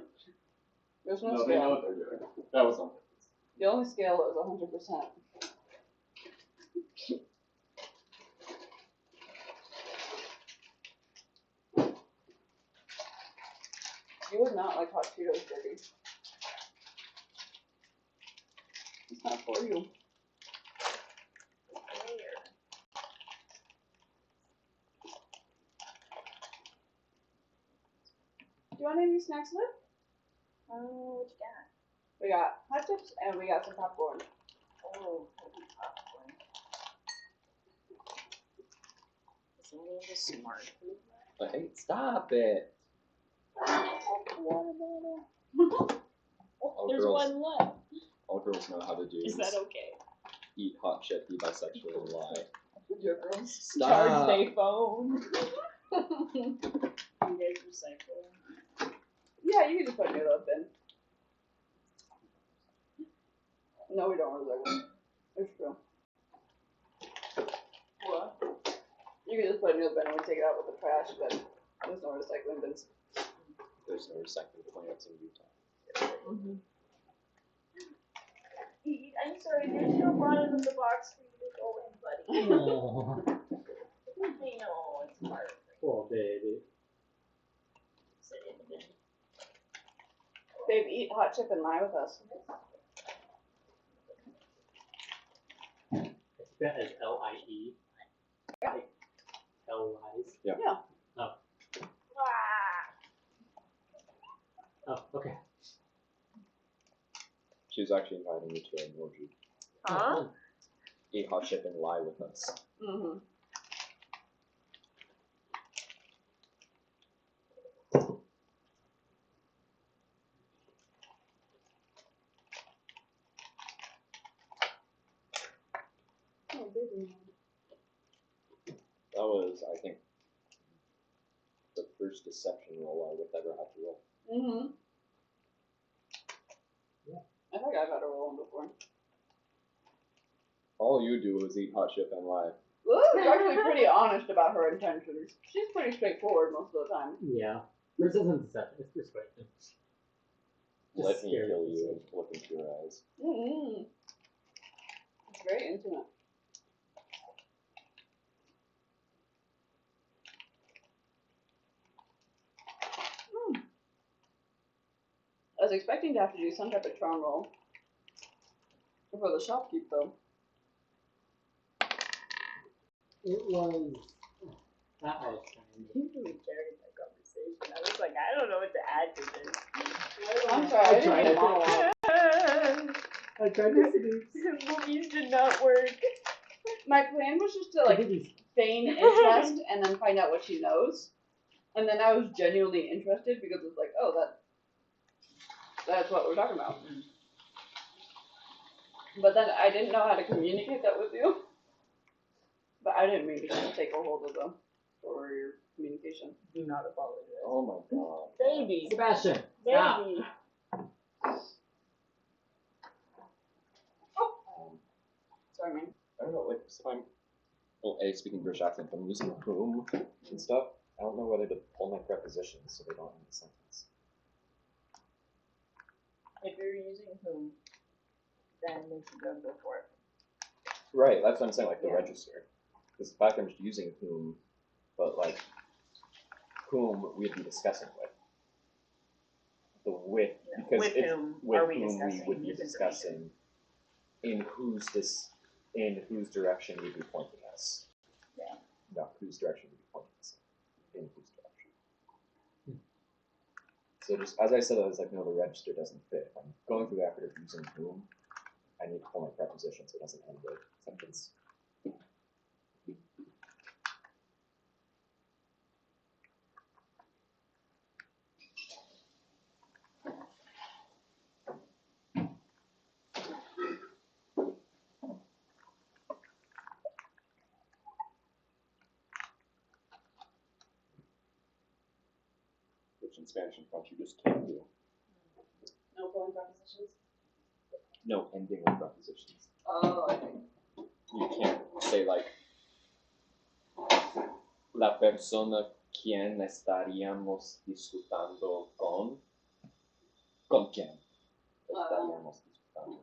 There's no No, scale. they know what they're doing. That was on purpose. The only scale is 100%. You would not like hot Cheetos, baby. It's not for you. Do you want any snacks left? What you got? We got hot chips and we got some popcorn. Oh, popcorn. Is any of the smart food left? Hey, stop it. Oh, there's girls. one left. All girls know how to do Is that okay? eat hot shit, be bisexual, and lie. Your girls Stop. charge their phone. You guys recycle. Yeah, you can just put it in the bin. No, we don't recycle. It's true. What? You can just put it in the bin and we take it out with the trash, but there's no recycling bins. There's no recycling plants in Utah. Mm-hmm. I'm sorry, there's no bottom of the box for you to go in, buddy. Oh, I know, it's hard. poor baby. Sit in the bin. Babe, eat hot chip and lie with us. That is L-I-E. Like L-Lies. Yeah. Yeah. Oh. Oh, okay. She's actually inviting me to an orgy. Huh? Eat hot shit and lie with us. Mm-hmm. Oh, baby. That was, I think, the first deception roll I would ever have to roll. Mm-hmm. Yeah. I think I've had a roll before. All you do is eat hot shit and lie. Lily's actually pretty honest about her intentions. She's pretty straightforward most of the time. Yeah. This isn't deception, it's persuasion. Let me scary. kill you and look into your eyes. Mm-hmm. It's very intimate. I was expecting to have to do some type of charm roll for the shopkeep, though. It was that I was trying to You really carried that conversation. I was like, I don't know what to add to this. I'm sorry, I didn't tried mean to it. monologue. I tried to seduce. Movies did not work. My plan was just to, like, feign interest and then find out what she knows. And then I was genuinely interested because it's like, oh, that's what we're talking about. But then I didn't know how to communicate that with you. But I didn't mean to take a hold of them for your communication. Do not apologize. Oh my god. Baby. Sebastian, stop. Baby. Sorry, man. I don't know, like, if I'm, well, A, speaking British accent, if I'm using whom and stuff, I don't know whether to pull my prepositions so they don't end the sentence. If you're using whom, then we should go for it. Right, that's what I'm saying, like the Yeah. register. Because the fact I'm just using whom, but like, whom we'd be discussing with. The with, No, because with it's whom with are we whom we discussing would be this discussing in whose direction we'd be pointing us. Yeah. Not whose direction we'd be pointing us in whose direction. So just, as I said, I was like, no, the register doesn't fit. If I'm going through the effort of using whom, I need to pull my preposition so it doesn't end the sentence. Which in Spanish and French you just can't do. No pulling prepositions? No ending of prepositions. Oh, I think. You can't say like la persona quien estaríamos disfrutando con quien estaríamos disfrutando.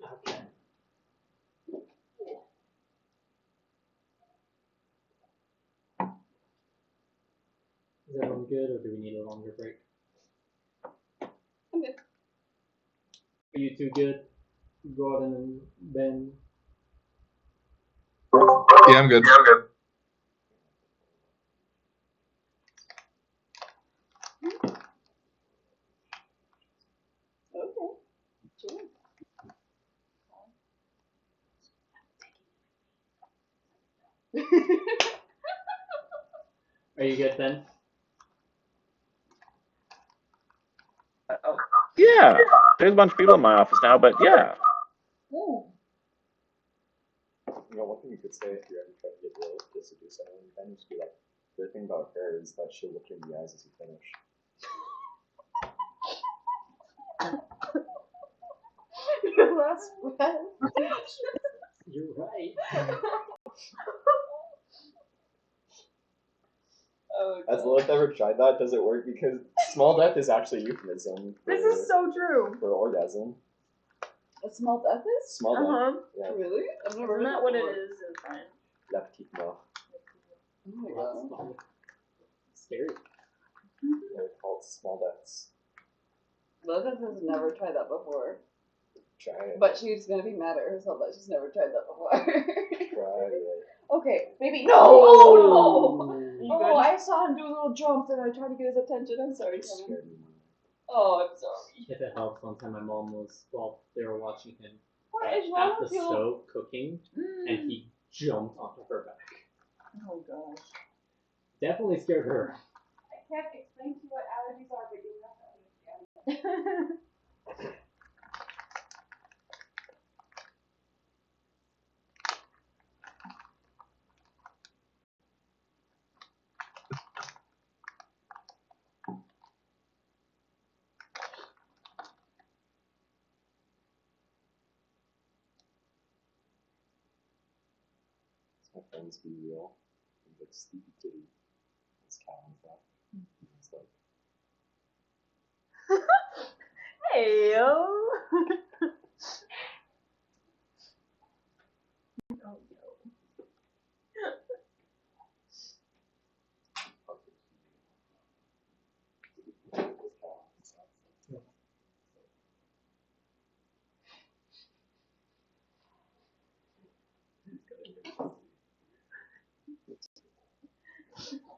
Okay. Is everyone good, or do we need a longer break? I'm good. Are you two good? Gordon and Ben? Yeah, I'm good. Okay. Sure. Are you good, Ben? Yeah, there's a bunch of people in my office now, but yeah. You know, one thing you could say if you ever try to get Will to seduce someone, you can just be like, the thing about her is that she'll look you in the eyes as you finish. Your last breath. You're right. Oh, Has Lilith ever tried that? Does it work? Because small death is actually euphemism for, This is so true. for orgasm. a small death is? Small death. Uh-huh. Yeah. Really? I've never Isn't heard that what it before. is in French? La petite mort. Oh my Well, god. that's fun. Scary. They're called small deaths. Elizabeth has never tried that before. Try it. But she's gonna be mad at herself that she's never tried that before. Try it. Okay, maybe. No! Oh no! You Oh, good? I saw him do a little jump and I tried to get his attention. I'm sorry, It Kevin. scared me. Oh, I'm sorry. If it helps, one time my mom was, well, they were watching him What at is wrong the with you? stove cooking, and he jumped onto her back. Oh gosh. Definitely scared her. I can't explain to you what allergies are, but you have to understand. My friends be real. And like Sleepy Kitty, this cow and stuff. It's like, Hey yo. Oh no. this cow and stuff.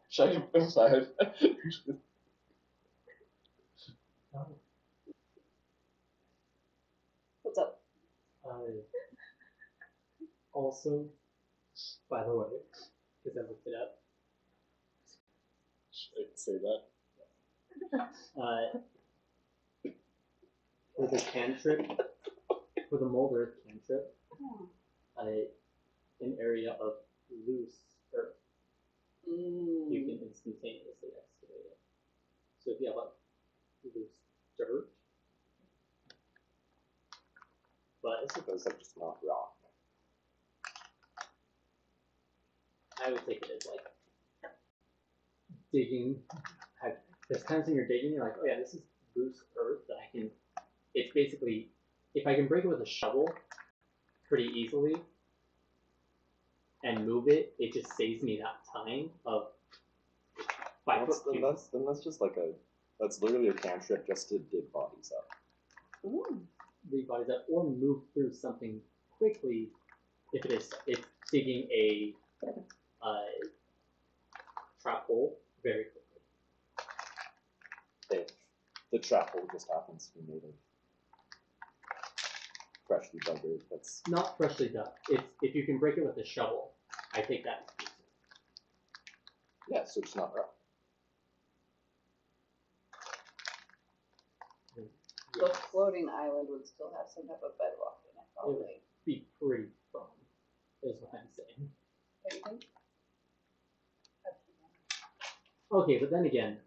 Should I go inside? What's up? Also, by the way, because I looked it up, Should I say that? for the cantrip, for the mold earth cantrip, an area of loose earth, you can instantaneously excavate it. So if you have like loose dirt, but I suppose that's just not rock. I would take it as like digging. There's times when you're digging, you're like, oh yeah, this is loose earth that I can. It's basically, if I can break it with a shovel pretty easily and move it, it just saves me that time of 5 foot cubes. Then that's just like that's literally a cantrip just to dig bodies up. Ooh. Leave bodies up or move through something quickly if it's digging a trap hole very quickly. If the trap hole just happens to be made of freshly dug earth, that's Not freshly dug. It's if you can break it with a shovel, I take that. yeah, so it's not rock. The floating island would still have some type of bedrock in it, probably. Be pretty firm, is what I'm saying. Don't you think? Okay, but then again,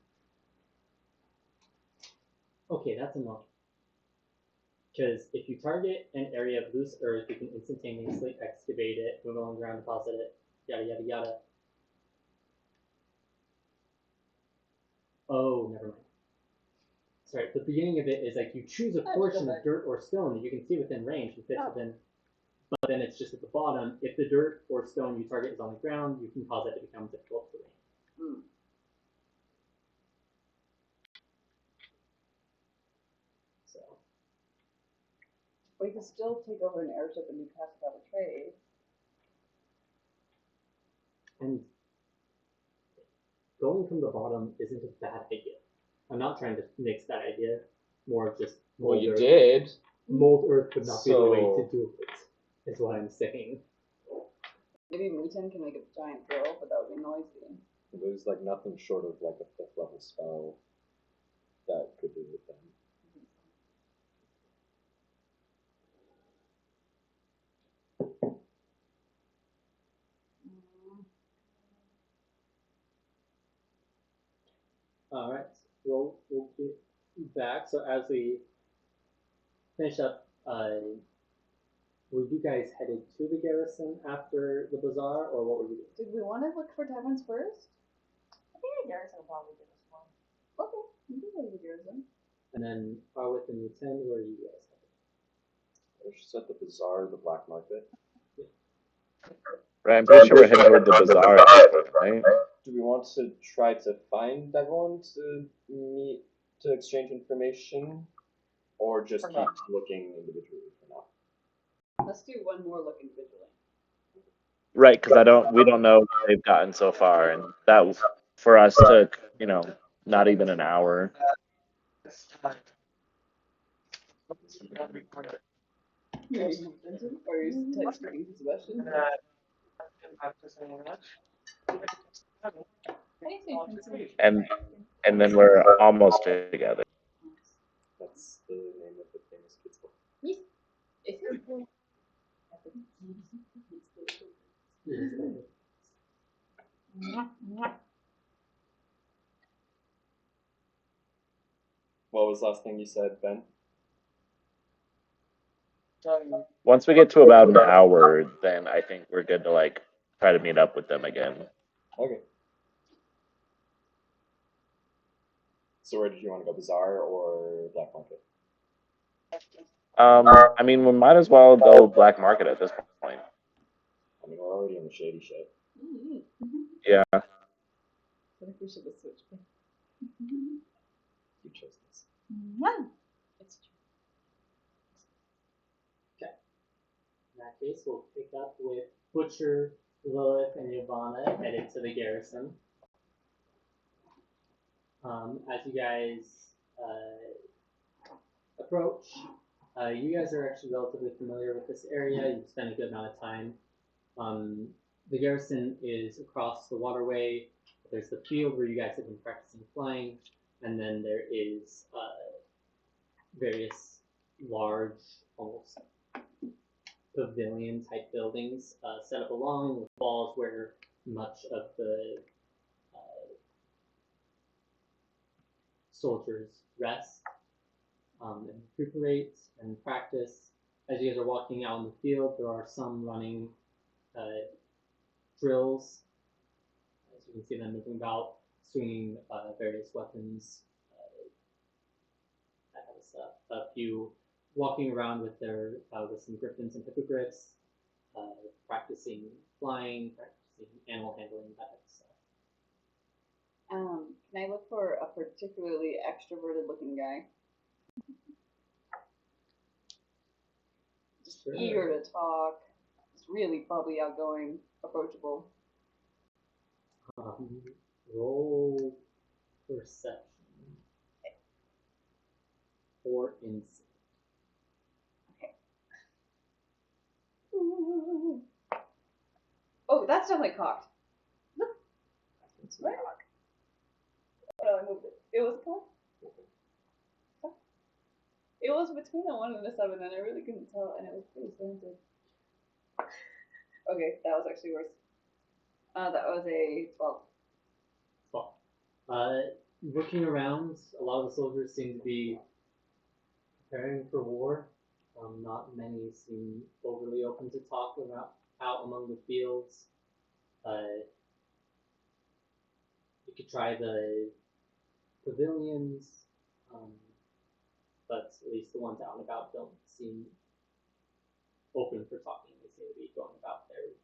okay, that's annoying. Because if you target an area of loose earth, you can instantaneously excavate it, move it on the ground, deposit it, yada yada yada. Oh, never mind. Sorry, the beginning of it is like you choose a portion of dirt or stone that you can see within range and fits within, but then it's just at the bottom. If the dirt or stone you target is on the ground, you can cause it to become difficult terrain. So, But you can still take over an airship and do Cascada trade. and going from the bottom isn't a bad idea. I'm not trying to nix that idea, more of just Well, mold you earth. did. Mold earth would not be the way to So- do it, is what I'm saying. Maybe Muten can make a giant drill, but that would be noisy. There's like nothing short of like a 5th level spell that could do with them. All right, we'll get back. So as we finish up, were you guys headed to the garrison after the bazaar, or what were you doing? Did we want to look for taverns first? I think the garrison will probably give us one. Okay, we can go to the garrison. And then Arwith and Muten, where are you guys headed? Or just at the bazaar, the black market. Right, I'm pretty sure we're heading toward the bazaar at this point, right? Do we want to try to find everyone to meet to exchange information, or just keep looking individually for now? Let's do one more look individually. Right, because we don't know what they've gotten so far, and that for us took, not even an hour. Are you texting Sebastian? And then we're almost together. That's the name of the famous kids book. What was the last thing you said, Ben? Once we get to about an hour, then I think we're good to try to meet up with them again. Okay. So where did you want to go, Bazaar or Black Market? I mean, we might as well go black market at this point. I mean, we're already in the shady shit. Yeah. I think we should have switched. You chose this. It's true. In that case, we'll pick up with Butcher, Lilith, and Yvonne headed to the garrison. As you guys approach, you guys are actually relatively familiar with this area. You've spent a good amount of time. The garrison is across the waterway. There's the field where you guys have been practicing flying, and then there is various large, almost pavilion type buildings set up along with walls where much of the soldiers rest and recuperate and practice. As you guys are walking out in the field, there are some running drills. As you can see them moving about, swinging various weapons, that kind of stuff. A few walking around with their with some griffins and hippogriffs, practicing flying, practicing animal handling, that type of stuff. Can I look for a particularly extroverted looking guy? Just Sure. eager to talk, just really bubbly, outgoing, approachable. Roll perception or insight. Oh, that's definitely cocked. Right? Oh, no, I moved it. It was cocked? It was between a 1 and a 7, and I really couldn't tell, and it was pretty slanted. Okay, that was actually worse. That was a 12. Looking around, a lot of the soldiers seem to be preparing for war. Not many seem overly open to talk out among the fields. You could try the pavilions, but at least the ones out and about don't seem open for talking. They seem to be going about their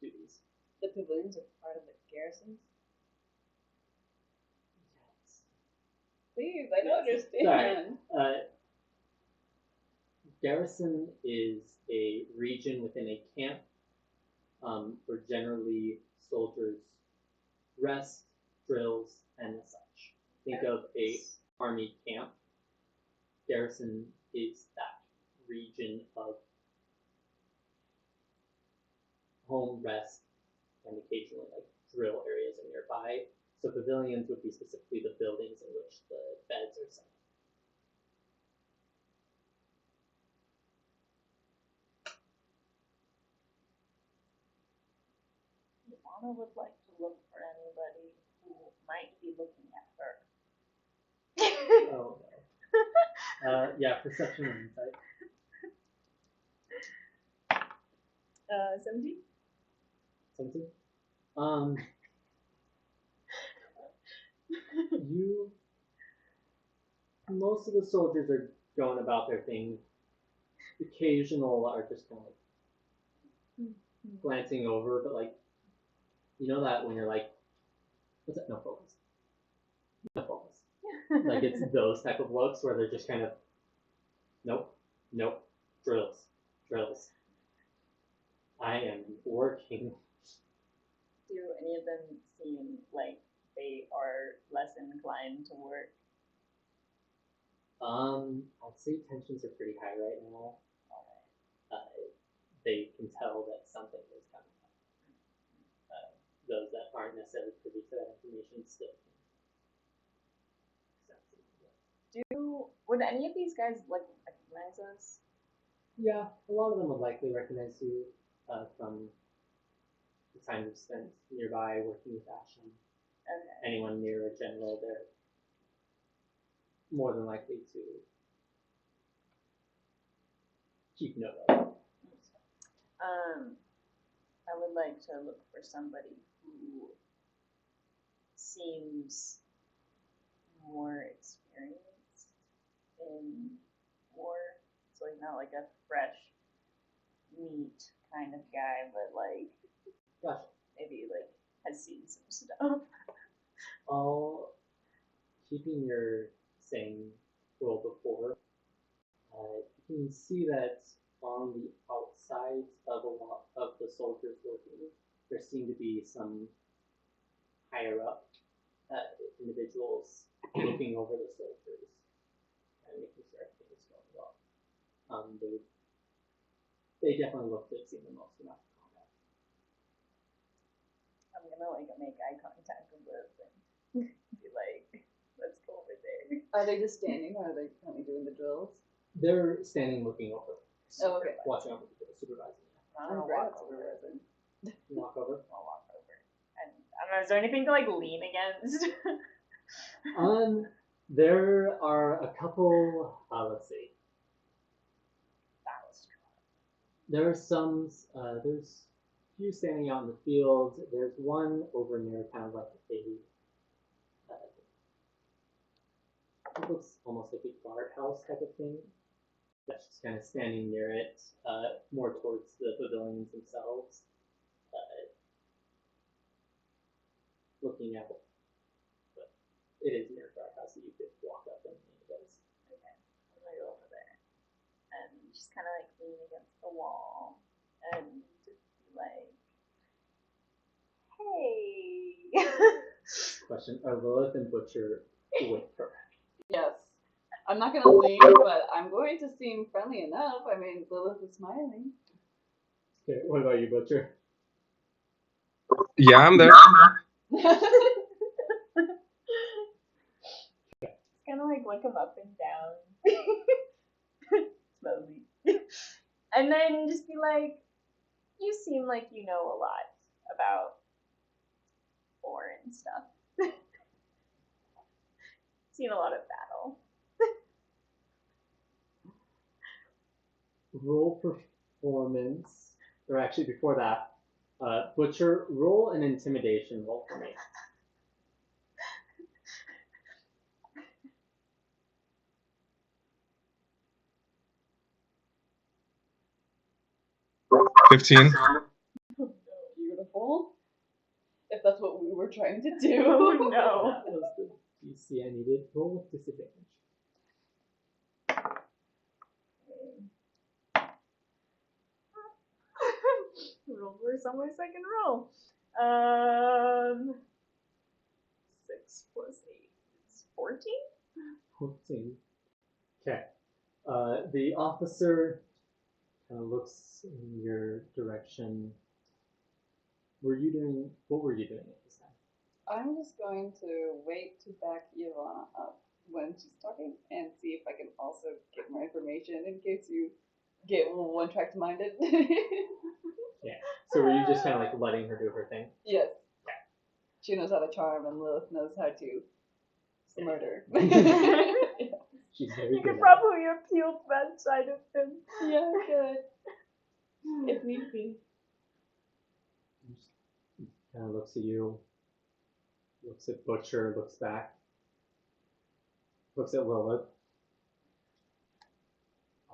duties. The pavilions are part of the garrisons? Yes. Please, I don't Yes. understand. Sorry. Garrison is a region within a camp where generally soldiers rest, drills, and such. Think of a army camp. Garrison is that region of home rest and occasionally like drill areas are nearby. So pavilions would be specifically the buildings in which the beds are set. Ivana would like to look for anybody who might be looking at her. Oh no. Yeah, perception and insight. 17? 17? Most of the soldiers are going about their thing. Occasional are just kind of like glancing over, but like, you know that when you're like, what's that? No focus. No focus. Like it's those type of looks where they're just kind of, nope, drills. I am working. Do any of them seem like they are less inclined to work? I'd say tensions are pretty high right now. They can tell that something is coming up. Those that aren't necessarily privy to that information still can sense it. Would any of these guys like recognize us? Yeah, a lot of them would likely recognize you from the time you've spent nearby working with Ashland. Okay. Anyone near a general, they're more than likely to keep note of. I would like to look for somebody who seems more experienced in war. So like not like a fresh meat kind of guy, but like Gotcha. maybe like has seen some stuff. I'll keeping your same roll before. You can see that on the outsides of a lot of the soldiers working, there seem to be some higher up individuals looking over the soldiers and making sure everything is going well. They definitely look to have seen the most amount of combat. I'm gonna like make eye contact with Liv and be like, let's go over there. Are they just standing or are they currently doing the drills? They're standing looking over. Oh, okay. Watching over the supervising. I'm gonna great walk at over. supervising. You walk over. I'll walk over. And I don't know, is there anything to like lean against? There are a couple. Let's see. There are some. There's a few standing out in the field. There's one over near kind of like a. It looks almost like a guardhouse type of thing. That's just kind of standing near it, more towards the pavilions themselves, looking at it. But it is near a guardhouse that you could walk up and lean against. Okay, I'm gonna go over there and just kind of like lean against the wall and just be like, hey. Question: are Lilith and Butcher with her? Yes. I'm not gonna lean, but I'm going to seem friendly enough. I mean, Lilith is smiling. Okay, what about you, Butcher? Yeah, I'm there. Kind of like look him up and down slowly, and then just be like, you seem like you know a lot about war and stuff. Seen a lot of battle. Roll performance, or actually before that, Butcher, roll an intimidation roll for me. $15. Beautiful. If that's what we were trying to do. Oh no. That was the DC I needed. Roll with disadvantage. Rolled worse on my second roll. 6 plus 8 is 14? 14. Okay. The officer kind of looks in your direction. What were you doing at this time? I'm just going to wait to back Ivana up when she's talking and see if I can also get more information in case you get one-track minded. So were you just kind of like letting her do her thing? Yes. She knows how to charm and Lilith knows how to murder. She's very You good could at probably appeal that side of him. Yeah, good. If need be. it. Kind of looks at you. Looks at Butcher. Looks back. Looks at Lilith.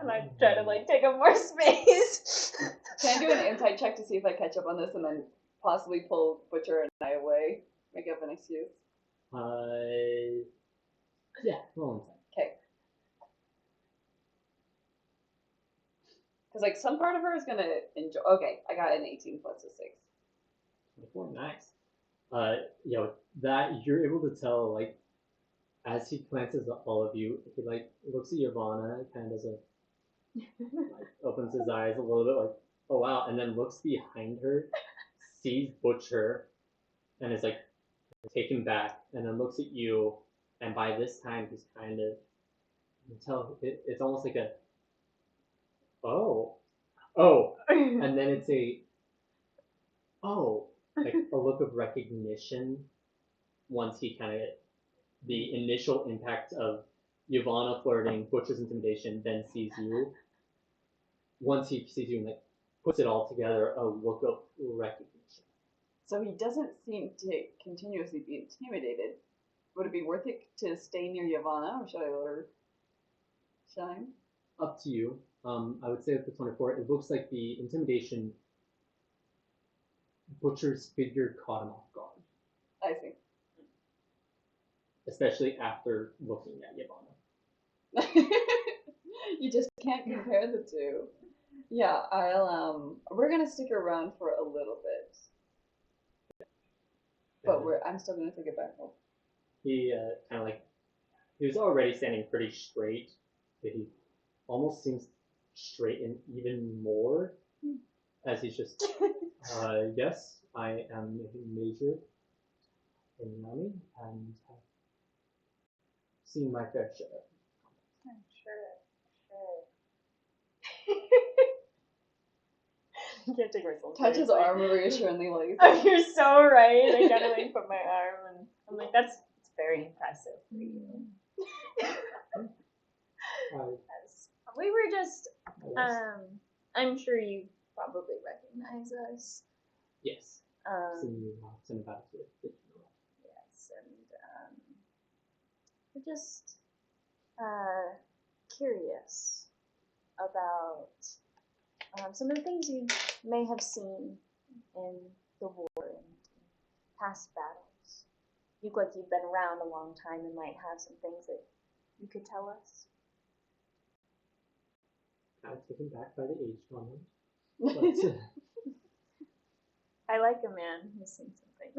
And I try to like take up more space. Can I do an insight check to see if I catch up on this and then possibly pull Butcher and I away? Make up an excuse. Yeah, roll insight. Okay. Because like some part of her is gonna enjoy. Okay, I got an 18 plus a 6. 24, nice. That you're able to tell, like, as he glances at all of you, he like looks at Yavanna, kind of does a like opens his eyes a little bit, like, oh wow, and then looks behind her, sees Butcher, and is like taken back, and then looks at you, and by this time he's kind of, you can tell it's almost like a oh, and then it's a like a look of recognition once he kind of the initial impact of Yavanna flirting, Butcher's intimidation, then sees you. Once he sees you and like, puts it all together, a look of recognition. So he doesn't seem to continuously be intimidated. Would it be worth it to stay near Yavanna, or should I let her shine? Up to you. I would say with the 24, it looks like the intimidation Butcher's figure caught him off guard, I see. especially after looking at Yavanna. You just can't compare the two. Yeah, we're gonna stick around for a little bit, but I'm still gonna take it back home. He kind of he was already standing pretty straight, but he almost seems straightened even more as he's just, yes, I am a major in the army and have seen my fair share. Sure. I can't take myself. Touch his arm reassuringly while you Oh, you're so right. I gotta put my arm and I'm like, that's very impressive for you. We were just I'm sure you probably recognize us. Yes. Seen you in about it. Yes, and we're just curious about some of the things you may have seen in the war and past battles. You look like you've been around a long time and might have some things that you could tell us. Kind of taken back by the age comment. I like a man who's seen some things.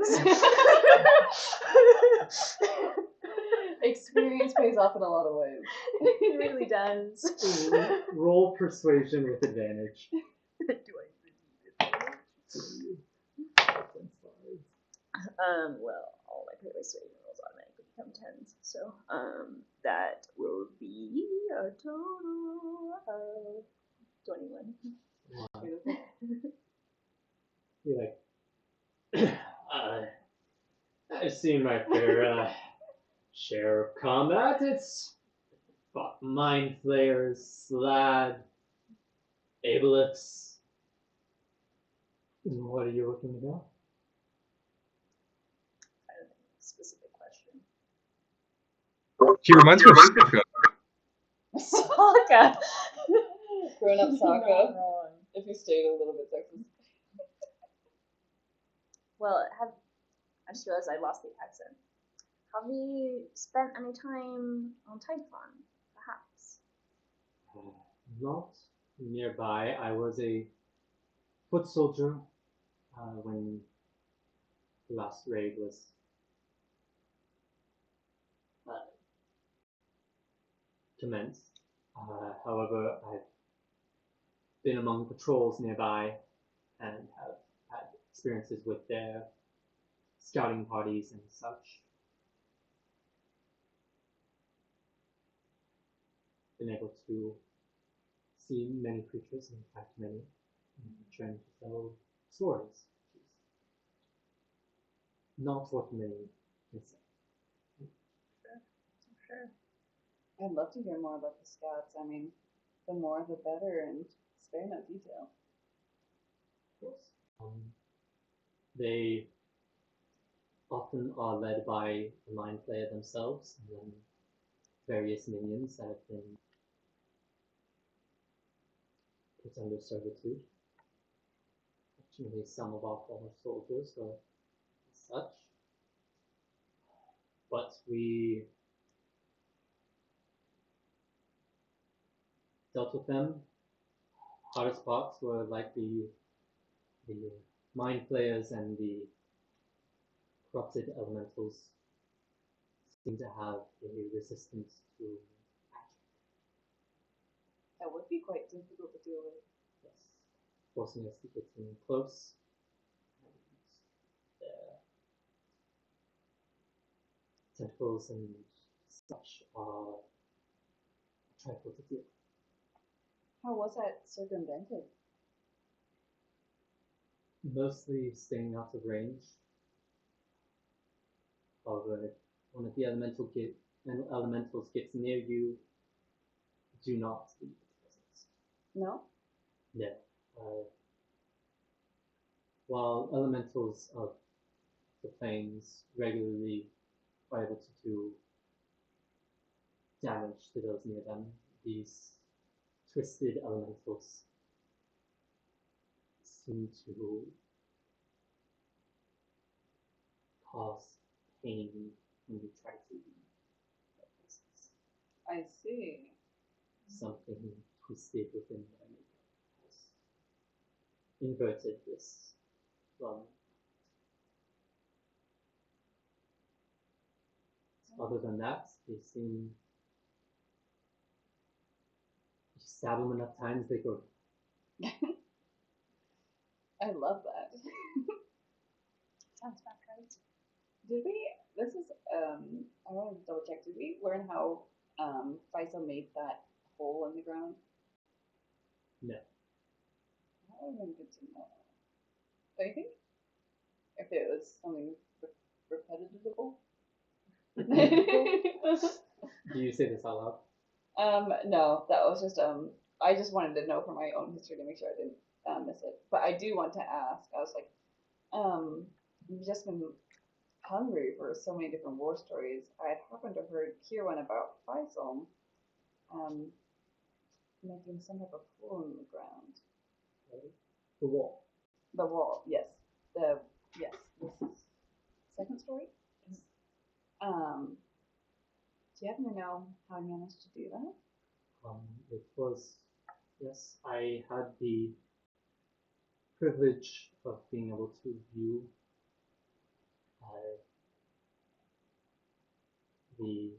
Experience pays off in a lot of ways. It really does. Roll persuasion with advantage. Do I well, all my persuasion rolls automatically become 10s, so that will be a total of 21. You're like, I've seen my fair share of combat. It's fought mind flayers, slad, aboleths. What are you looking to go? I don't know, specific question. He reminds me of Sokka. Sokka! Grown up Sokka. Wrong. If you stayed a little bit sexist. Well, I just realized I lost the accent. Have you spent any time on Typhon, perhaps? Not nearby. I was a foot soldier when the last raid was commenced. However, I've been among patrols nearby and have had experiences with their scouting parties and such. Been able to see many creatures and fact many, and trying to tell stories. Not what many can say. Sure. I'd love to hear more about the scouts. I mean, the more the better, and spare no detail. Of course. They often are led by the mind player themselves, and then various minions that have been put under servitude. Fortunately, some of our former soldiers were such. But we dealt with them. Hardest parts were like the mind players and the corrupted elementals seem to have a resistance to magic. That would be quite difficult to deal with. Yes. Forcing us to get in close. And their tentacles and such are a trifle to deal with. How was that circumvented? Mostly staying out of range. However, if one of the elementals gets near you, do not leave its presence. No? No. while elementals of the plains regularly are able to do damage to those near them, these twisted elementals seem to cause pain when you try to leave their places. I see. Something twisted within their makeup has inverted this from. Other than that, they seem. You stab them enough times, they go. I love that. Sounds about right. Did we? This is I want to double check. Did we learn how Faisal made that hole in the ground? No. That would have been good to know. Do you think? If it was something repetitive? Do you say this out loud? No, that was just I just wanted to know for my own history to make sure I didn't miss it. But I do want to ask. I was like, we've just been hungry for so many different war stories. I had happened to hear one about Faisal, making some type of hole in the ground. Right? The wall. The wall, yes. Yes. This is second story. Do you happen to know how I managed to do that? It was, yes, I had the privilege of being able to view the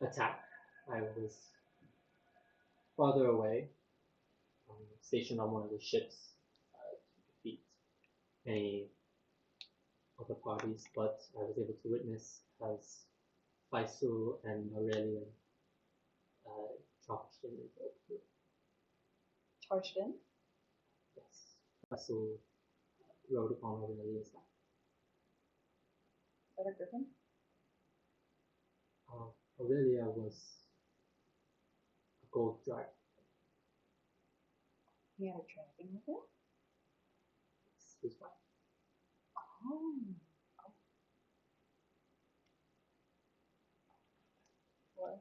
attack. I was farther away, stationed on one of the ships to defeat any of the parties, but I was able to witness as Faisal and Aurelian charged in and broke through. Charged in? Yes, Faisal rode upon Aurelian's back. Is that a griffin? Aurelia was a gold dragon. He had a dragon with him? His wife. Oh. What?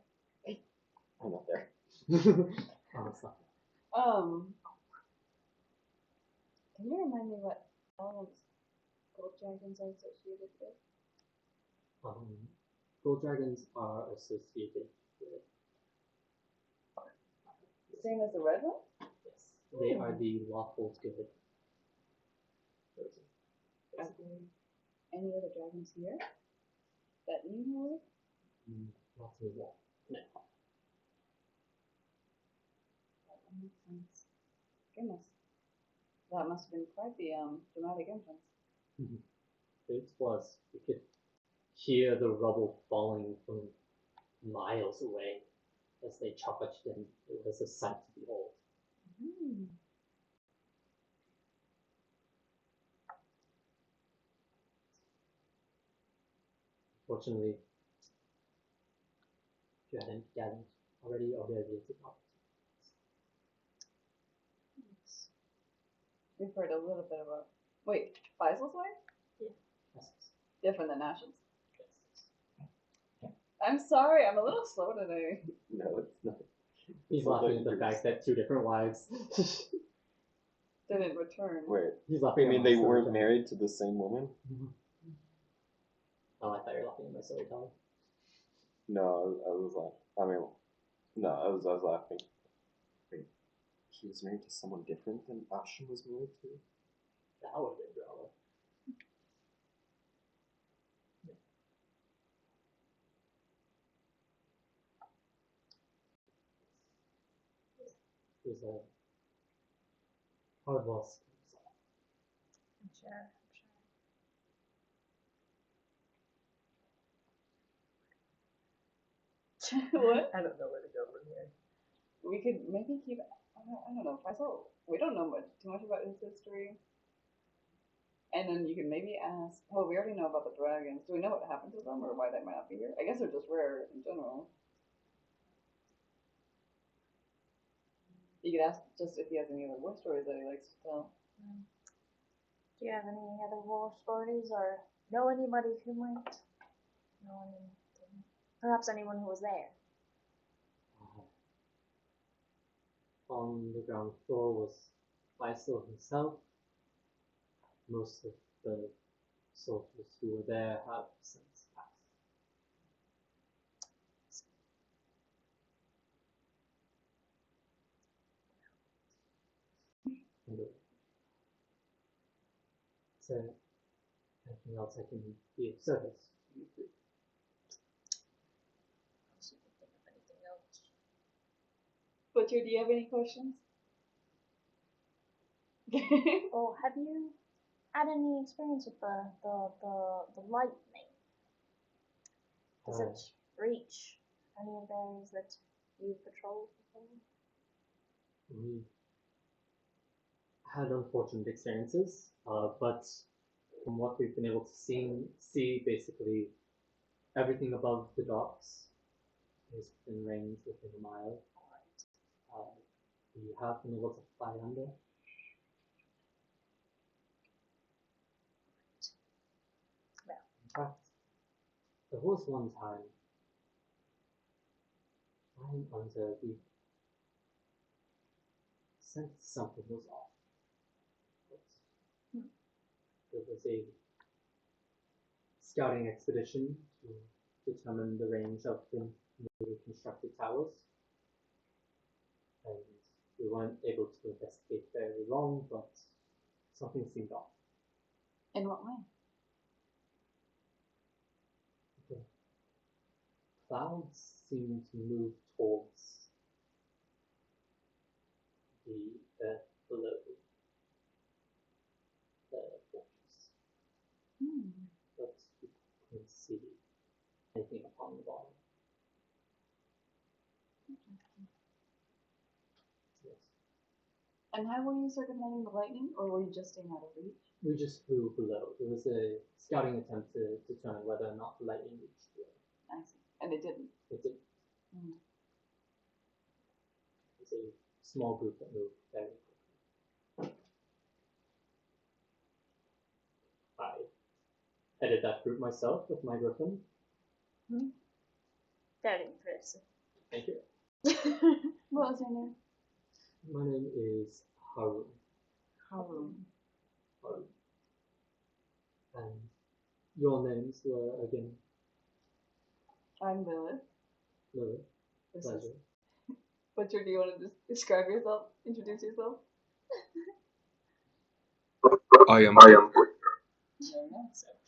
I'm not there. It's not. Can you remind me what all gold dragons are associated with? Gold dragons are associated with. Same as the red one? Yes, they are the lawful good version. Are there any other dragons here that you know of? Not anymore. No. That makes sense. Goodness. That must have been quite the dramatic entrance. It was. You could hear the rubble falling from miles away as they charged in. It was a sight to behold. Fortunately, if you hadn't gathered already, Aurelia did not. We've heard a little bit about. Wait, Faisal's wife? Yes. Different than Ash's. Yes. I'm sorry, I'm a little slow today. No, it's not. He's laughing at the fact that two different wives. Didn't return. Wait, He's I laughing mean at they my weren't storytelling. married to the same woman? Oh, I thought you were laughing at my storytelling. No, I was laughing. I mean, no, I was laughing. Wait, he was married to someone different than Asha was married to? That would have been drama. It was a hard loss. I'm sure. What? I don't know where to go from here. We could maybe keep. I don't know. Faisal, we don't know too much about his history. And then you can maybe ask. Well, we already know about the dragons. Do we know what happened to them or why they might not be here? I guess they're just rare in general. You could ask just if he has any other war stories that he likes to tell. Do you have any other war stories or know anybody who might know anything? Perhaps anyone who was there? On the ground floor was Faisal himself. Most of the soldiers who were there have since passed. So, anything else I can be of service to you? See if I think of anything else. Butcher, do you have any questions? Oh, have you had any experience with the lightning? Does it reach any of the areas that you've patrolled before? We had unfortunate experiences, but from what we've been able to see basically everything above the docks is within range, within a mile. We have been able to fly under. In fact, there was one time flying under, we sensed something was off. But there was a scouting expedition to determine the range of the newly constructed towers. And we weren't able to investigate very long, but something seemed off. In what way? The clouds seemed to move towards the earth below the fortress, but we couldn't see anything upon the bottom. Yes. And how were you circumventing the lightning, or were you just staying out of reach? We just flew below. There was a scouting attempt to determine whether or not the lightning reached below. I see. And it didn't. It didn't. Mm. It was a small group that moved very quickly. I headed that group myself with my griffin. Very impressive. Thank you. What was your name? My name is Harun. Harun. And your names were again? I'm Lilith. Lily. This Pleasure. is Butcher, do you want to just describe yourself? Introduce yourself? I am. So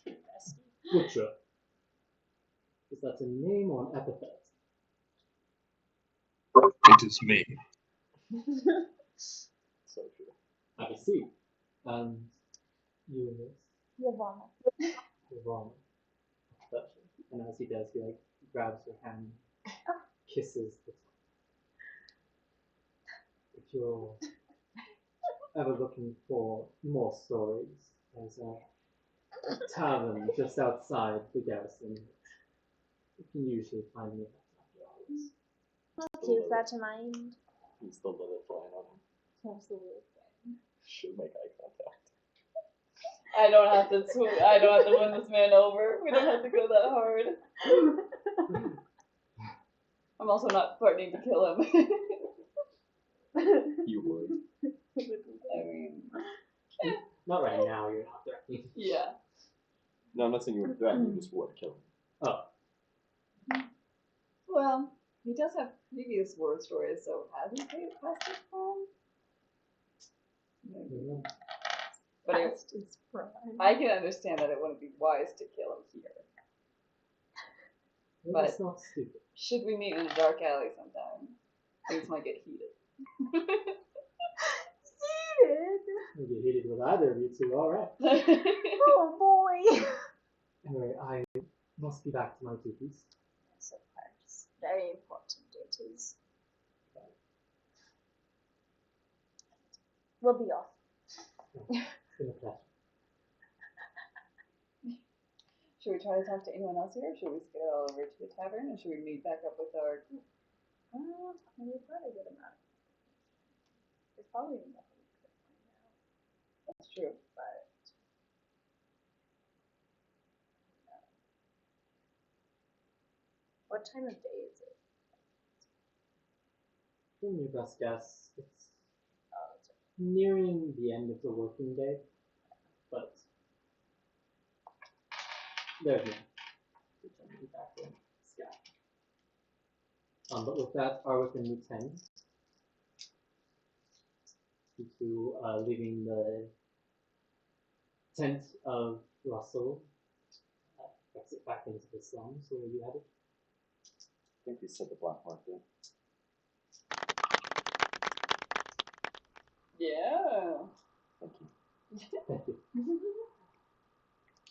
curious. Butcher. Is that a name or an epithet? It is me. So true. I see. And you, Miss Yvonne. Yvonne. Pleasure. And as he does, he like grabs your hand, kisses the top. If you're ever looking for more stories, there's a tavern just outside the garrison. You can usually find me after hours. I'll keep that in mind. He's the Lilith line on him. Absolutely. Should make eye contact. I don't have to win this man over. We don't have to go that hard. I'm also not threatening to kill him. You would. I mean, Not right now, you're not threatening. yeah. No, I'm not saying you would threaten, you just would kill him. Oh. Well, he does have previous war stories, so has he passed his prime? Maybe. But Past is prime. I can understand that it wouldn't be wise to kill him here. But- It's not stupid. Should we meet in a dark alley sometime? Things might get heated. Heated. You'll get heated with either of you two, alright. Oh boy. Anyway, I must be back to my duties. Yes, of course. Very important duties. We'll be off. It's been a pleasure. Should we try to talk to anyone else here? Should we scale over to the tavern, or should we meet back up with our group? We've got a good amount. There's probably enough we could find out. That's true. but what time of day is it? Give me your best guess. It's Oh, it's nearing the end of the working day, but there's no returning back in sky. But with that, are within the 10. To leaving the tent of Russell, exit back into the slums where you headed. I think we said the black market. Yeah. Thank you. Thank you.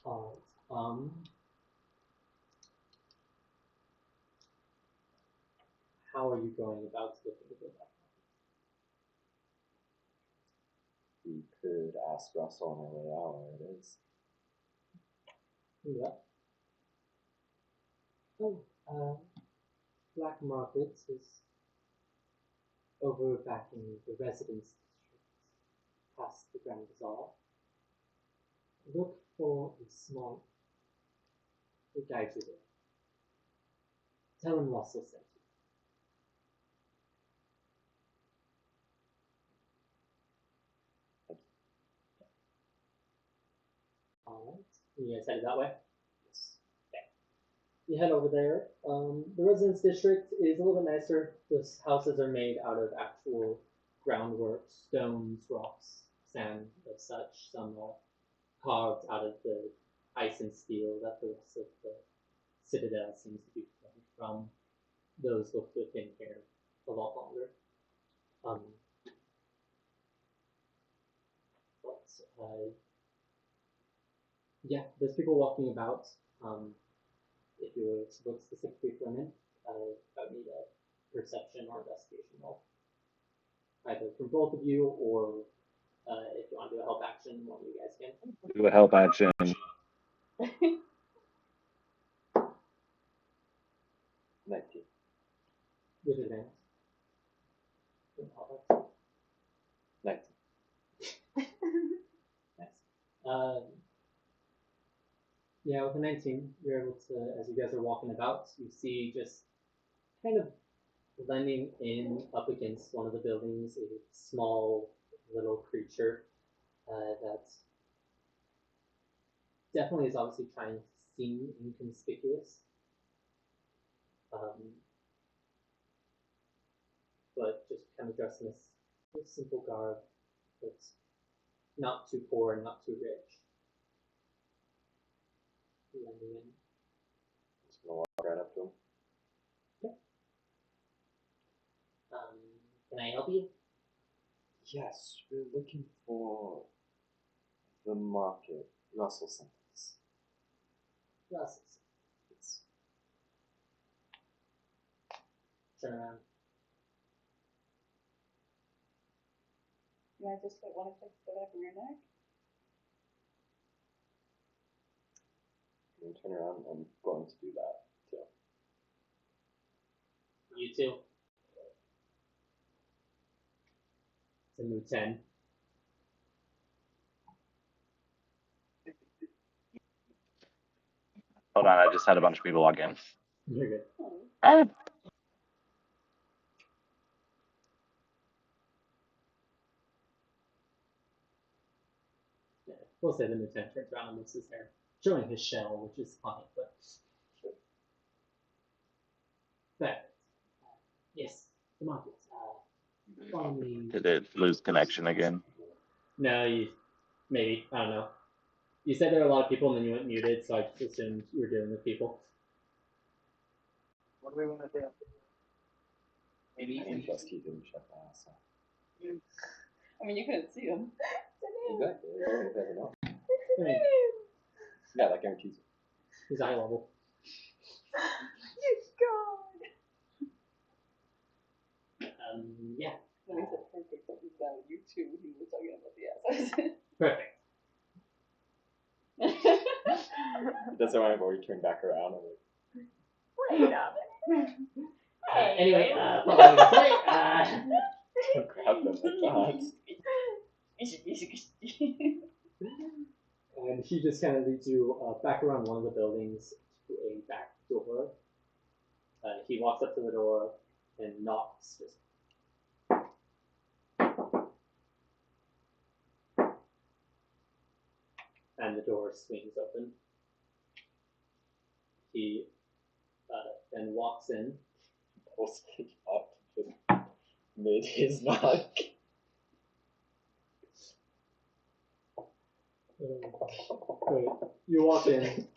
Alright. How are you going about looking at the black We could ask Russell on our way out where it is. market? Yeah. Oh, black market is over back in the residence district, past the Grand Bazaar. Look for a small. We'll guide you there. Tell him Russell sent you. Alright. You guys headed that way? Yes. Okay. You head over there. The residence district is a little bit nicer. The houses are made out of actual groundwork, stones, rocks, sand, and such. Some are carved out of the ice and steel that the rest of the citadel seems to be formed from. Those look to have been here a lot longer. Yeah, there's people walking about. If you were to look specifically for them, I would need a perception or investigation roll. Either from both of you, or if you want to do a help action, one of you guys can. Do a help action. 19. With advantage. 19. Nice. Yeah, with a 19, you're able to, as you guys are walking about, you see just kind of blending in up against one of the buildings a small little creature that definitely is obviously trying to seem inconspicuous. But just kind of dressed in this simple garb that's not too poor and not too rich. Blending in. Just gonna walk right up to him. Can I help you? Yes, we're looking for the market. Russell sent us. Yes. It's Turn around. Can I just put one of the back of your neck? going to turn around. I'm going to do that too. You too. It's a new 10. Hold on, I just had a bunch of people log in. You're good. Oh. Yeah, we'll say the new 10 turns around and looks his hair, showing his shell, which is fine, but sure. But yes, the market. Follow me. Did it lose connection again? No, maybe, I don't know. You said there were a lot of people and then you went muted, so I just assumed you were dealing with people. What do we want to do? I trust he didn't shut the ass up. I mean, you couldn't see them. Exactly. You never know. I mean, Yeah, that guarantees it. he's eye level. Yeah. That makes it perfect that he's down you two. He was talking about the assets. Perfect. That's why I've already turned back around. I'm like, wait a minute. Hey. Anyway, following the play, grab them like that. And he just kind of leads you back around one of the buildings to a back door. He walks up to the door and knocks. And the door swings open. He then walks in. Posting up just mid his knock. Great. You walk in.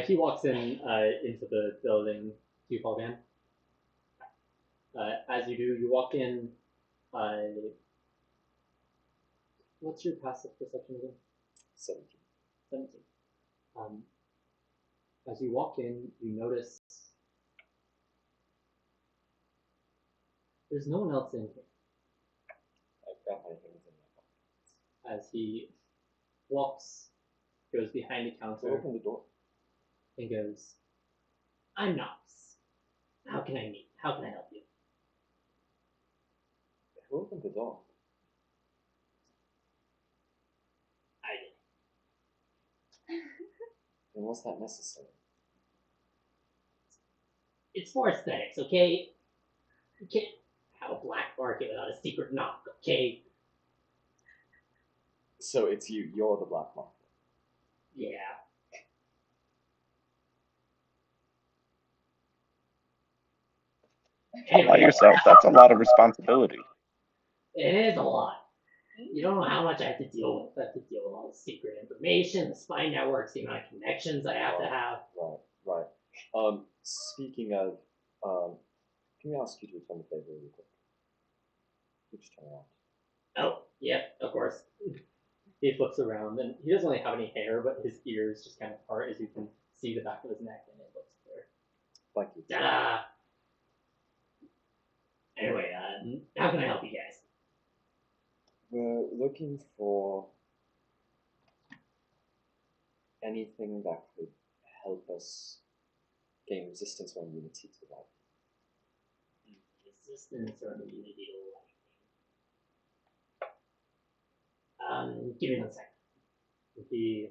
He walks in into the building. Do you fall down? As you do, you walk in. What's your passive perception again? 17. 17. As you walk in, you notice there's no one else in here. I've got my things in my pocket. As he goes behind the So counter open the door. and goes, "I'm Knox. How can I help you?" Who opened the door? I did. And was that necessary? It's for aesthetics, okay? You can't have a black market without a secret knock, okay? So it's you. You're the black market. Yeah. All by yourself, that's a lot of responsibility. It is a lot. You don't know how much I have to deal with. I have to deal with all the secret information, the spy networks, the amount of connections I have to have. Right. Speaking of, can we ask you to return the favor really quick? You just turn around. Oh, yep, of course. He flips around, and he doesn't really have any hair, but his ears just kind of part as you can see the back of his neck, and it looks clear. Thank you. Ta-da! Anyway, how can I help you guys? We're looking for anything that could help us gain resistance or immunity to life. Resistance or immunity to lightning. Give me 1 second. He,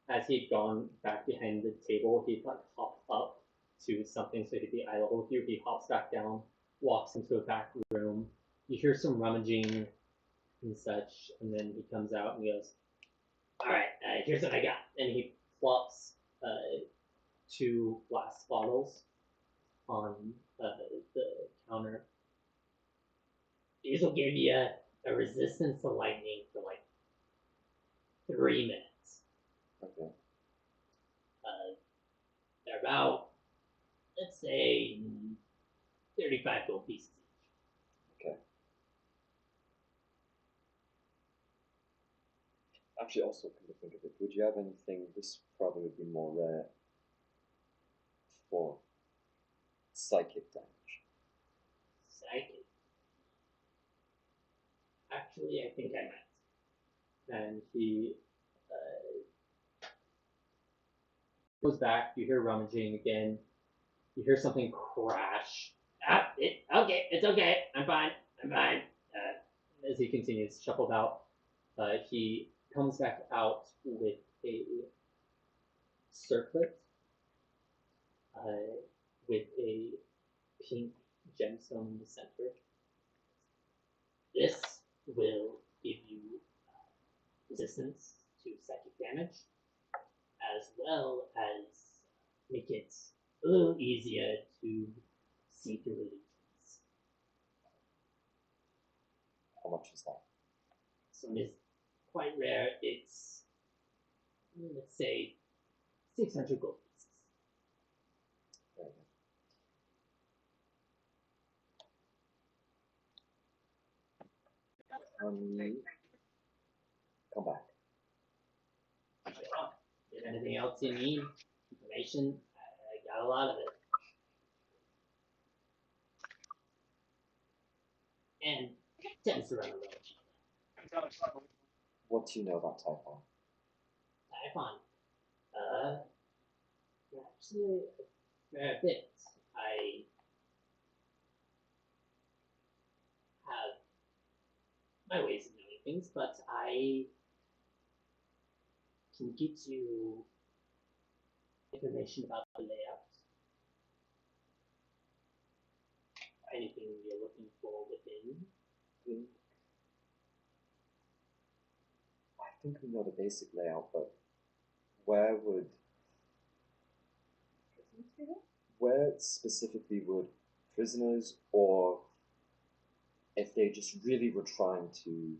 as he'd gone back behind the table, he'd hop up to something so he'd be eye level with you. He hops back down, walks into a back room. You hear some rummaging and such, and then he comes out and goes, "Alright, here's what I got." And he plops 2 glass bottles on the counter. These will give you a resistance to lightning for like 3 minutes. Okay. They're about, let's say, 35 gold pieces each. Okay. Actually, also, come to think of it, would you have anything? This probably would be more rare for psychic damage. Psychic. Actually, I think I might. And he goes back. You hear rummaging again. You hear something crash. Okay, it's okay. I'm fine. As he continues to shuffle about, he comes back out with a circlet with a pink gemstone in the center. This will give you resistance to psychic damage, as well as make it a little easier to see through illusions. How much is that? So it's quite rare. It's, let's say, 600 gold pieces. Very good. Come back. Sure. If anything else you need, information, I got a lot of it. And tends to run a little cheap. What do you know about Typhon? Typhon. Actually, a fair bit. I have my ways of knowing things, but I can get you information about the layout. Anything you're looking for within. I think we know the basic layout, but where specifically would prisoners, or if they just really were trying to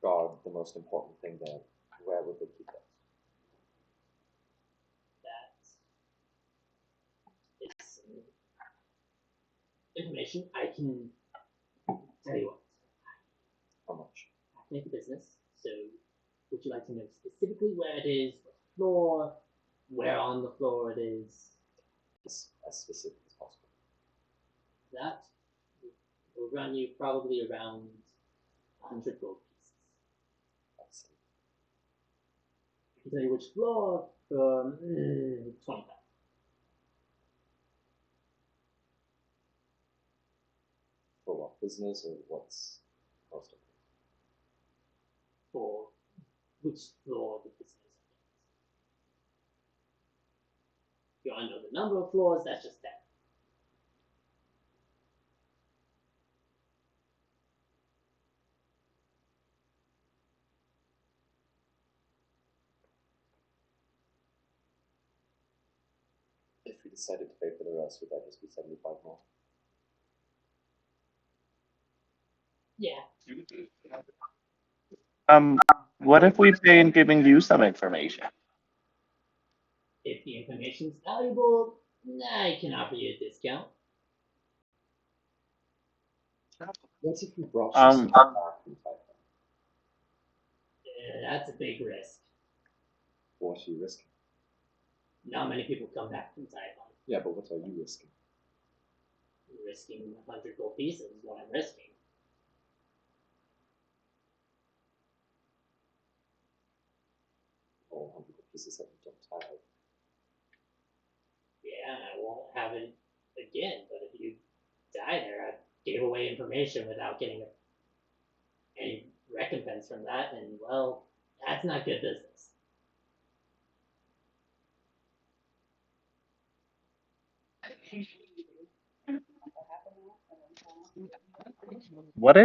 guard the most important thing there, where would they keep it? That is information I can tell you what. How much? I have to make a business, so would you like to know specifically where it is, what floor, where on the floor it is? As specific as possible. That will run you probably around 100 gold pieces. I see. I can tell you which floor for 25. For what, business, or what's most of it? For which floor the business is. If you want to know the number of floors, that's just that. If we decided to pay for the rest, would that just be 75 more? Yeah. What if we pay in giving you some information? If the information's valuable, I can offer you a discount. What if we brought you something back from Typhon? That's a big risk. What are you risking? Not many people come back from Typhon. Yeah, but what are you risking? Risking 100 gold pieces is what I'm risking. All 100 pieces that you don't have. Yeah, I won't have it again, but if you die there, I gave away information without getting any recompense from that, and well, that's not good business. What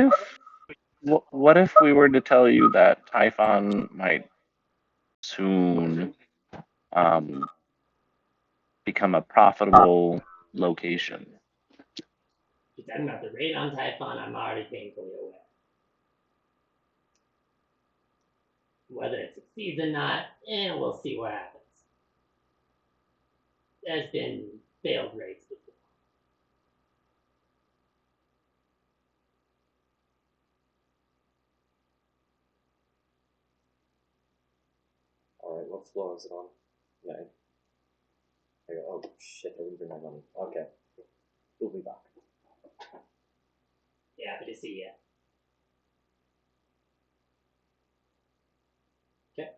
if we were to tell you that Typhon might soon become a profitable location? If you're talking about the raid on Typhon, I'm already painfully aware. Whether it succeeds or not, we'll see what happens. There's been failed raids before. Alright, what floor is it on? 9. Oh shit, I didn't bring my money. Okay. We'll be back. Yeah, happy to see you. Okay.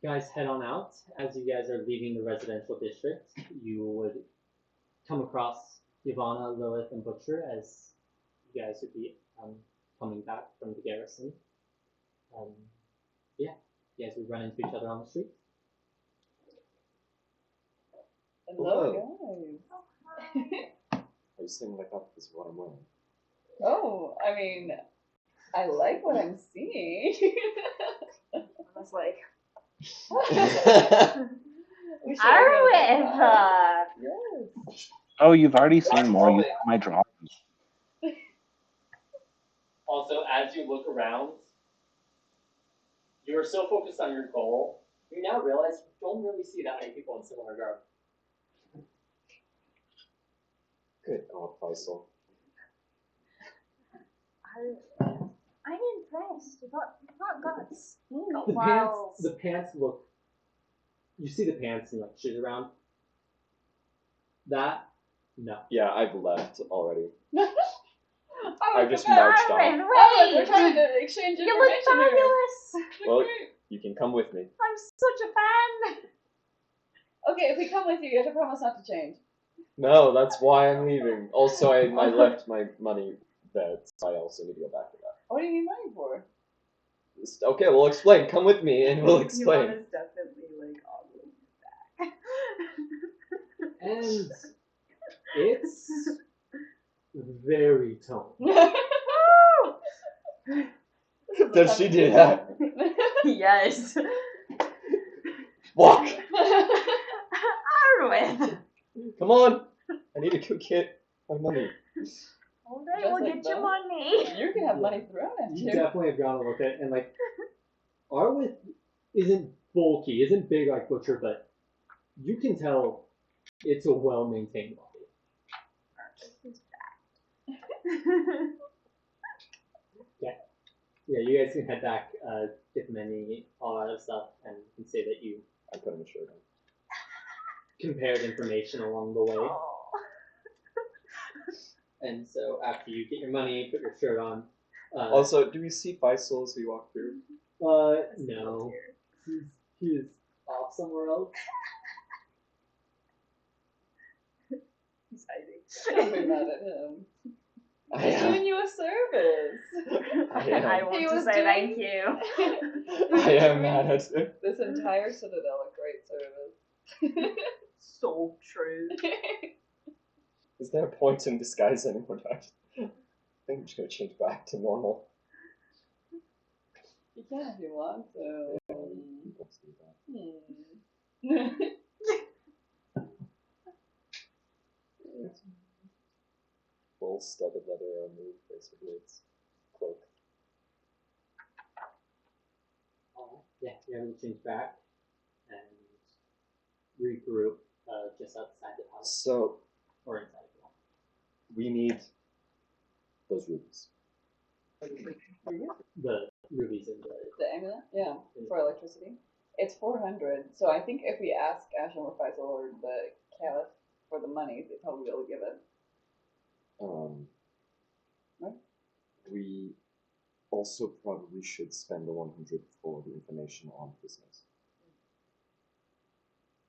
Guys, head on out. As you guys are leaving the residential district, you would come across Ivana, Lilith, and Butcher as you guys would be coming back from the garrison. Yeah, you guys would run into each other on the street. Hello, Are you saying like up is what I'm wearing? Oh, I mean, I like what I'm seeing. I was like, We should have done that. Yes. Oh, you've already seen more. You saw my drawings. Also, as you look around, you're so focused on your goal, you now realize you don't really see that many people in similar garb. Good God, Faisal. I'm impressed. You got guts. The pants look. You see the pants and like shoes around. That, no. Yeah, I've left already. Oh, I just marched off. Oh, we're trying to exchange You look information here. fabulous. Well, you can come with me. I'm such a fan. Okay, if we come with you, you have to promise not to change. No, that's why I'm leaving. Also, I left my money there, so I also need to go back to that. What do you need money for? Okay, we'll explain. Come with me and we'll Yuan explain. is definitely like ogling his back. And it's very toned. Does she do that? Yes. Walk! Arwen! Come on! I need to go get my money. All right, Just we'll like get your that? money. You can have money thrown at You you. definitely have gone to look at it, and like, Arwith isn't bulky, isn't big like Butcher, but you can tell it's a well-maintained body. Yeah, you guys can head back, get the menu, all that other stuff, and you can say that you I put my shirt on. compared information along the way. Oh. And so after you get your money, put your shirt on. Also, do we see Faisal as we walk through? No. He's off somewhere else. He's hiding. Don't be mad at him. I He's am. doing you a service. I am. I want He to was say doing- thank you. I am mad at him. This entire Citadel a great service. So true. Is there a point in disguise anymore? I think I'm just gonna change back to normal. You can if you want to. Let's do that. Full studded leather move, basically. It's cloak. Yeah, you're able to change back and regroup just outside the house So, or inside the house. we need those rubies. The rubies in the The amulet? Yeah, for electricity. It's 400, so I think if we ask Ashton or Faisal or the Caliph for the money, they probably will give it. What? We also probably should spend the 100 for the information on business.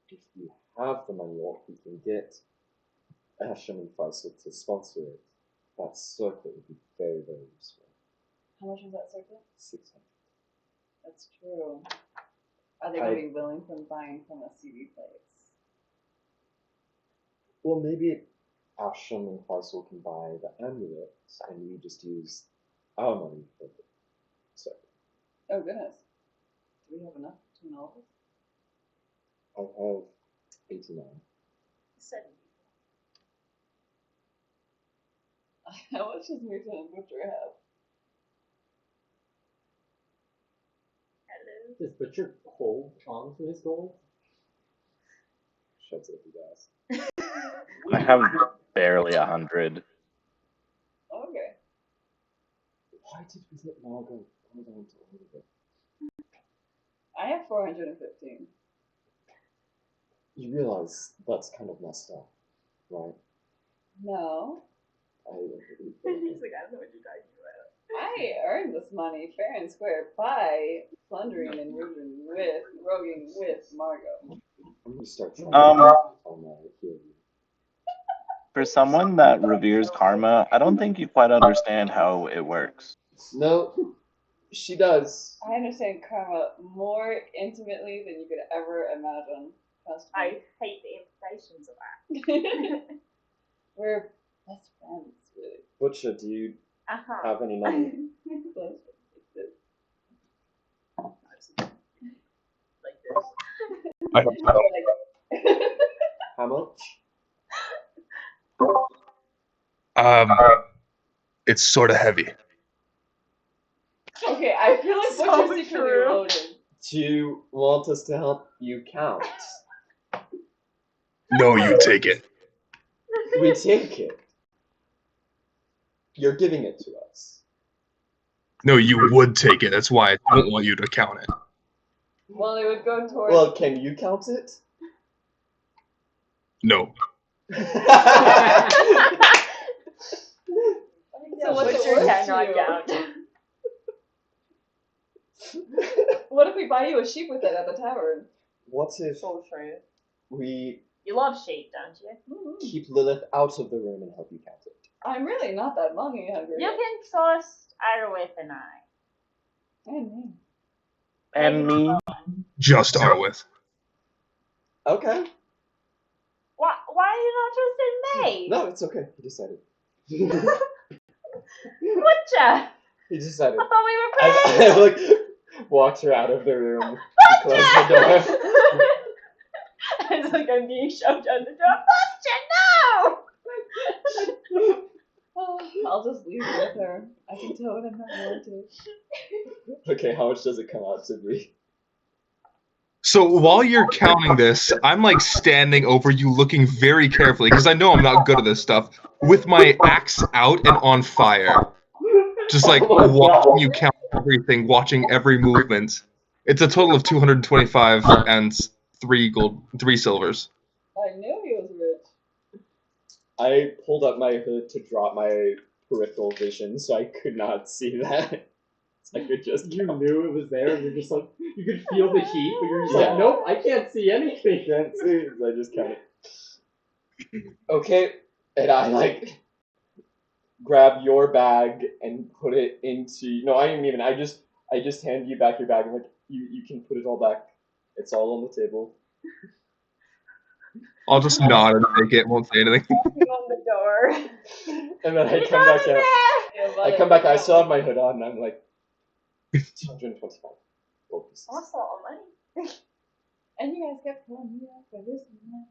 If we have the money, or if we can get Ashton and Faisal to sponsor it, that circuit would be very, very useful. How much was that circuit? 600. That's true. Are they going to be willing from buying from a CD place? Well, maybe Ashton and Faisal can buy the amulet, and we just use our money for the circuit. Oh, goodness. Do we have enough between all of us? I have 89. 70. How much does Mutant and Butcher have? Hello. Does Butcher hold on to his gold? Shuts it if he does. I have barely 100. Okay. Why did we let Margot hold on to all of it? I have 415. You realize that's kind of messed up, right? No. He's like, I don't know what you're talking about. I earned this money fair and square by plundering and roguing with Margot. I'm gonna start trying on here. For someone that reveres karma, I don't think you quite understand how it works. No, she does. I understand karma more intimately than you could ever imagine. Trust me. I hate the implications of that. We're best friends, really. Butcher, do you Uh-huh. have any money? Like this. I hope so. How much? It's sort of heavy. Okay, I feel like So Butcher's secretly true. loaded. Do you want us to help you count? No, you take it. We take it. You're giving it to us. No, you would take it. That's why I don't want you to count it. Well, it would go towards. Well, can you count it? No. So what's it Butcher worth cannot to you? count. What if we buy you a sheep with it at the tavern? What if So true. we You love sheep, don't you? keep Lilith out of the room and help you count it? I'm really not that money hungry. You can trust Arwith and I. And me. And me. Just Arwith. Okay. Why are you not trusting me? No, it's okay. He decided. Butcher! He decided. I thought we were I friends! like walked her out of the room. Closed the door. It's like I'm being shoved out the door. Butcher, no! I'll just leave it with her. I can tell when I'm not wanted. Okay, how much does it come out to be? So while you're counting this, I'm like standing over you looking very carefully, because I know I'm not good at this stuff, with my axe out and on fire. Just like Oh my watching God. you count everything, watching every movement. It's a total of 225 and 3 silvers. I knew he was rich. I pulled up my hood to drop my peripheral vision, so I could not see that. So I could just You count. knew it was there, and you're just like, you could feel the heat, but you're just Yeah. like, nope, I can't see anything. Can't see, so I just counted. Okay, and I like grab your bag and put it into. No, I didn't even. I just hand you back your bag and like you can put it all back. It's all on the table. I'll just nod and take it, won't say anything. On the door. And then I come back out. I come back. I still have my hood on, and I'm like 225 gold pieces. That's a lot of money. And you guys kept calling me out for this and that.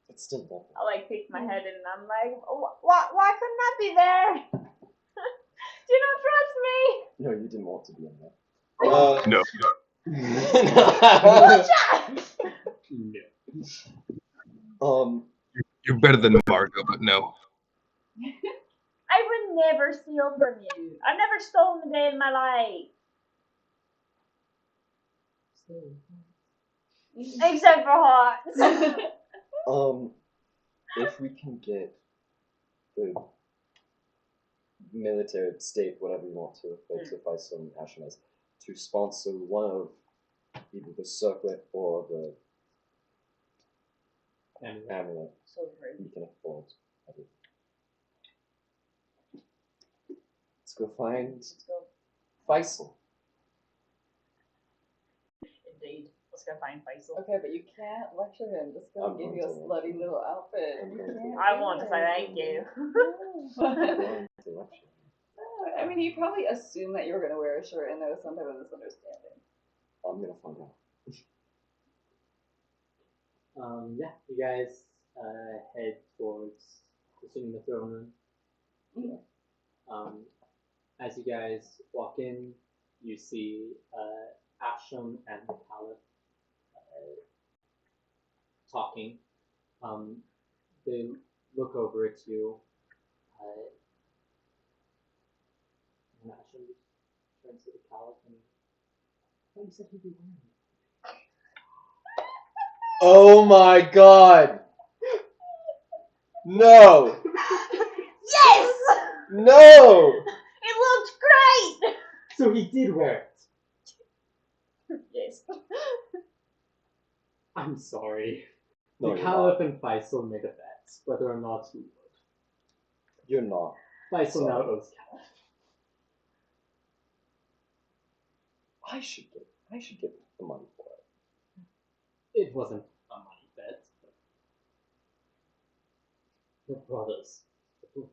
It's still nothing. I like pick my head and I'm like, why couldn't that be there? Do you not trust me? No, you didn't want to be in there. No. No. You're better than Margo, but no. I would never steal from you. I've never stolen a day in my life. Except for hearts. If we can get the military state, whatever you want to, to fight some Ashenites, to sponsor one of either the circlet or the amulet, So rude. we can afford everything. Let's go find Faisal. Indeed. Let's go find Faisal. Okay, but you can't lecture him. Just gonna give you a slutty little outfit. I'm You going to. can't I do want to it. say thank you. I mean, he probably assumed that you were gonna wear a shirt, and there was some type of misunderstanding. I'm gonna find out. Yeah, you guys head towards, assuming the throne room. As you guys walk in, you see Asham and the Caliph talking. They look over at you. And Asham just turns to the Caliph and, oh, you said he'd be wearing it. Oh my God! No! Yes! No! It looked great! So he did wear it. Yes. I'm sorry. No, The you're Caliph not. and Faisal made a bet whether or not he would. You're not. Faisal now Sorry. owes Caliph. I should get the money for it. It wasn't a money bet. But the brothers. We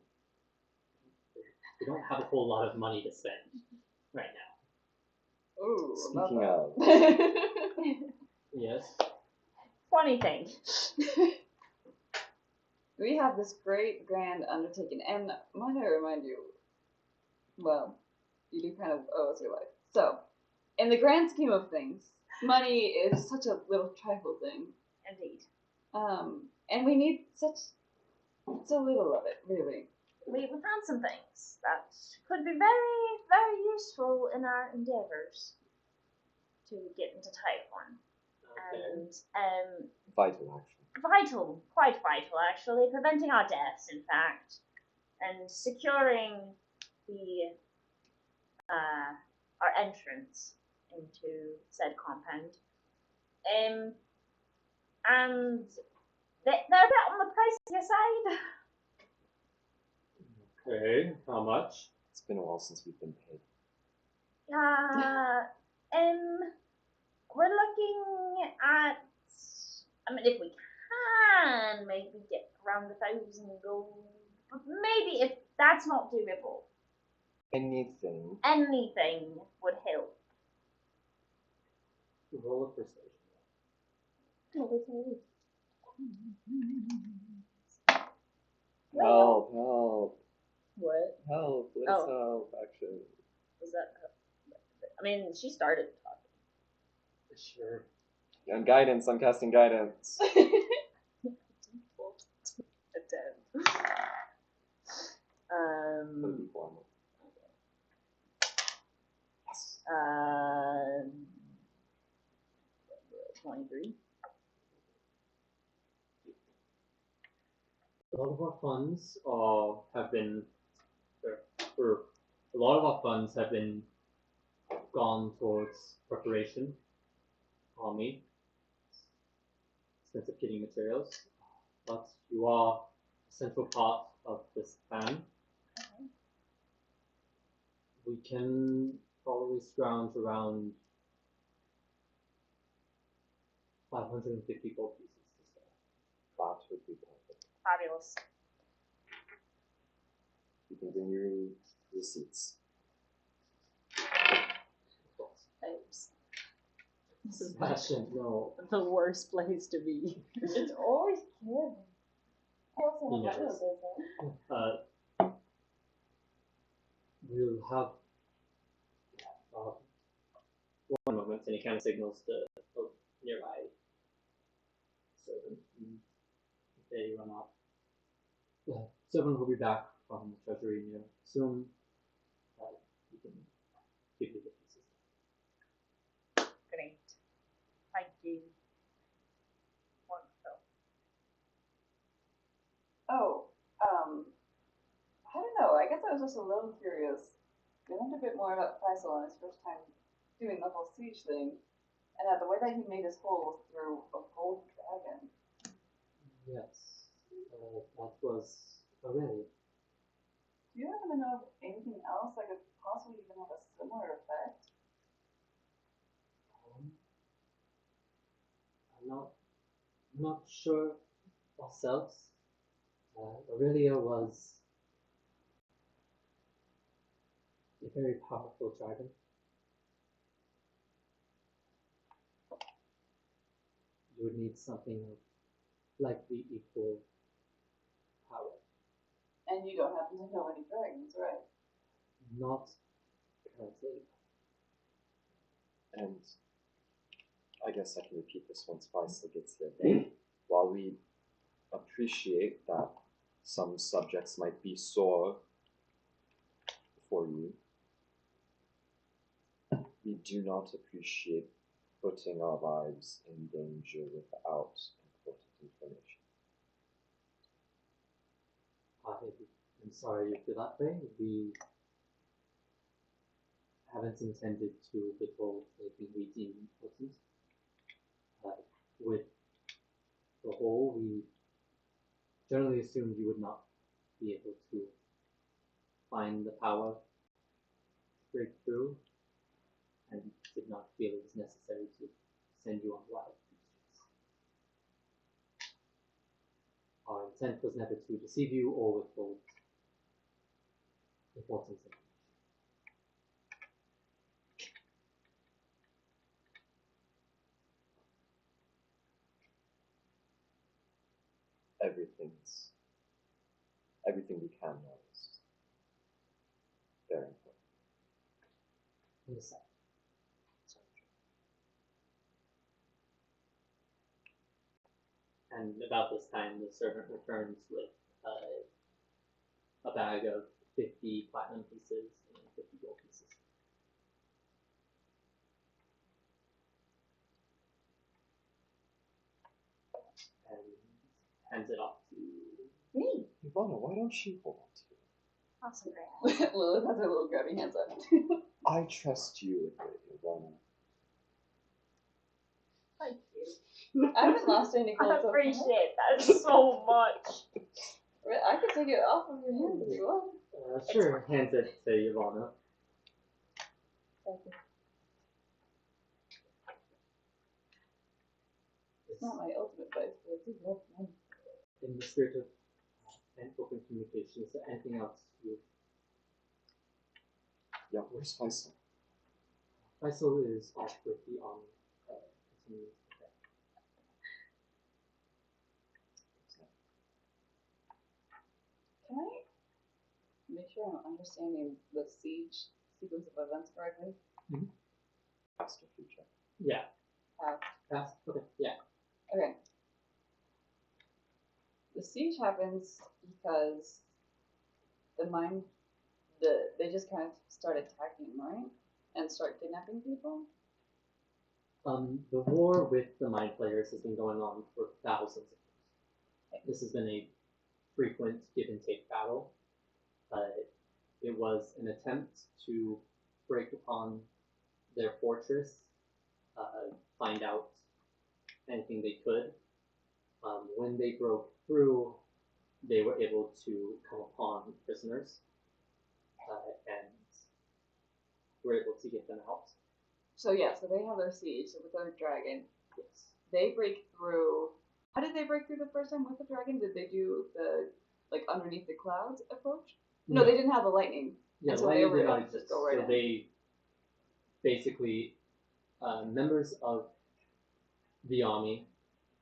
don't have a whole lot of money to spend right now. Ooh, Speaking of, Yes. Funny thing. we have this great grand undertaking, and might I remind you, well, you do kind of owe us your life. So, in the grand scheme of things, money is such a little trifle thing. Indeed. And we need so little of it, really. We found some things that could be very, very useful in our endeavors to get into Type 1. And vital actually. vital, quite vital actually, preventing our deaths, in fact, and securing the our entrance into said compound. And they're a bit on the pricier side. Okay, how much? It's been a while since we've been paid. We're looking at. I mean, if we can, maybe get around 1,000 gold. But maybe if that's not doable, Anything. anything would help. Roll a persuasion. Help, help, What? help, please Oh. help, actually. Was that? I mean, she started talking. Sure. And guidance, I'm casting guidance. A 10. Put a D4 on it. Yes. 23. A lot of our funds have been, or a lot of our funds have been gone towards preparation, army, expensive kitting materials. But you are a central part of this plan. We can probably scrounge around 550 gold pieces to start. That would be perfect. Fabulous. You can bring your receipts. Thanks. This is Passion, no. the worst place to be. It's always Kevin. I also have Yes. business. We'll have one moment, and he kind of signals to a nearby servant. And they run off. The servant will be back from the treasury near soon. He can give you the pieces. Great. Thank you. Wonderful. Oh, I don't know. I guess I was just a little curious. We learned a bit more about Faisal on his first time doing the whole siege thing, and the way that he made his hole was through a gold dragon. Yes, that was Aurelia. Do you happen to know of anything else that could possibly even have a similar effect? I'm not sure ourselves. Aurelia was a very powerful dragon. You would need something of likely equal power. And you don't happen to know any dragons, right? Not currently. And I guess I can repeat this once Faisal gets here. While we appreciate that some subjects might be sore for you, we do not appreciate putting our lives in danger without important information. I'm sorry you feel that way. We haven't intended to withhold anything we deem important. With the whole, we generally assumed you would not be able to find the power to break through, and did not feel it was necessary to send you on wild goose chase. Our intent was never to deceive you or withhold important information. Everything we can know is very important. Understand. And about this time, the servant returns with a bag of 50 platinum pieces and 50 gold pieces. And hands it off to Me. Ivana, why don't you hold on to it? Awesome, great. Lilith has her little grubby hands up. I trust you with it, Ivana. Thank you. I haven't lost any I gold. appreciate that so much. I could take it off of your hands if you want. sure, hands it to Ivana. Exactly. It's not my ultimate vice, but I do love money. In the spirit of and open communication, is there anything else you? Yeah, where's Faisal? Faisal is off with the army. Continuing to prepare. Can I make sure I'm understanding the siege sequence of events correctly? Past or future? Yeah. Past. Past. Okay. Yeah. Okay. The siege happens because they just kind of start attacking, right? And start kidnapping people? The war with the mind players has been going on for thousands of years. This has been a frequent give and take battle. It was an attempt to break upon their fortress, find out anything they could. When they broke through, they were able to come upon prisoners and were able to get them out. So yeah, so they have their siege with their dragon. Yes. They break through. How did they break through the first time with the dragon? Did they do the like underneath the clouds approach? No, they didn't have the lightning. Yeah, and so lightning they were did not able to exist. just go right so in. they basically members of the army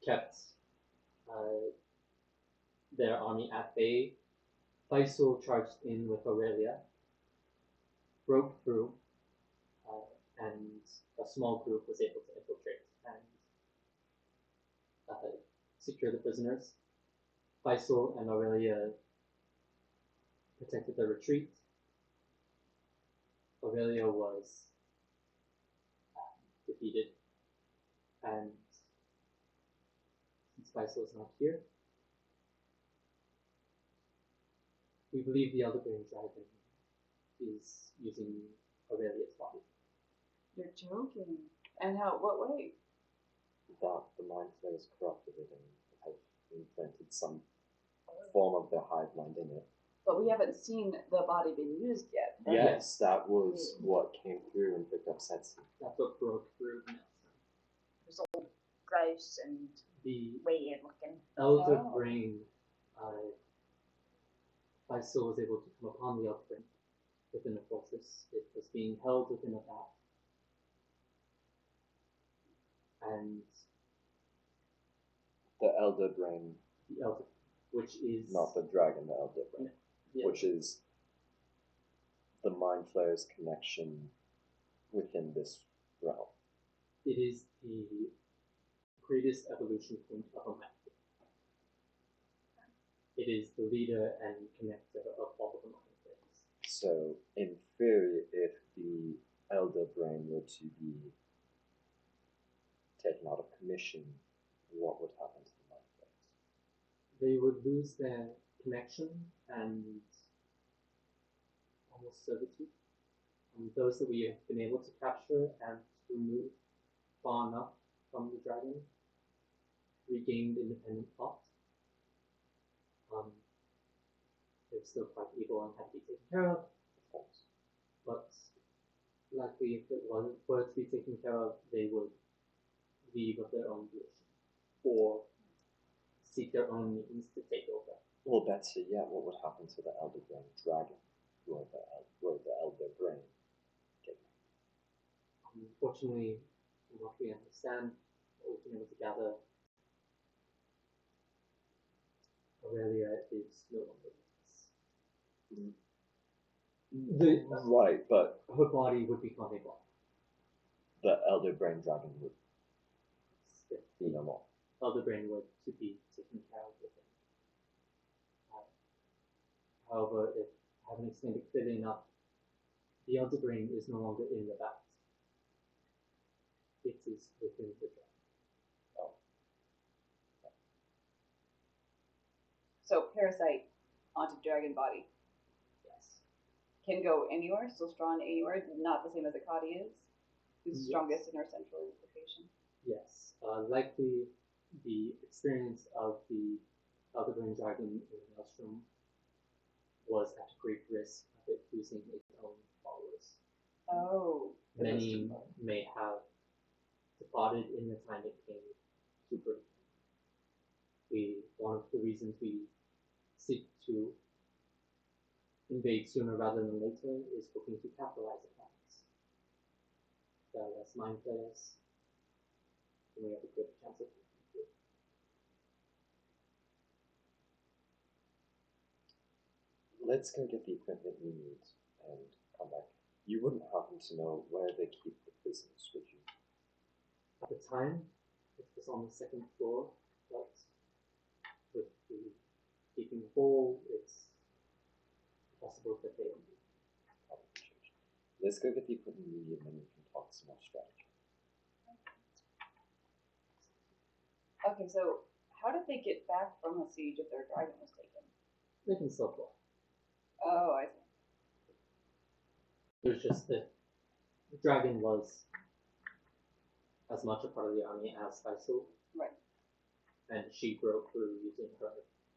kept their army at bay. Faisal charged in with Aurelia, broke through, and a small group was able to infiltrate and secure the prisoners. Faisal and Aurelia protected the retreat. Aurelia was defeated, and since Faisal is not here, we believe the Elder Brain Dragon is using Aurelia's body. You're joking. And how? What way? That the mind flayers corrupted it and have implanted some form of their hive mind in it. But we haven't seen the body being used yet. Right? Yes, that was what came through and picked up Setsi. That's what broke through Nelson. There's old grouse and The weighted looking. Elder Oh. Brain, Faisal was able to come upon the Elder Brain within the fortress. It was being held within a vat. And The Elder Brain, the Elder, which is not the dragon, the Elder Brain, yeah, which is the mind flayer's connection within this realm. it is the greatest evolution point of a map. It is the leader and connector of all of the mind flayers. So, in theory, if the Elder Brain were to be taken out of commission, what would happen to the mind flayers? They would lose their connection and almost servitude. Those that we have been able to capture and to remove far enough from the dragon regained independent thought. They're still quite evil and have to be taken care of, but likely if it were to be taken care of, they would leave of their own volition or seek their own means to take over. Well, better yet, what would happen to the Elder Brain dragon? Were the Elder Brain taken? Unfortunately, from what we understand, what we've been able to gather, Aurelia is no longer with us. Right, but Her body would become a body. the Elder Brain dragon would be no more. Elder Brain were to be taken care of within. However, if I haven't explained it clearly enough, the Elder Brain is no longer in the vat. It is within the dragon. So parasite onto dragon body Yes. can go anywhere, still strong anywhere, not the same as a Kadi is. Who's strongest in her central location. Yes. Likely the experience of the Elder Brain Dragon in the Maelstrom was at great risk of it losing its own followers. Oh. many may have departed in the time it came to birth. One of the reasons we seek to invade sooner rather than later is hoping to capitalize upon this. The less mind players, and we have a good chance of it. Let's go get the equipment we need and come back. You wouldn't happen to know where they keep the prisoners, would you? At the time, it was on the second floor, but with the keeping whole, it's possible that they will be. Let's go get the equipment we need and then we can talk some more strategy. Okay, so how did they get back from the siege if their dragon was taken? They can still fly. Oh, I see. There's just that the dragon was as much a part of the army as Faisal. Right. And she broke through using her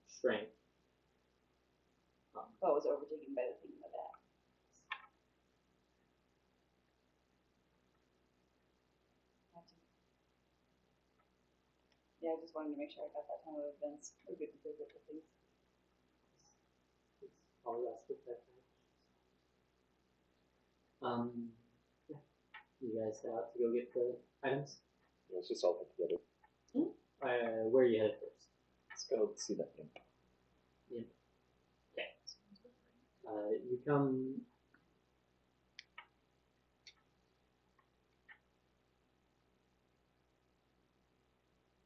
strength. But was overtaken by the thing of that. Yeah, I just wanted to make sure I got that time of events. We're good to visit the things. It's all less with that. Yeah. You guys head out to go get the items. Let's just all get together. Where are you headed first? Let's go see that thing. Yeah. Okay. You come.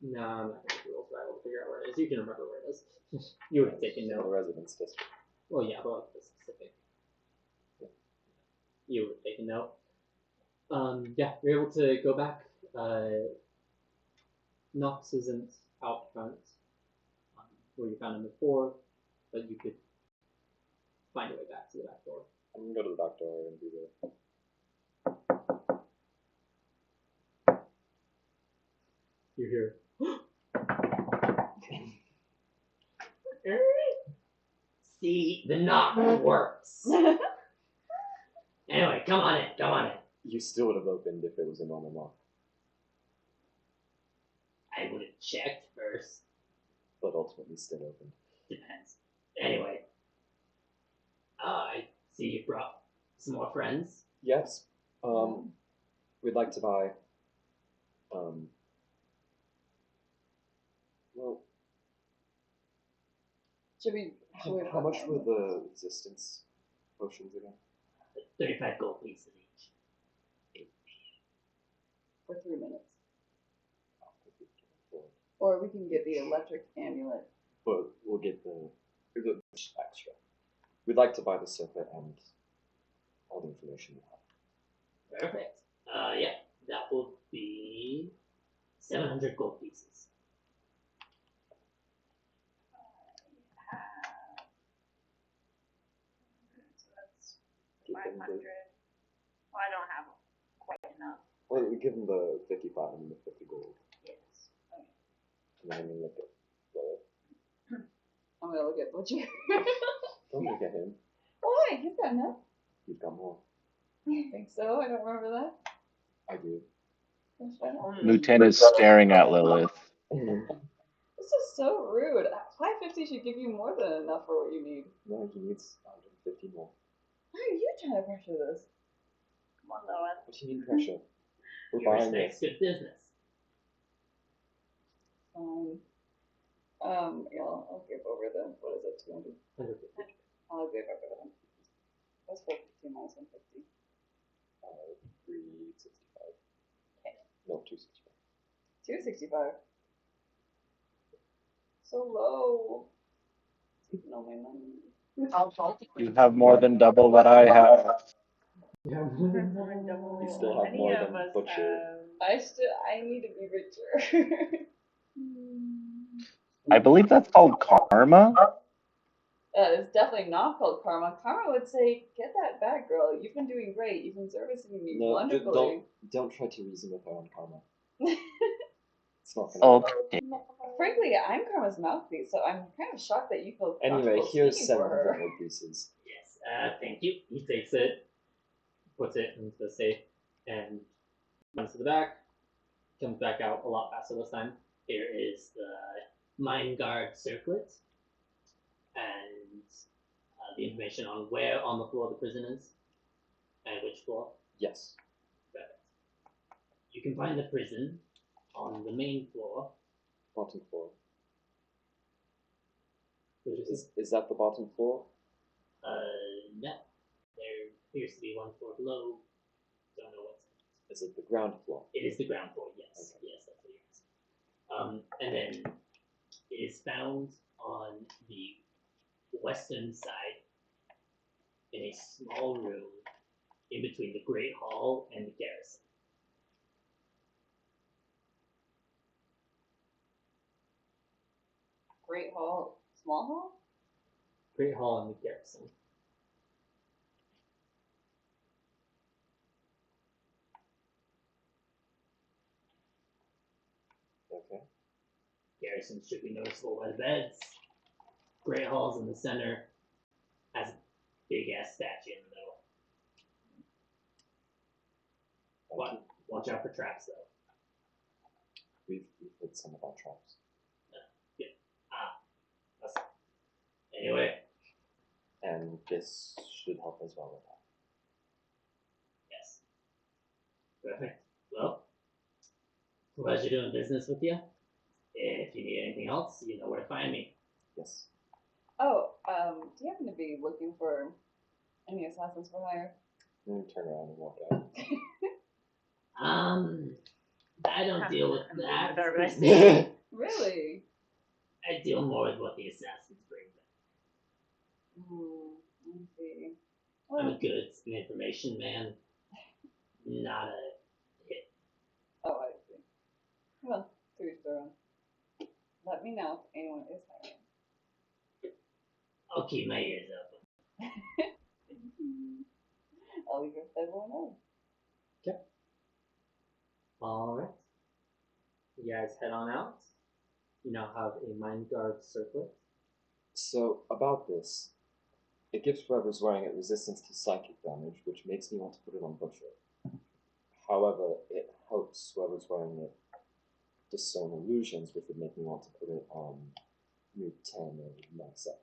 No, I'm not going to roll survival to figure out where it is. You can remember where it is. You would have taken The note. residence district. Well, yeah, but like the specific. You would have taken note. Yeah, you're able to go back. Knox isn't out front where you found him before, but you could find a way back to the back door. I'm gonna go to the back door and do the. You hear. See, the knock works. Anyway, come on in, come on in. You still would have opened if it was a normal knock, I would have checked first. but ultimately still opened. Depends. Anyway. I see you brought some more friends. Yes. We'd like to buy. Well, Should we how much were the resistance potions again? 35 gold pieces each. for 3 minutes? Or we can get the electric amulet. But we'll get the extra. We'd like to buy the circuit and all the information we have. Perfect. Yeah, that will be 700 gold pieces. So that's 500. Well, I don't have quite enough. Well, we give them the 55 and the 50 gold. Yes. And then we look at I'm gonna look at Butcher. don't look at him. Why? He's got enough. He's got more. You think so? I don't remember that. I do. Lieutenant's staring at Lilith. This is so rude. 550 should give you more than enough for what you need. No, he needs 150 more. Why are you trying to pressure this? Come on, Lois. What do you mean pressure? We're He buying respects this. good business. Fine. Yeah, I'll give over the, what is it, 200? 150. I'll give over the 150. That's 450 minus 150. 365. Okay. No, 265. 265. So low. Taking all my money. You have more than double what I have. You still have Any more of than us Butcher. I need to be richer. I believe that's called karma. It's definitely not called karma. Karma would say, "Get that back, girl. You've been doing great. You've been servicing me No, wonderfully." don't try to reason with her on karma. It's not gonna work. Okay. Frankly, I'm Karma's mouthpiece, so I'm kind of shocked that you feel Anyway, comfortable here's speaking for 700 her. gold pieces. Yes, thank you. He takes it, puts it into the safe. and runs to the back, comes back out a lot faster this time. Here is the mine guard circlet and the information on where on the floor the prison is and which floor. Yes. Perfect. You can find the prison on the main floor, Bottom floor. which is Is that the bottom floor? no. There appears to be one floor below. Don't know what's. Is it the ground floor? It is the ground floor. Yes, Okay. yes, that's what you're asking. And then it is found on the western side in a small room in between the Great Hall and the garrison. Great hall, small hall? Great Hall and the garrison. Okay. Garrison should be noticeable by the beds. Great Hall's in the center. Has a big ass statue in the middle. Watch out for traps though. We've hit some of our traps. That's anyway. And this should help as well with that. Yes. Perfect. Well, pleasure doing business with you. If you need anything else, you know where to find me. Yes. Oh, do you happen to be looking for any assassins for hire? Let me turn around and walk out. I don't deal with that. Really? I deal more with what the assassins bring them. Let me see. I'm Well, a goods and information man, not a hit. oh, I see. Well, to each their own. Let me know if anyone is hiring. I'll keep my ears open. I'll leave it if everyone knows. Alright. You guys head on out. You now have a mind guard circlet. So, about this, it gives whoever's wearing it resistance to psychic damage, which makes me want to put it on Busher. However, it helps whoever's wearing it discern illusions, which would make me want to put it on Move 10 or myself.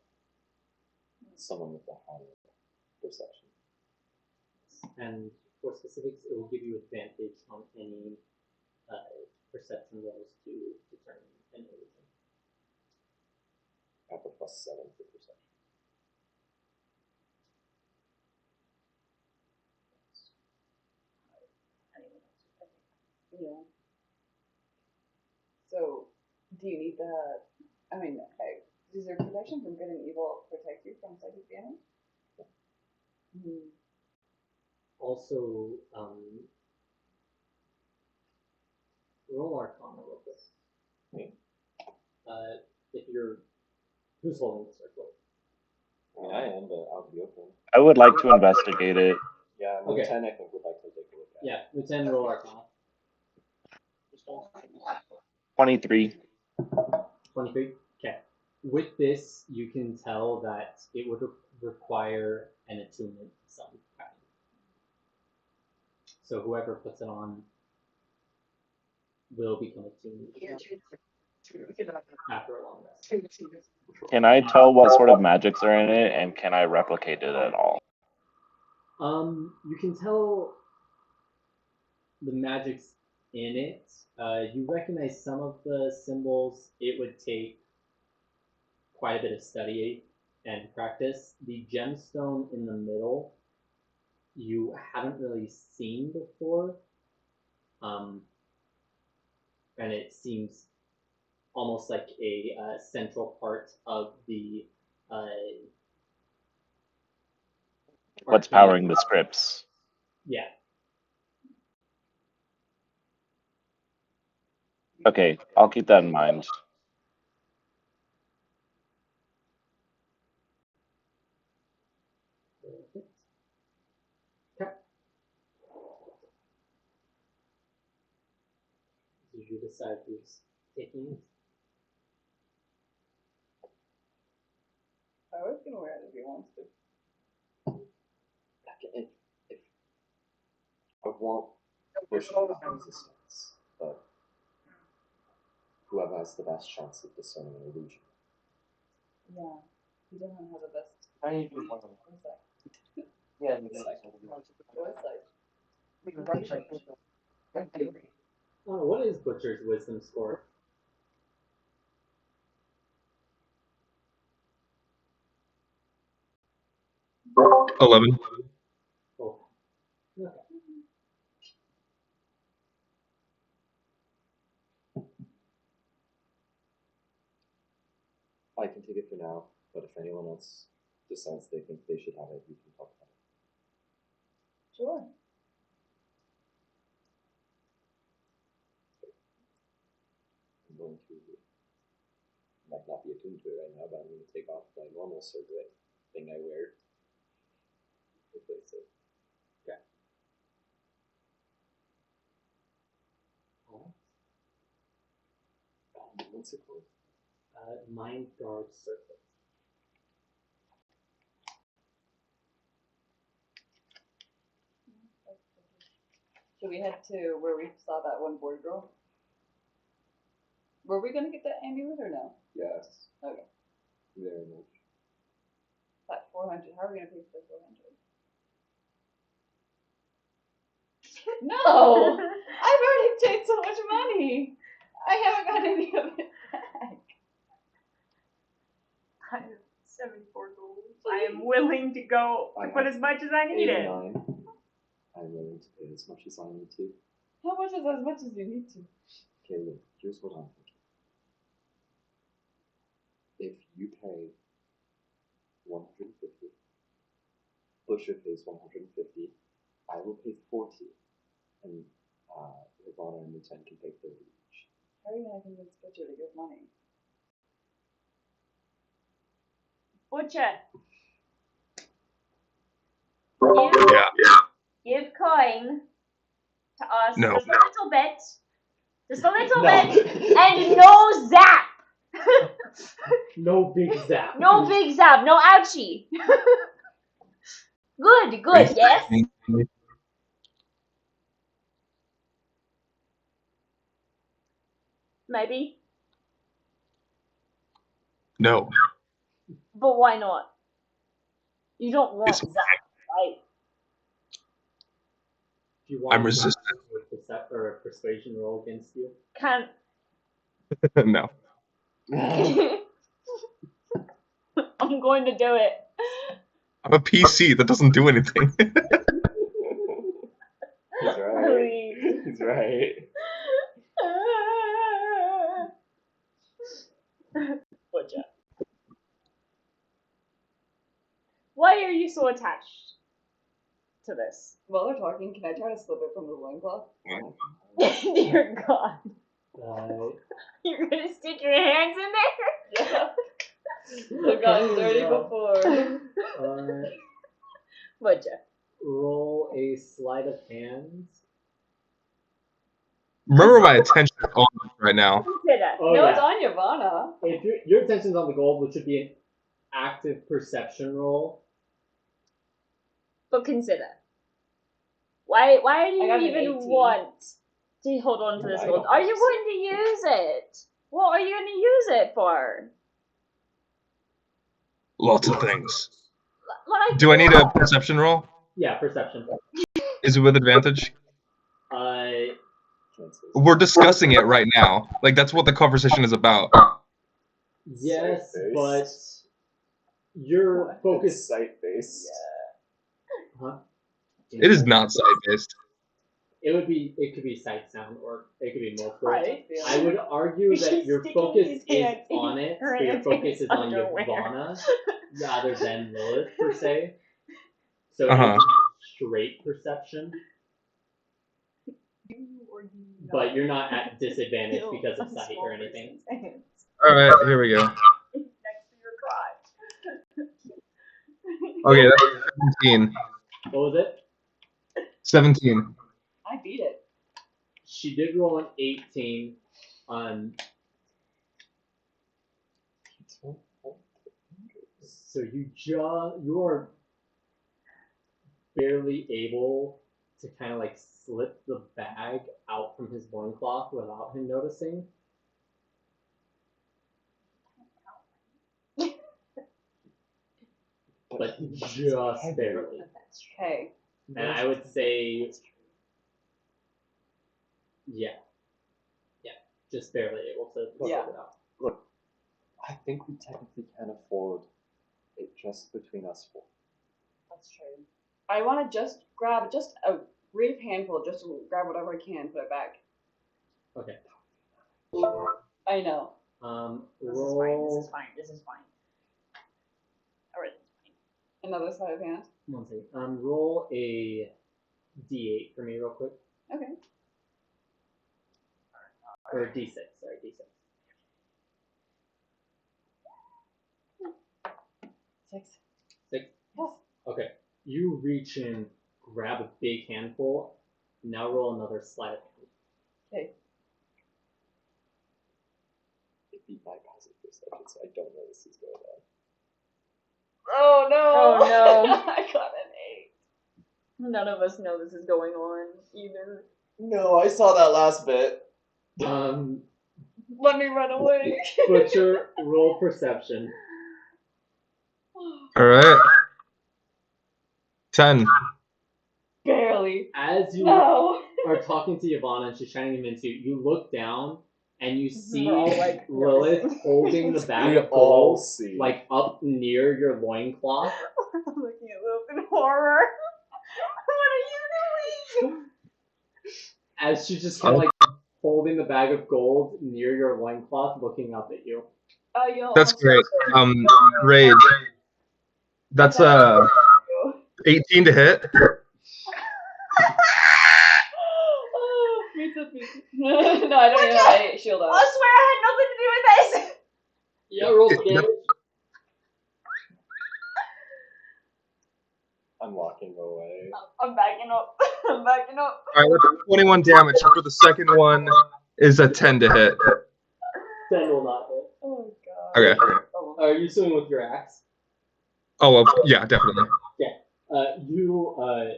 Someone with a higher perception. And for specifics, it will give you advantage on any perception rolls to determine an illusion. I have a +7 for perception. Yeah. So, do you need does your protection from good and evil protect you from psychic damage? Also, roll Arcana real quick. Me? If you're who's holding the circle? I mean, I am, but I'll be open. I would like to investigate it. Yeah, Move Okay. 10 I think would like to take a look at. Yeah, Lieutenant, roll Arcana. 23. 23. Okay. With this, you can tell that it would require an attunement of some kind. So whoever puts it on will become attuned after a long rest. Can I tell what sort of magics are in it, and can I replicate it at all? You can tell the magic's in it. You recognize some of the symbols. It would take quite a bit of study and practice. The gemstone in the middle, you haven't really seen before. And it seems almost like a central part of the What's arcane. powering the scripts? Yeah. Okay, I'll keep that in mind. Perfect. Okay. Did you decide who's taking it? I was gonna wear it if he wants to. If I want bush of non-resistance, but whoever has the best chance of discerning an illusion. Yeah. He doesn't have the best I need to do one of them. insight. Yeah, What is Butcher's wisdom score? Oh, 11. Oh. Okay. I can take it for now, but if anyone else decides they think they should have it, we can talk about it. Sure. I'm going to, might not be attuned to it right now, but I'm going to take off my normal circlet thing I wear. Replace it. What's it called? Mind guard circle. Should we head to where we saw that one boy girl? Were we gonna get that amulet or no? Yes. Okay. Very much. That 400. How are we gonna pay for the 400? No! I've already paid so much money! I haven't got any of it back. I have 74 gold. I am willing to go to put as much as I need in. 89. I'm willing to pay as much as I need to. How much is as much as you need to? Okay, look, here's what I'm thinking. If you pay 150, Butcher pays 150, I will pay 40, and Ivana and Muten can pay 30 each. How are you gonna convince Butcher to give money? Butcher. Give coin to us No. just a little bit. Just a little bit. And no zap. No big zap. No big zap. No ouchie. Good, yes? Maybe. No. But why not? You don't want It's zap, right? Do you want I'm resistant. with or a persuasion roll against you? Can't. No. I'm going to do it. I'm a PC. That doesn't do anything. He's right. Please. He's right. Butcher. Why are you so attached to this? While they're talking, can I try to slip it from the loincloth? Dear God. You're gonna stick your hands in there? Yeah. They've gotten dirty before. Butcher. Roll a sleight of hand. Remember my attention is on this right now. Consider. Oh, No, yeah. it's on Yavanna. If your attention's on the gold, which would be an active perception roll. But consider. Why do I you got an even 18. want to hold on to this I gold? don't Are you think so. going to use it? What are you going to use it for? Lots of things. Like Do I need a what? perception roll? Yeah, perception. Is it with advantage? Cancel. We're discussing it right now. Like, that's what the conversation is about. Yes, Sight-based. but your It's focus. sight-based. Huh? It is not sight-based. It could be sight, sound, or it could be multiple. Right. I would argue that He's your sticking focus his is hand in on it, her so your aunt's focus is on underwear. Yavanna rather than Lilith per se. So it Uh-huh. would be straight perception, but you're not at disadvantage because of sight or anything. Alright, here we go. Next to your crotch. Okay, that's 17. What was it? 17. I beat it. She did roll an 18 on. So you are barely able to kind of like slip the bag out from his loincloth without him noticing. But just barely. Okay. And I would say, yeah, just barely able to slip Yeah. it out. Look, I think we technically can afford it just between us four. That's true. I want to just grab just a brief handful, just to grab whatever I can, put it back. Okay. I know. This Roll. is fine. This is fine. Alright. Another sleight of hand. One second. Roll a d8 for me real quick. Okay. Or d6, sorry, d6. 6. 6? Yes. Okay. You reach in, grab a big handful. Now roll another sleight of hand. Okay. It beat my passive perception, so I don't know this is going on. Oh no! Oh, no. I got an 8. None of us know this is going on either. No, I saw that last bit. Let me run away. Butcher, roll perception. All right. 10. Barely. As you No. are talking to Yvonne and she's trying to convince you, you look down and you see We're all, like, Lilith noticing. holding the bag We of all gold see. like up near your loincloth. I'm looking at Lilith in horror. What are you doing? As she's just kind of like holding the bag of gold near your loincloth, looking up at you. You know, That's great. Rage. That's 18 to hit. Oh, pizza. No, I don't even have a shield I up. swear I had nothing to do with this. Yeah, roll some damage. I'm walking away. I'm backing up. I'm backing up. All right, that's 21 damage. For the second one is a 10 to hit. 10 will not hit. Oh god. Okay. Oh. Are you swinging with your axe? Oh, well, yeah, definitely. You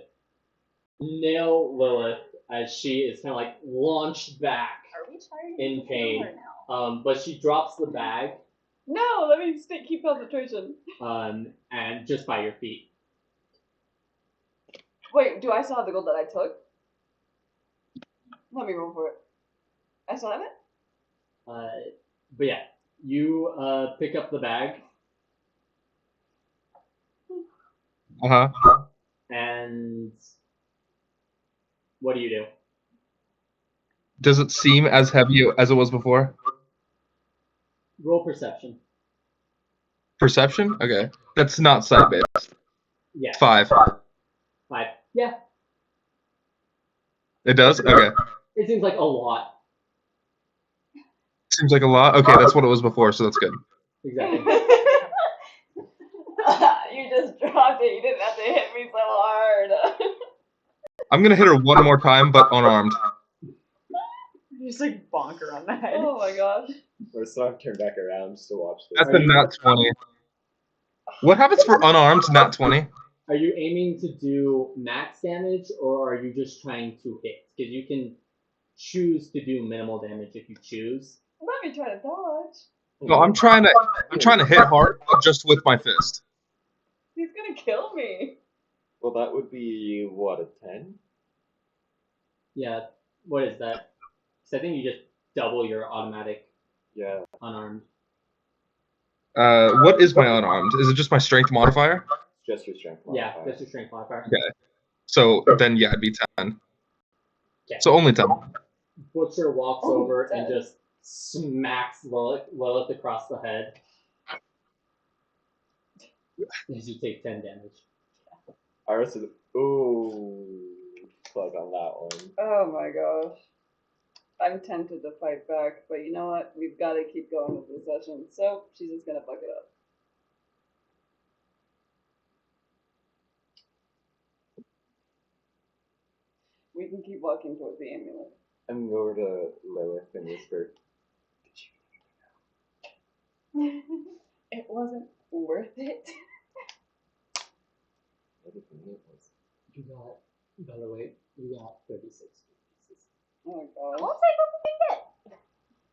nail Lilith as she is kind of like launched back, Are we trying In to pain. kill her now? but she drops the bag, No, let me keep concentration. and just by your feet. Wait, do I still have the gold that I took? Let me roll for it. I still have it? But yeah, you pick up the bag and what do you do? Does it seem as heavy as it was before? Roll perception. Perception? Okay. That's not sight based. Yeah. 5. 5. Yeah. It does? Okay. It seems like a lot. Seems like a lot. Okay, that's what it was before, so that's good. Exactly. You just dropped it. You didn't have to hit me so hard. I'm gonna hit her one more time, but unarmed. You just like bonk her on the head. Oh my gosh. Or so I've turned back around just to watch this. That's a nat 20. What happens for unarmed nat 20? Are you aiming to do max damage or are you just trying to hit? Because you can choose to do minimal damage if you choose. Let me try to dodge. No, I'm trying to hit hard, but just with my fist. He's gonna kill me. Well, that would be, what, a 10? Yeah. What is that? Because I think you just double your automatic Yeah. unarmed. What is my unarmed? Is it just my strength modifier? Just your strength Yeah, modifier. that's your strength modifier. Okay. So then, yeah, it'd be 10. Okay. So only 10. Butcher walks Oh, over and dead. just smacks Lilith across the head. As you take 10 damage. Iris is, ooh, plug on that one. Oh my gosh. I'm tempted to fight back, but you know what? We've got to keep going with the session. So she's just gonna fuck it up. We can keep walking towards the amulet. I'm going over to Lilith and whisper, It wasn't worth it. maybe for me it was. You got, by the way, You got 36 pieces. Oh my We'll god. take what we can get.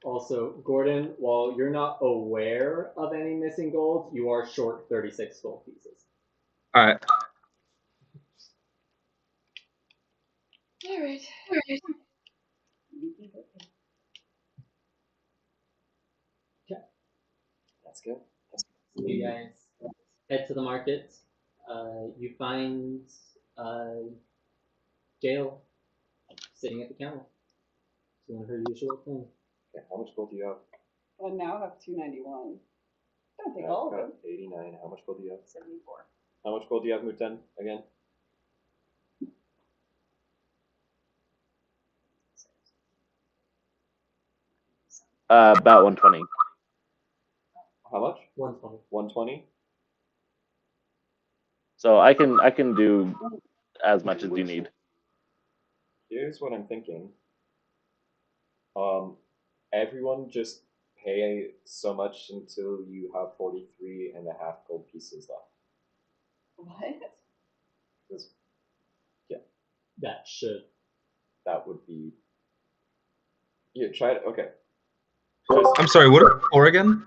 Also, Gordon, while you're not aware of any missing gold, you are short 36 gold pieces. Alright. Alright. That's good. You guys head to the market. You find Jail sitting at the counter, doing her usual thing. Okay, how much gold do you have? I now have 291. Don't take I've all of got them. 89. How much gold do you have? 74. How much gold do you have, Muten? Again? About 120. How much? 120. 120? So I can do as much as you need. Here's what I'm thinking. Everyone just pay so much until you have 43 and a half gold pieces left. What? Because That should. that would be... Here, try it. Okay. I'm sorry, what are for again?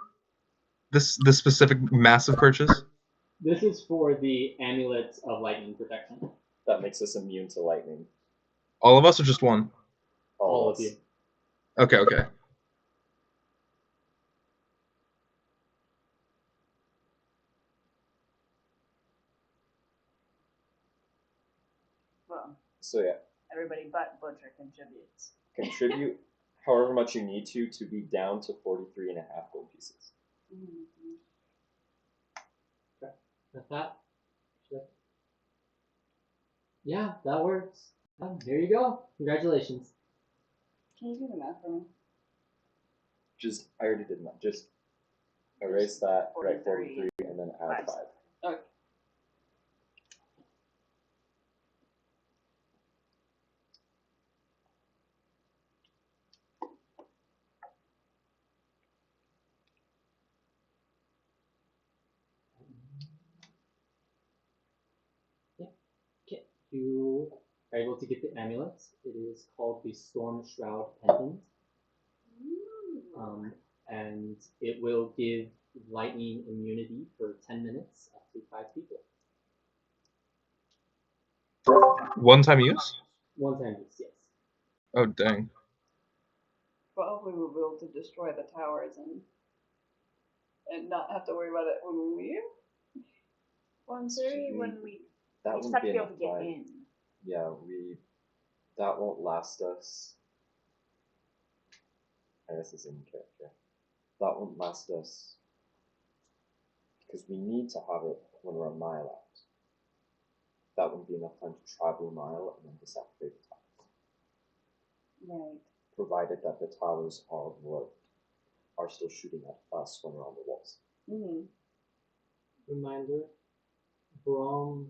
This specific massive purchase? This is for the amulets of lightning protection. That makes us immune to lightning. All of us or just one? All us. of you. Okay, okay. Well, So yeah, everybody but Butcher contributes. contribute however much you need to be down to 43 and a half gold pieces. Mm-hmm. With that, yeah, that works. Oh, here you go. Congratulations. Can you do the math for me? Just, I already did that. Just erase that, write 43, 43, and then add 5. Okay. Okay. You are able to get the amulet. It is called the Storm Shroud Pendant. And it will give lightning immunity for 10 minutes up to 5 people. One-time use? One time use, yes. Oh, dang. But hopefully we'll be able to destroy the towers and not have to worry about it when we leave. Well, in theory, when we That just wouldn't have to be be able enough to get time. in. Yeah, that won't last us. And this is in character. That won't last us because we need to have it when we're a mile out. That wouldn't be enough time to travel a mile and then desactivate the towers. Right. Provided that the towers are still shooting at us when we're on the walls. Mm-hmm. Reminder, Braum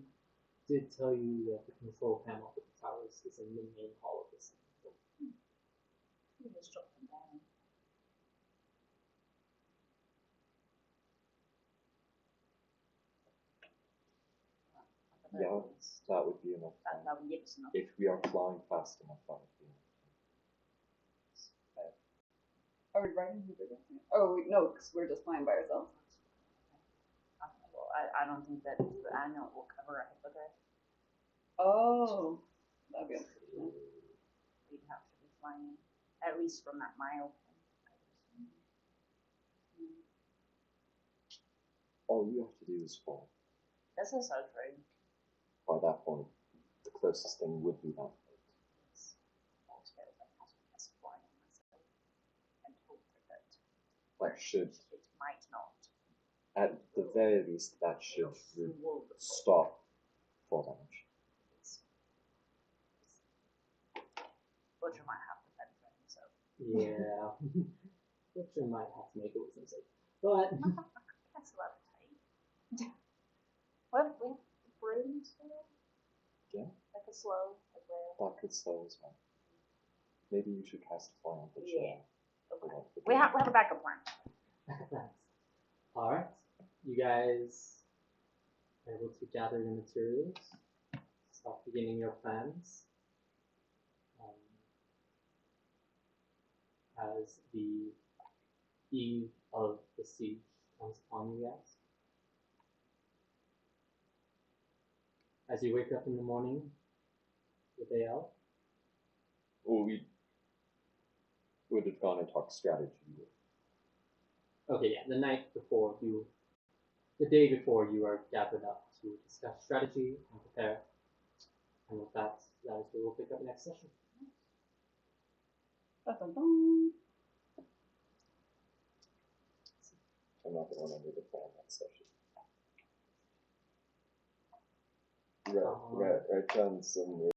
did tell you that the control panel for the towers is in the main hall of this thing. You just drop them down. Yeah, that would be enough time. That would give us enough. If we are flying fast enough, that would be enough time. Are we riding the bigger thing? Oh, no, because we're just flying by ourselves. Well, I don't think that the annual will cover a hippogriff. Oh, that'd be unfortunate. We'd have to be flying, at least from that mile. All you have to do is fall. That's a so true. By that point, the closest thing would be that. It's altogether has flying on myself and hope that That should, it might not. at the very least, that should stop fall damage. Butcher might have to fend for himself. Yeah. Butcher might have to make a wisdom save. But That's a lot of tight. What? We have brooms still? Yeah. Like a slow, like where? That could slow as well. Maybe you should cast Fly on Butcher. Yeah. Okay. We have a backup plan. alright. You guys are able to gather your materials. Start beginning your plans. as the eve of the siege comes upon you guys. As you wake up in the morning, the day of, Well, we would have gone and talked strategy. okay, yeah, the night before the day before you are gathered up to discuss strategy and prepare. And with that is where we'll pick up next session. Ba-ba-bum. I'm not the one under the plan that session. Right, Johnson.